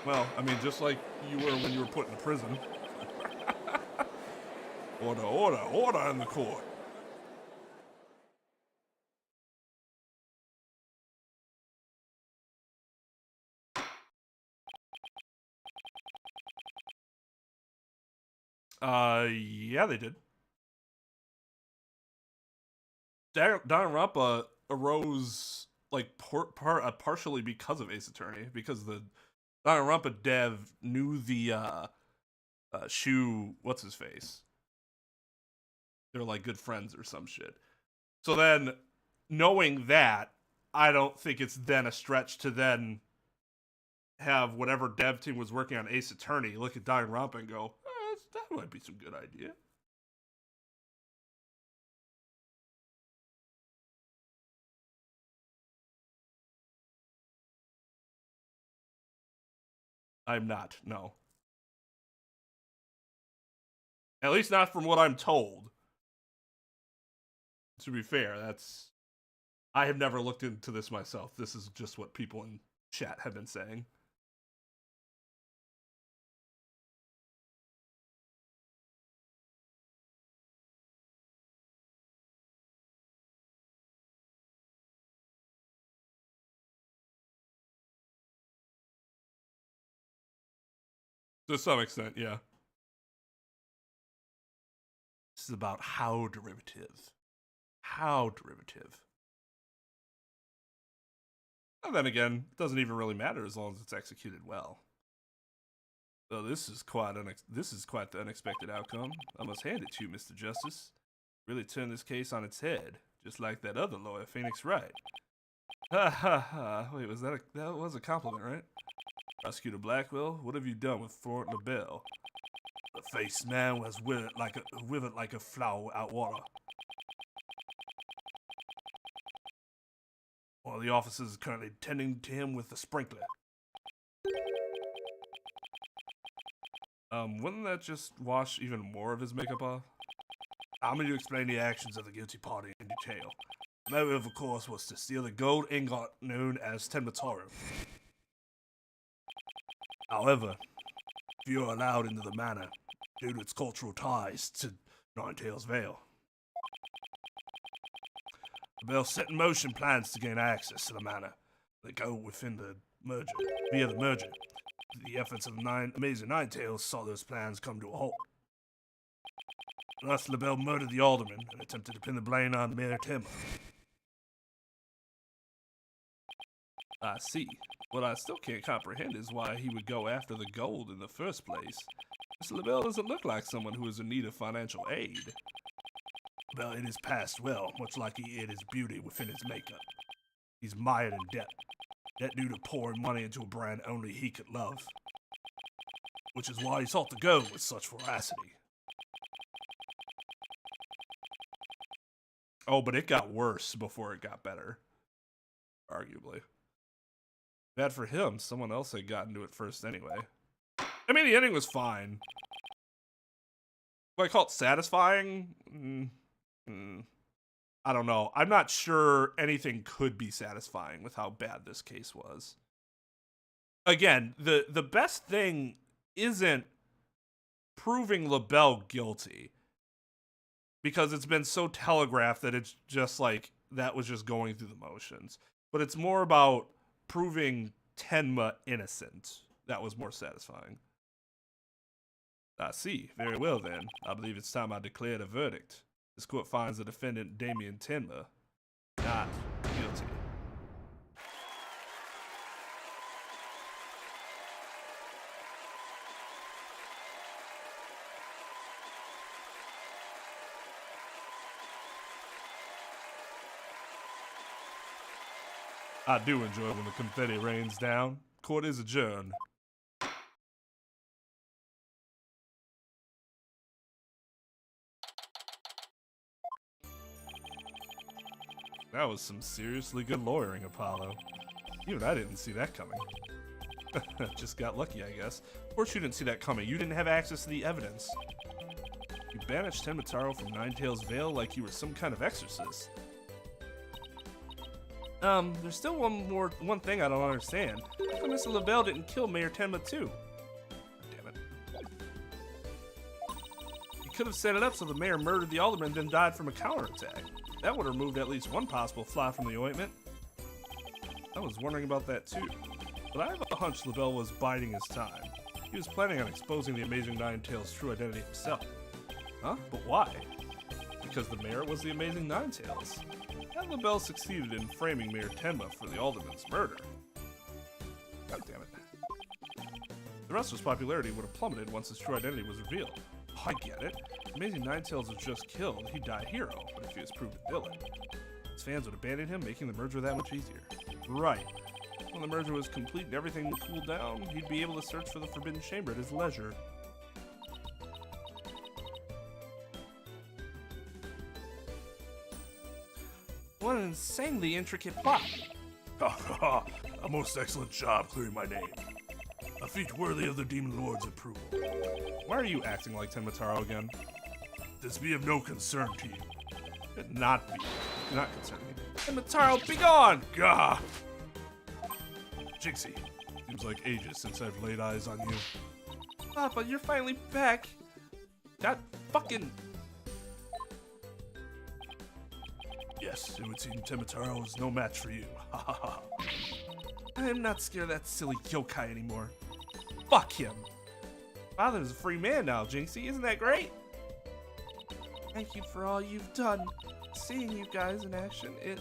Well, I mean, just like you were when you were put in prison. Order, order, order in the court. Yeah, they did. Danganronpa arose like partially because of Ace Attorney, because the Danganronpa dev knew the Shu, what's his face? They're like good friends or some shit. So then, knowing that, I don't think it's then a stretch to then have whatever dev team was working on Ace Attorney look at Danganronpa and go, that might be some good idea. I'm not, no. At least not from what I'm told. To be fair, I have never looked into this myself. This is just what people in chat have been saying. To some extent, yeah. This is about how derivative. How derivative. And then again, it doesn't even really matter as long as it's executed well. So this is quite the unexpected outcome. I must hand it to you, Mr. Justice. Really turned this case on its head, just like that other lawyer, Phoenix Wright. Ha ha ha. Wait, that was a compliment, right? Prosecutor Blackwell, what have you done with Fort LaBelle? The faced man was withered like a flower out water. One of the officers is currently tending to him with a sprinkler. Wouldn't that just wash even more of his makeup off? I'm going to explain the actions of the guilty party in detail. The motive, of course, was to steal the gold ingot known as Tenmataru. However, if you are allowed into the manor due to its cultural ties to Ninetales Vale, LaBelle set in motion plans to gain access to the manor that go within the merger. Via the merger, the efforts of the Amazing Ninetales saw those plans come to a halt. Thus, LaBelle murdered the alderman and attempted to pin the blame on Mayor Timber. I see. What I still can't comprehend is why he would go after the gold in the first place. Mr. LaBelle doesn't look like someone who is in need of financial aid. Well, it is passed well, much like he hid his beauty within his makeup. He's mired in debt. Debt due to pouring money into a brand only he could love. Which is why he sought to go with such voracity. Oh, but it got worse before it got better. Arguably. Bad for him, someone else had gotten to it first anyway. I mean, the ending was fine. Do I call it satisfying? I don't know. I'm not sure anything could be satisfying with how bad this case was. Again, the best thing isn't proving LaBelle guilty, because it's been so telegraphed that it's just like that was just going through the motions. But it's more about proving Tenma innocent. That was more satisfying. I see. Very well then. I believe it's time I declared a verdict. This court finds the defendant, Damien Tenma, not guilty. I do enjoy when the confetti rains down. Court is adjourned. That was some seriously good lawyering, Apollo. Even I didn't see that coming. Just got lucky, I guess. Of course you didn't see that coming. You didn't have access to the evidence. You banished Tenmataro from Ninetails Vale like you were some kind of exorcist. There's still one thing I don't understand. How come Mr. LaBelle didn't kill Mayor Tenma too? Damn it. He could have set it up so the mayor murdered the alderman, then died from a counterattack. That would have removed at least one possible fly from the ointment. I was wondering about that too. But I have a hunch LaBelle was biding his time. He was planning on exposing the Amazing Ninetails' true identity himself. Huh? But why? Because the mayor was the Amazing Ninetails. And LaBelle succeeded in framing Mayor Tenma for the alderman's murder. God damn it. The rest of his popularity would have plummeted once his true identity was revealed. Oh, I get it. Amazing Ninetails was just killed, he'd die a hero, but if he was proved a villain, his fans would abandon him, making the merger that much easier. Right. When the merger was complete and everything cooled down, he'd be able to search for the Forbidden Chamber at his leisure. What an insanely intricate plot. A most excellent job clearing my name. A feat worthy of the Demon Lord's approval. Why are you acting like Tenmataro again? This be of no concern to you. Not concerning me. Tenmataro, be gone! Gah! Jinxie, seems like ages since I've laid eyes on you. Papa, you're finally back. That fucking... Yes, it would seem Tenmataro is no match for you. Ha ha ha. I'm not scared of that silly yokai anymore. Fuck him. Father's a free man now, Jinxie. Isn't that great? Thank you for all you've done. Seeing you guys in action, it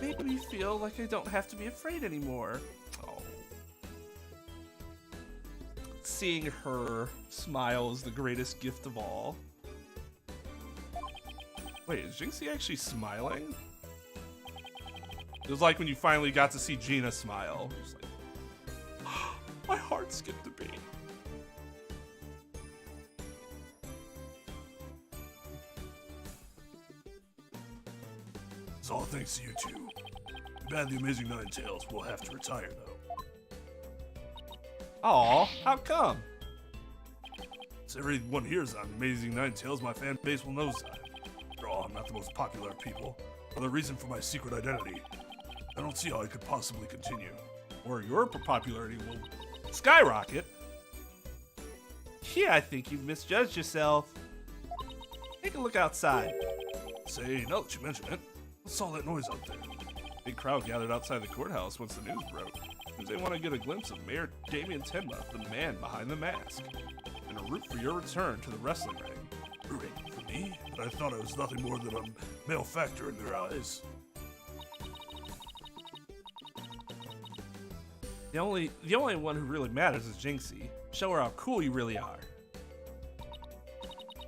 made me feel like I don't have to be afraid anymore. Oh. Seeing her smile is the greatest gift of all. Wait, is Jinxie actually smiling? It was like when you finally got to see Gina smile. It was like, my heart skipped a beat. It's all thanks to you two. Too bad the Amazing Ninetails will have to retire, though. Aw, how come? As everyone hears on Amazing Ninetails, my fan base will nosedive. After all, I'm not the most popular people. Another reason for my secret identity. I don't see how I could possibly continue. Or your popularity will skyrocket. Yeah, I think you've misjudged yourself. Take a look outside. Say, now that you mention it, what's all that noise out there? Big crowd gathered outside the courthouse once the news broke, because they want to get a glimpse of Mayor Damien Tenma, the man behind the mask, and a root for your return to the wrestling ring. Rooting for me? But I thought I was nothing more than a male factor in their eyes. The only one who really matters is Jinxie. Show her how cool you really are.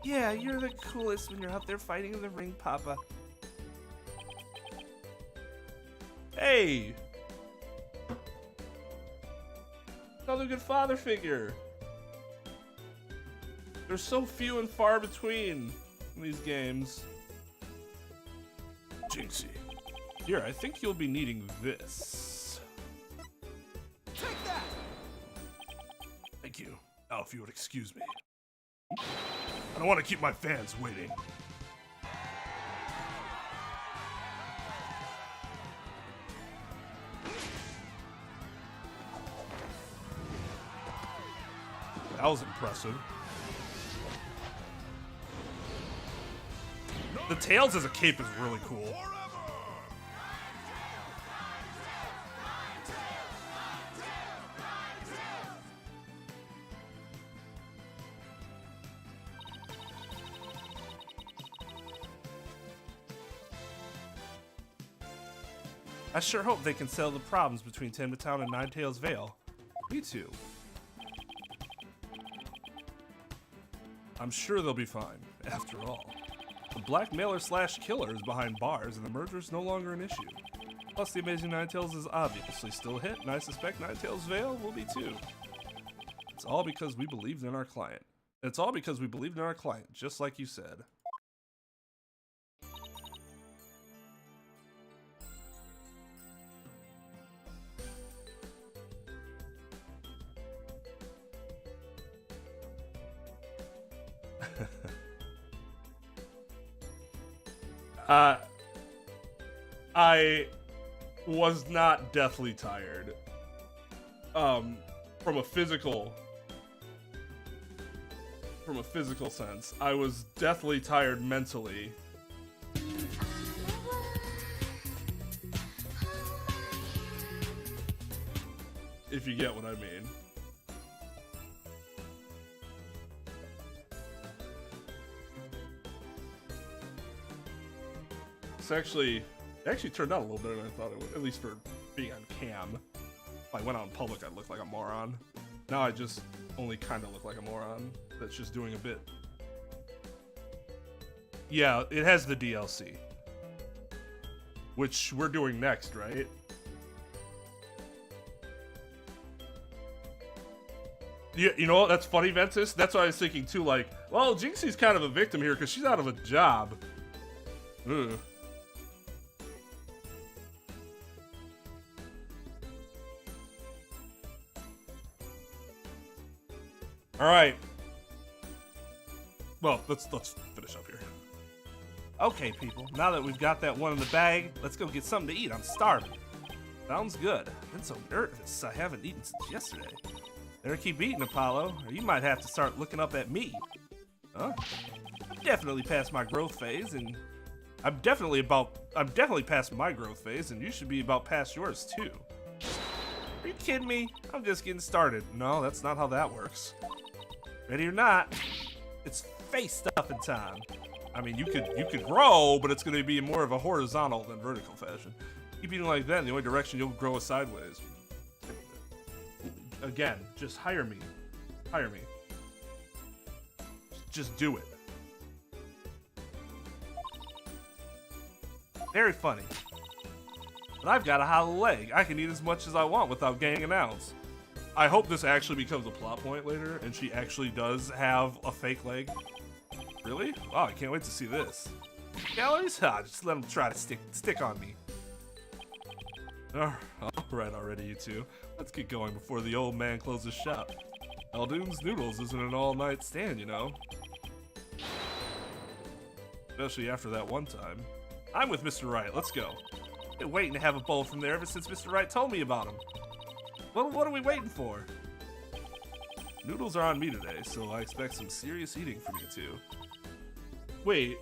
Yeah, you're the coolest when you're out there fighting in the ring, Papa. Hey! Another good father figure. There's so few and far between in these games. Jinxie. Here, I think you'll be needing this. Take that! Thank you. Now, if you would excuse me. I don't want to keep my fans waiting. That was impressive. The tails as a cape is really cool. I sure hope they can settle the problems between Tenmatown and Ninetails Vale. Me too. I'm sure they'll be fine, after all. The blackmailer slash killer is behind bars and the merger's no longer an issue. Plus, the Amazing Ninetales is obviously still a hit, and I suspect Ninetales Veil will be too. It's all because we believed in our client. It's all because we believed in our client, just like you said. I was not deathly tired. From a physical sense, I was deathly tired mentally. If you get what I mean. It actually turned out a little better than I thought it would, at least for being on cam. If I went out in public, I'd look like a moron. Now I just only kind of look like a moron that's just doing a bit. Yeah, it has the DLC, which we're doing next, right? Yeah, you know what? That's funny, Ventus. That's what I was thinking too. Like, well, Jinxie's kind of a victim here because she's out of a job. Ugh. All right. Well, let's finish up here. Okay, people. Now that we've got that one in the bag, let's go get something to eat. I'm starving. Sounds good. I've been so nervous. I haven't eaten since yesterday. Better keep eating, Apollo, or you might have to start looking up at me. Huh? I've definitely passed my growth phase, and I'm definitely past my growth phase, and you should be about past yours too. Are you kidding me? I'm just getting started. No, that's not how that works. Ready or not, it's face stuffing time. I mean, you could grow, but it's going to be more of a horizontal than vertical fashion. Keep eating like that, and the only direction you'll grow is sideways. Again, just hire me. Hire me. Just do it. Very funny. But I've got a hollow leg. I can eat as much as I want without gaining an ounce. I hope this actually becomes a plot point later, and she actually does have a fake leg. Really? Wow, I can't wait to see this. Calories? Just let them try to stick on me. Alright already, you two. Let's get going before the old man closes shop. Eldoon's Noodles isn't an all-night stand, you know. Especially after that one time. I'm with Mr. Wright, let's go. Been waiting to have a bowl from there ever since Mr. Wright told me about him. Well, what are we waiting for? Noodles are on me today, so I expect some serious eating from you two. Wait.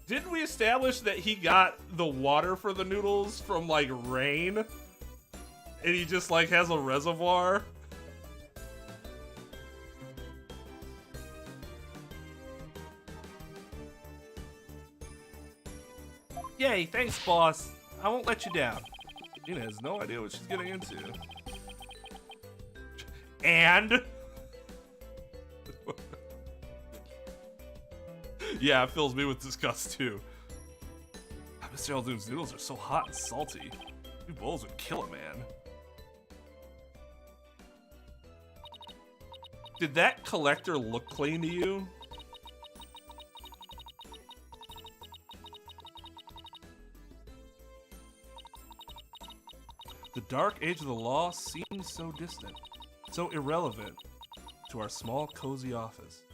Didn't we establish that he got the water for the noodles from, like, rain? And he just, like, has a reservoir? Yay, thanks, boss. I won't let you down. Tina has no idea what she's getting into. And? Yeah, it fills me with disgust too. Mr. Eldoon's noodles are so hot and salty. 2 bowls would kill a man. Did that collector look clean to you? The dark age of the law seems so distant, so irrelevant to our small, cozy office.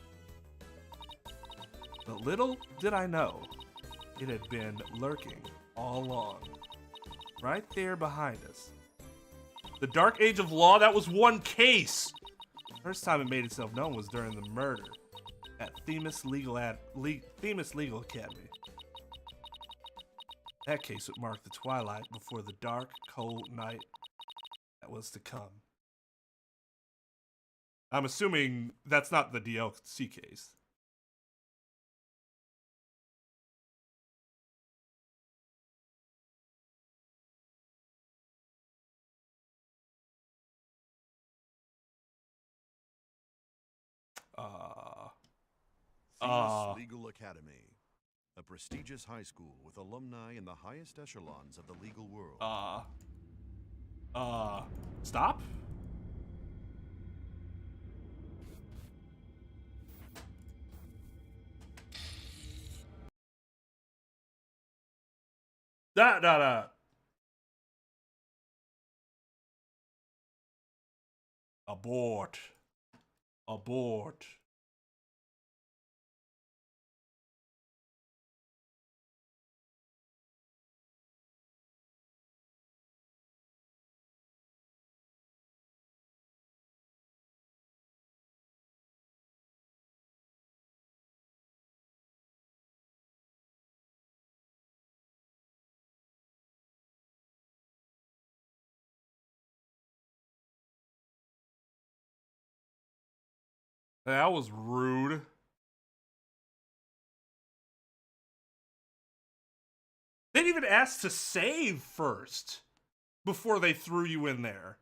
But little did I know, it had been lurking all along, right there behind us. The dark age of law, that was one case! First time it made itself known was during the murder at Themis Legal Academy. That case would mark the twilight before the dark, cold night that was to come. I'm assuming that's not the DLC case. Themis Legal Academy. a prestigious high school with alumni in the highest echelons of the legal world. Stop? Nah. Abort. Abort. That was rude. They didn't even ask to save first before they threw you in there.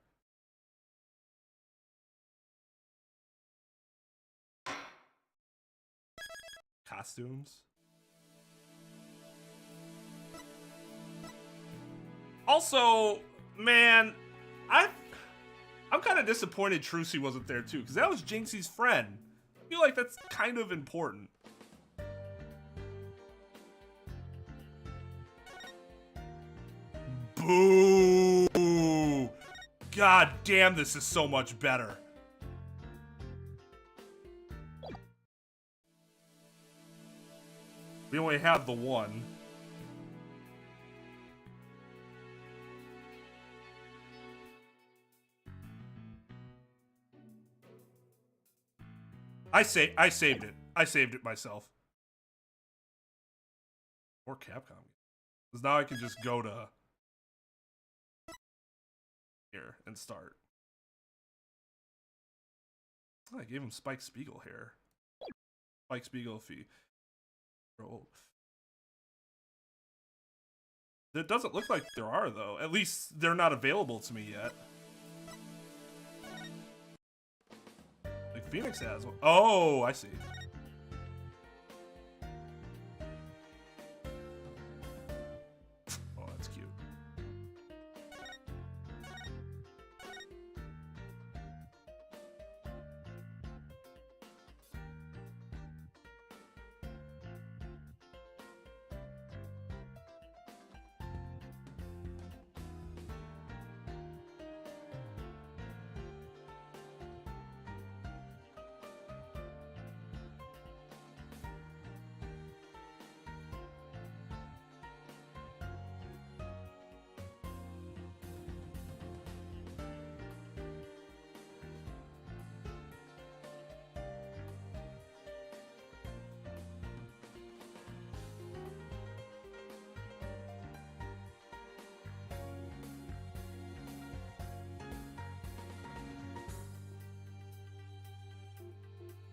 Costumes. Also, man, I'm kind of disappointed Trucy wasn't there too, because that was Jinxie's friend. I feel like that's kind of important. Boo! God damn, this is so much better. We only have the one. I saved it. I saved it myself. Or Capcom. Because now I can just go to here and start. Oh, I gave him Spike Spiegel hair. Spike Spiegel if he... Oh. It doesn't look like there are, though. At least they're not available to me yet. Like Phoenix has one. Oh, I see. Oh, that's cute.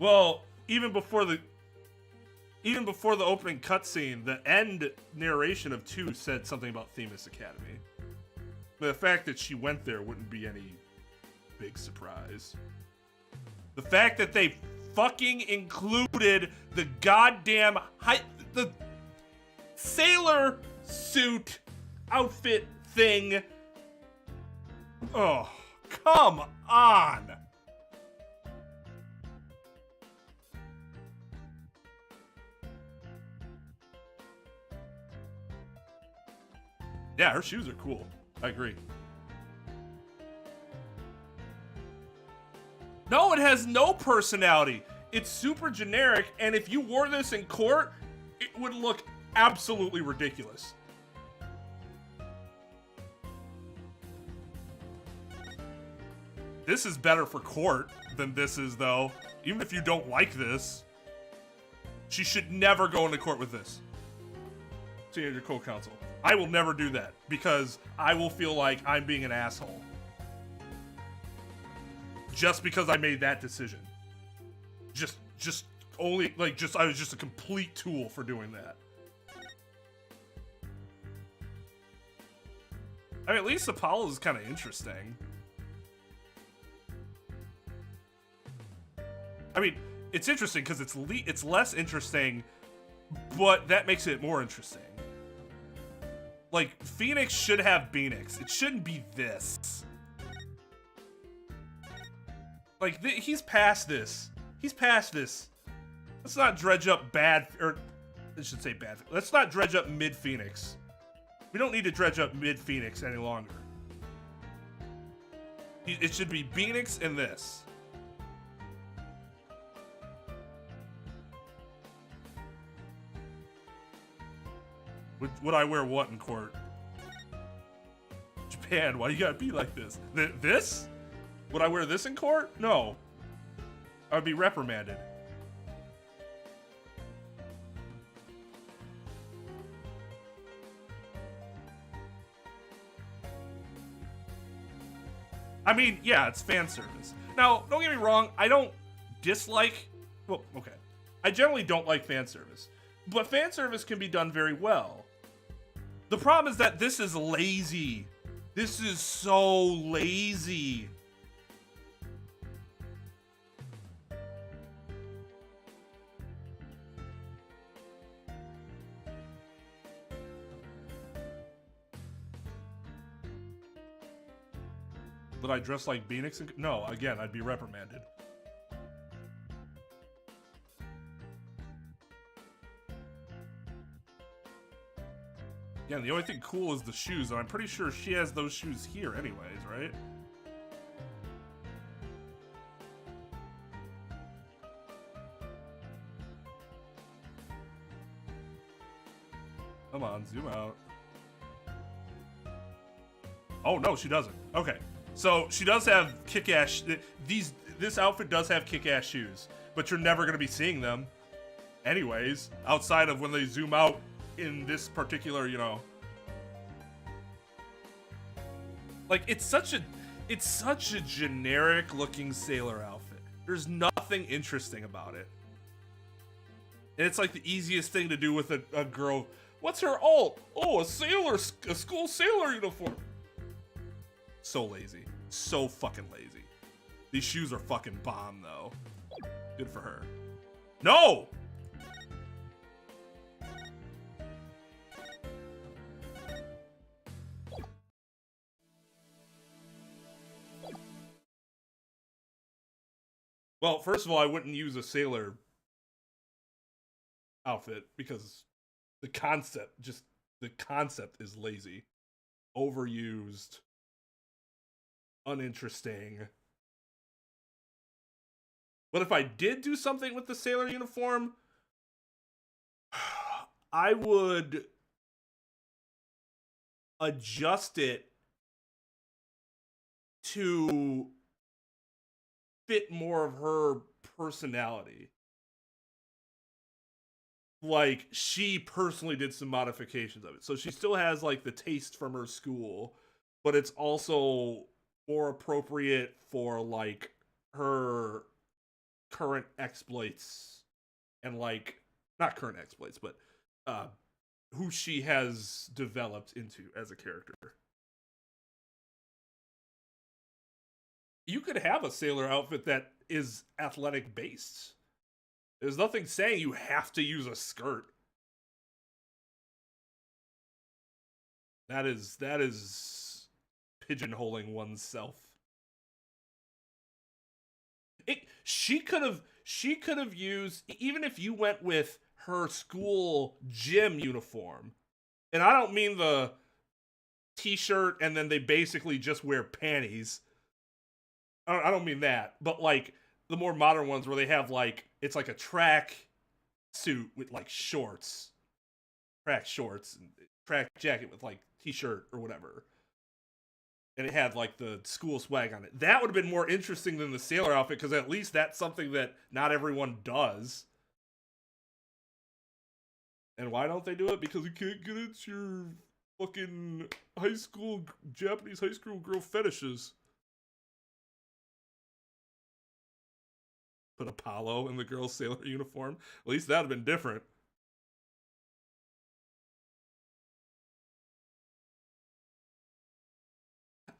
Well, even before the opening cutscene, the end narration of 2 said something about Themis Academy. The fact that she went there wouldn't be any big surprise. The fact that they fucking included the goddamn the sailor suit outfit thing. Oh, come on. Yeah, her shoes are cool. I agree. No, it has no personality. It's super generic, and if you wore this in court, it would look absolutely ridiculous. This is better for court than this is, though. Even if you don't like this. She should never go into court with this. Teenager co-counsel. I will never do that because I will feel like I'm being an asshole. Just because I made that decision. I was just a complete tool for doing that. I mean, at least Apollo is kind of interesting. I mean, it's interesting because it's less interesting but that makes it more interesting. Like, Phoenix should have Phoenix. It shouldn't be this. Like, he's past this. He's past this. Let's not dredge up bad, or I should say bad. Let's not dredge up mid-Phoenix. We don't need to dredge up mid-Phoenix any longer. It should be Phoenix and this. Would I wear what in court? Japan, why you gotta be like this? This? Would I wear this in court? No. I would be reprimanded. I mean, yeah, it's fan service. Now, don't get me wrong, I don't dislike... Well, okay. I generally don't like fan service. But fan service can be done very well. The problem is that this is lazy. This is so lazy. Would I dress like Phoenix? No, again, I'd be reprimanded. Yeah, the only thing cool is the shoes, and I'm pretty sure she has those shoes here anyways, right? Come on, zoom out. Oh, no, she doesn't. Okay. So, she does have kick-ass... This outfit does have kick-ass shoes, but you're never going to be seeing them anyways, outside of when they zoom out in this particular, you know... Like, it's such a generic-looking sailor outfit. There's nothing interesting about it. And it's like the easiest thing to do with a girl. What's her alt? Oh, a school sailor uniform. So lazy. So fucking lazy. These shoes are fucking bomb, though. Good for her. No! Well, first of all, I wouldn't use a sailor outfit because the concept is lazy. Overused. Uninteresting. But if I did do something with the sailor uniform, I would adjust it to fit more of her personality. Like, she personally did some modifications of it. So she still has, like, the taste from her school, but it's also more appropriate for, like, her current exploits and, like, not current exploits, but who she has developed into as a character. You could have a sailor outfit that is athletic based. There's nothing saying you have to use a skirt. That is pigeonholing oneself. She could have used, even if you went with her school gym uniform, and I don't mean the t-shirt and then they basically just wear panties. I don't mean that, but like the more modern ones where they have like, it's like a track suit with like shorts, track shorts, and track jacket with like t-shirt or whatever. And it had like the school swag on it. That would have been more interesting than the sailor outfit because at least that's something that not everyone does. And why don't they do it? Because you can't get into your fucking Japanese high school girl fetishes. Put Apollo in the girl's sailor uniform. At least that would have been different.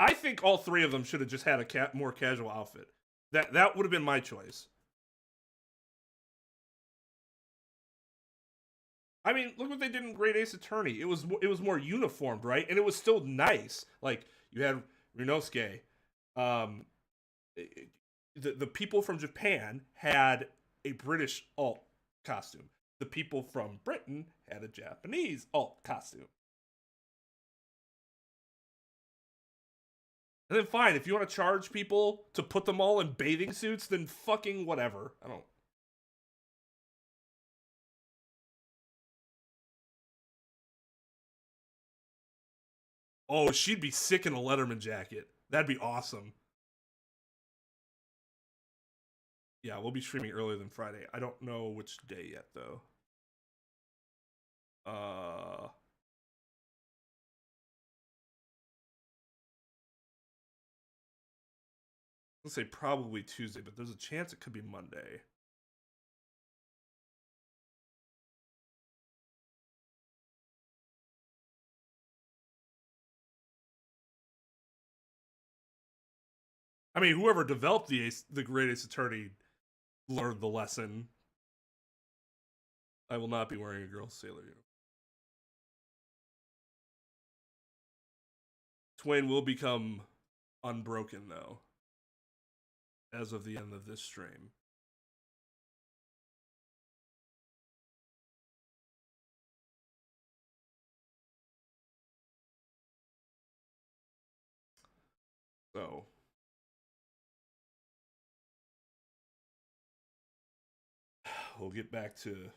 I think all three of them should have just had a more casual outfit. That would have been my choice. I mean, look what they did in Great Ace Attorney. It was more uniformed, right? And it was still nice. Like you had Rinosuke. The people from Japan had a British alt costume. The people from Britain had a Japanese alt costume. And then fine, if you want to charge people to put them all in bathing suits, then fucking whatever. I don't. Oh, she'd be sick in a Letterman jacket. That'd be awesome. Yeah, we'll be streaming earlier than Friday. I don't know which day yet, though. Let's say probably Tuesday, but there's a chance it could be Monday. I mean, whoever developed the Great Ace Attorney learned the lesson. I will not be wearing a girl's sailor uniform. Twain will become unbroken, though, as of the end of this stream. So we'll get back to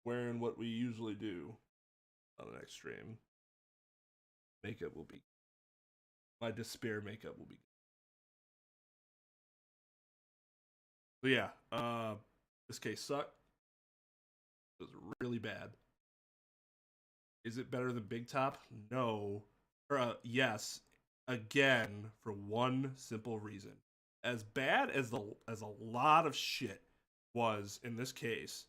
wearing what we usually do on the next stream. Makeup will be... My despair makeup will be... So yeah, this case sucked. It was really bad. Is it better than Big Top? No. Or, yes. Again, for one simple reason. As bad as a lot of shit was in this case,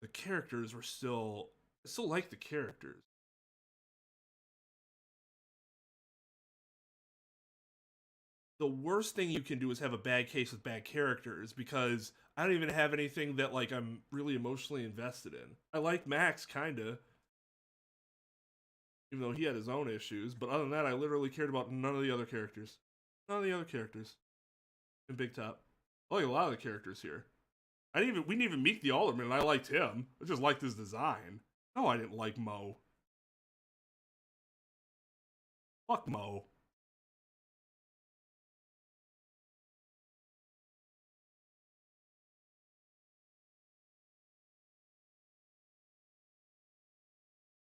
the characters were still... I still like the characters. The worst thing you can do is have a bad case with bad characters, because I don't even have anything that, like, I'm really emotionally invested in. I like Max, kinda. Even though he had his own issues. But other than that, I literally cared about none of the other characters. None of the other characters in Big Top. I like a lot of the characters here. We didn't even meet the Alderman, and I liked him. I just liked his design. No, I didn't like Mo. Fuck Mo.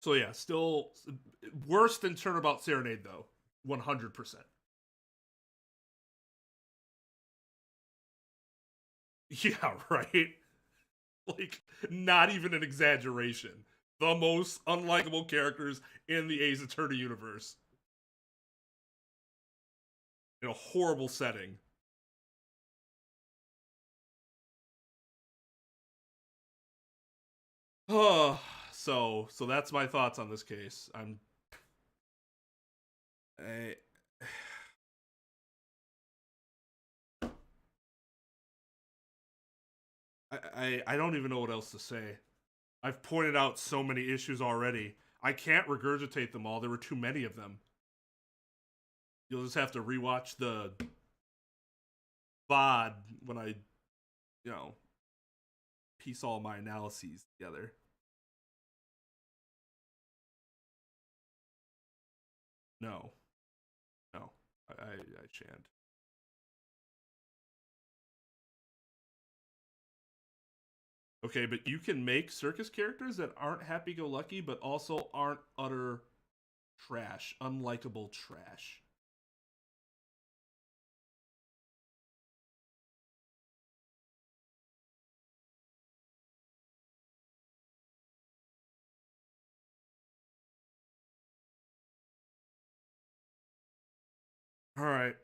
So yeah, still worse than Turnabout Serenade, though. 100%. Yeah, right? Like, not even an exaggeration. The most unlikable characters in the Ace Attorney universe. In a horrible setting. Oh, so that's my thoughts on this case. I don't even know what else to say. I've pointed out so many issues already. I can't regurgitate them all. There were too many of them. You'll just have to rewatch the VOD when I, piece all my analyses together. No, I shan't. Okay, but you can make circus characters that aren't happy-go-lucky, but also aren't utter trash, unlikable trash. All right.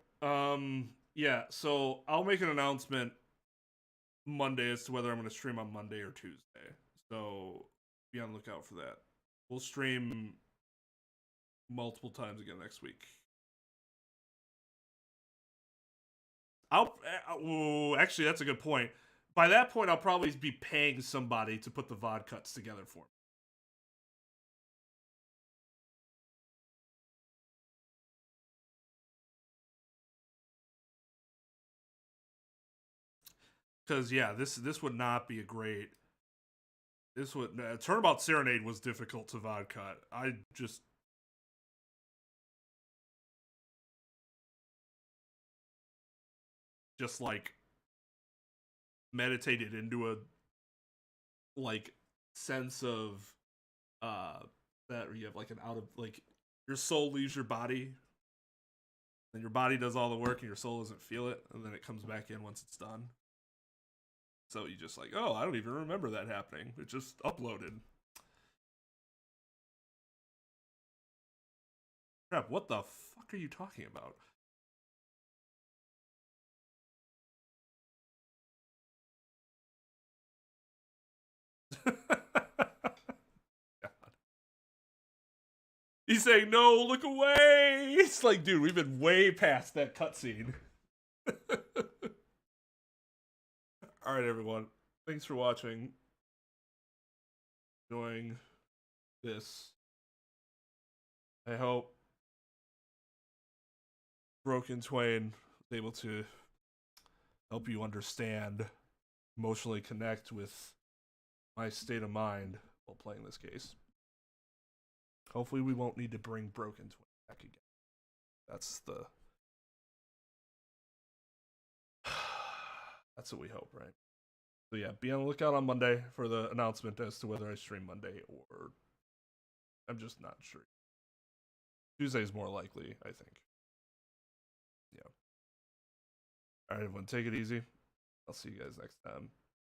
Yeah, so I'll make an announcement Monday as to whether I'm going to stream on Monday or Tuesday. So be on the lookout for that. We'll stream multiple times again next week. Actually, that's a good point. by that point, I'll probably be paying somebody to put the VOD cuts together for me. Because, yeah, this would not be a great... This would... Turnabout Serenade was difficult to VOD cut. I just... like, meditated into a, like, sense of, that you have, like, an out of, like, your soul leaves your body, and your body does all the work, and your soul doesn't feel it, and then it comes back in once it's done. So you just like, oh, I don't even remember that happening. It just uploaded. Trep, what the fuck are you talking about? He's saying, no, look away! It's like, dude, we've been way past that cutscene. Alright, everyone. Thanks for watching. Enjoying this. I hope Broken Twain was able to help you understand, emotionally connect with my state of mind while playing this case. Hopefully we won't need to bring Broken Twain back again. That's the... That's what we hope, right? So yeah, be on the lookout on Monday for the announcement as to whether I stream Monday or... I'm just not sure. Tuesday is more likely, I think. Yeah. Alright, everyone, take it easy. I'll see you guys next time.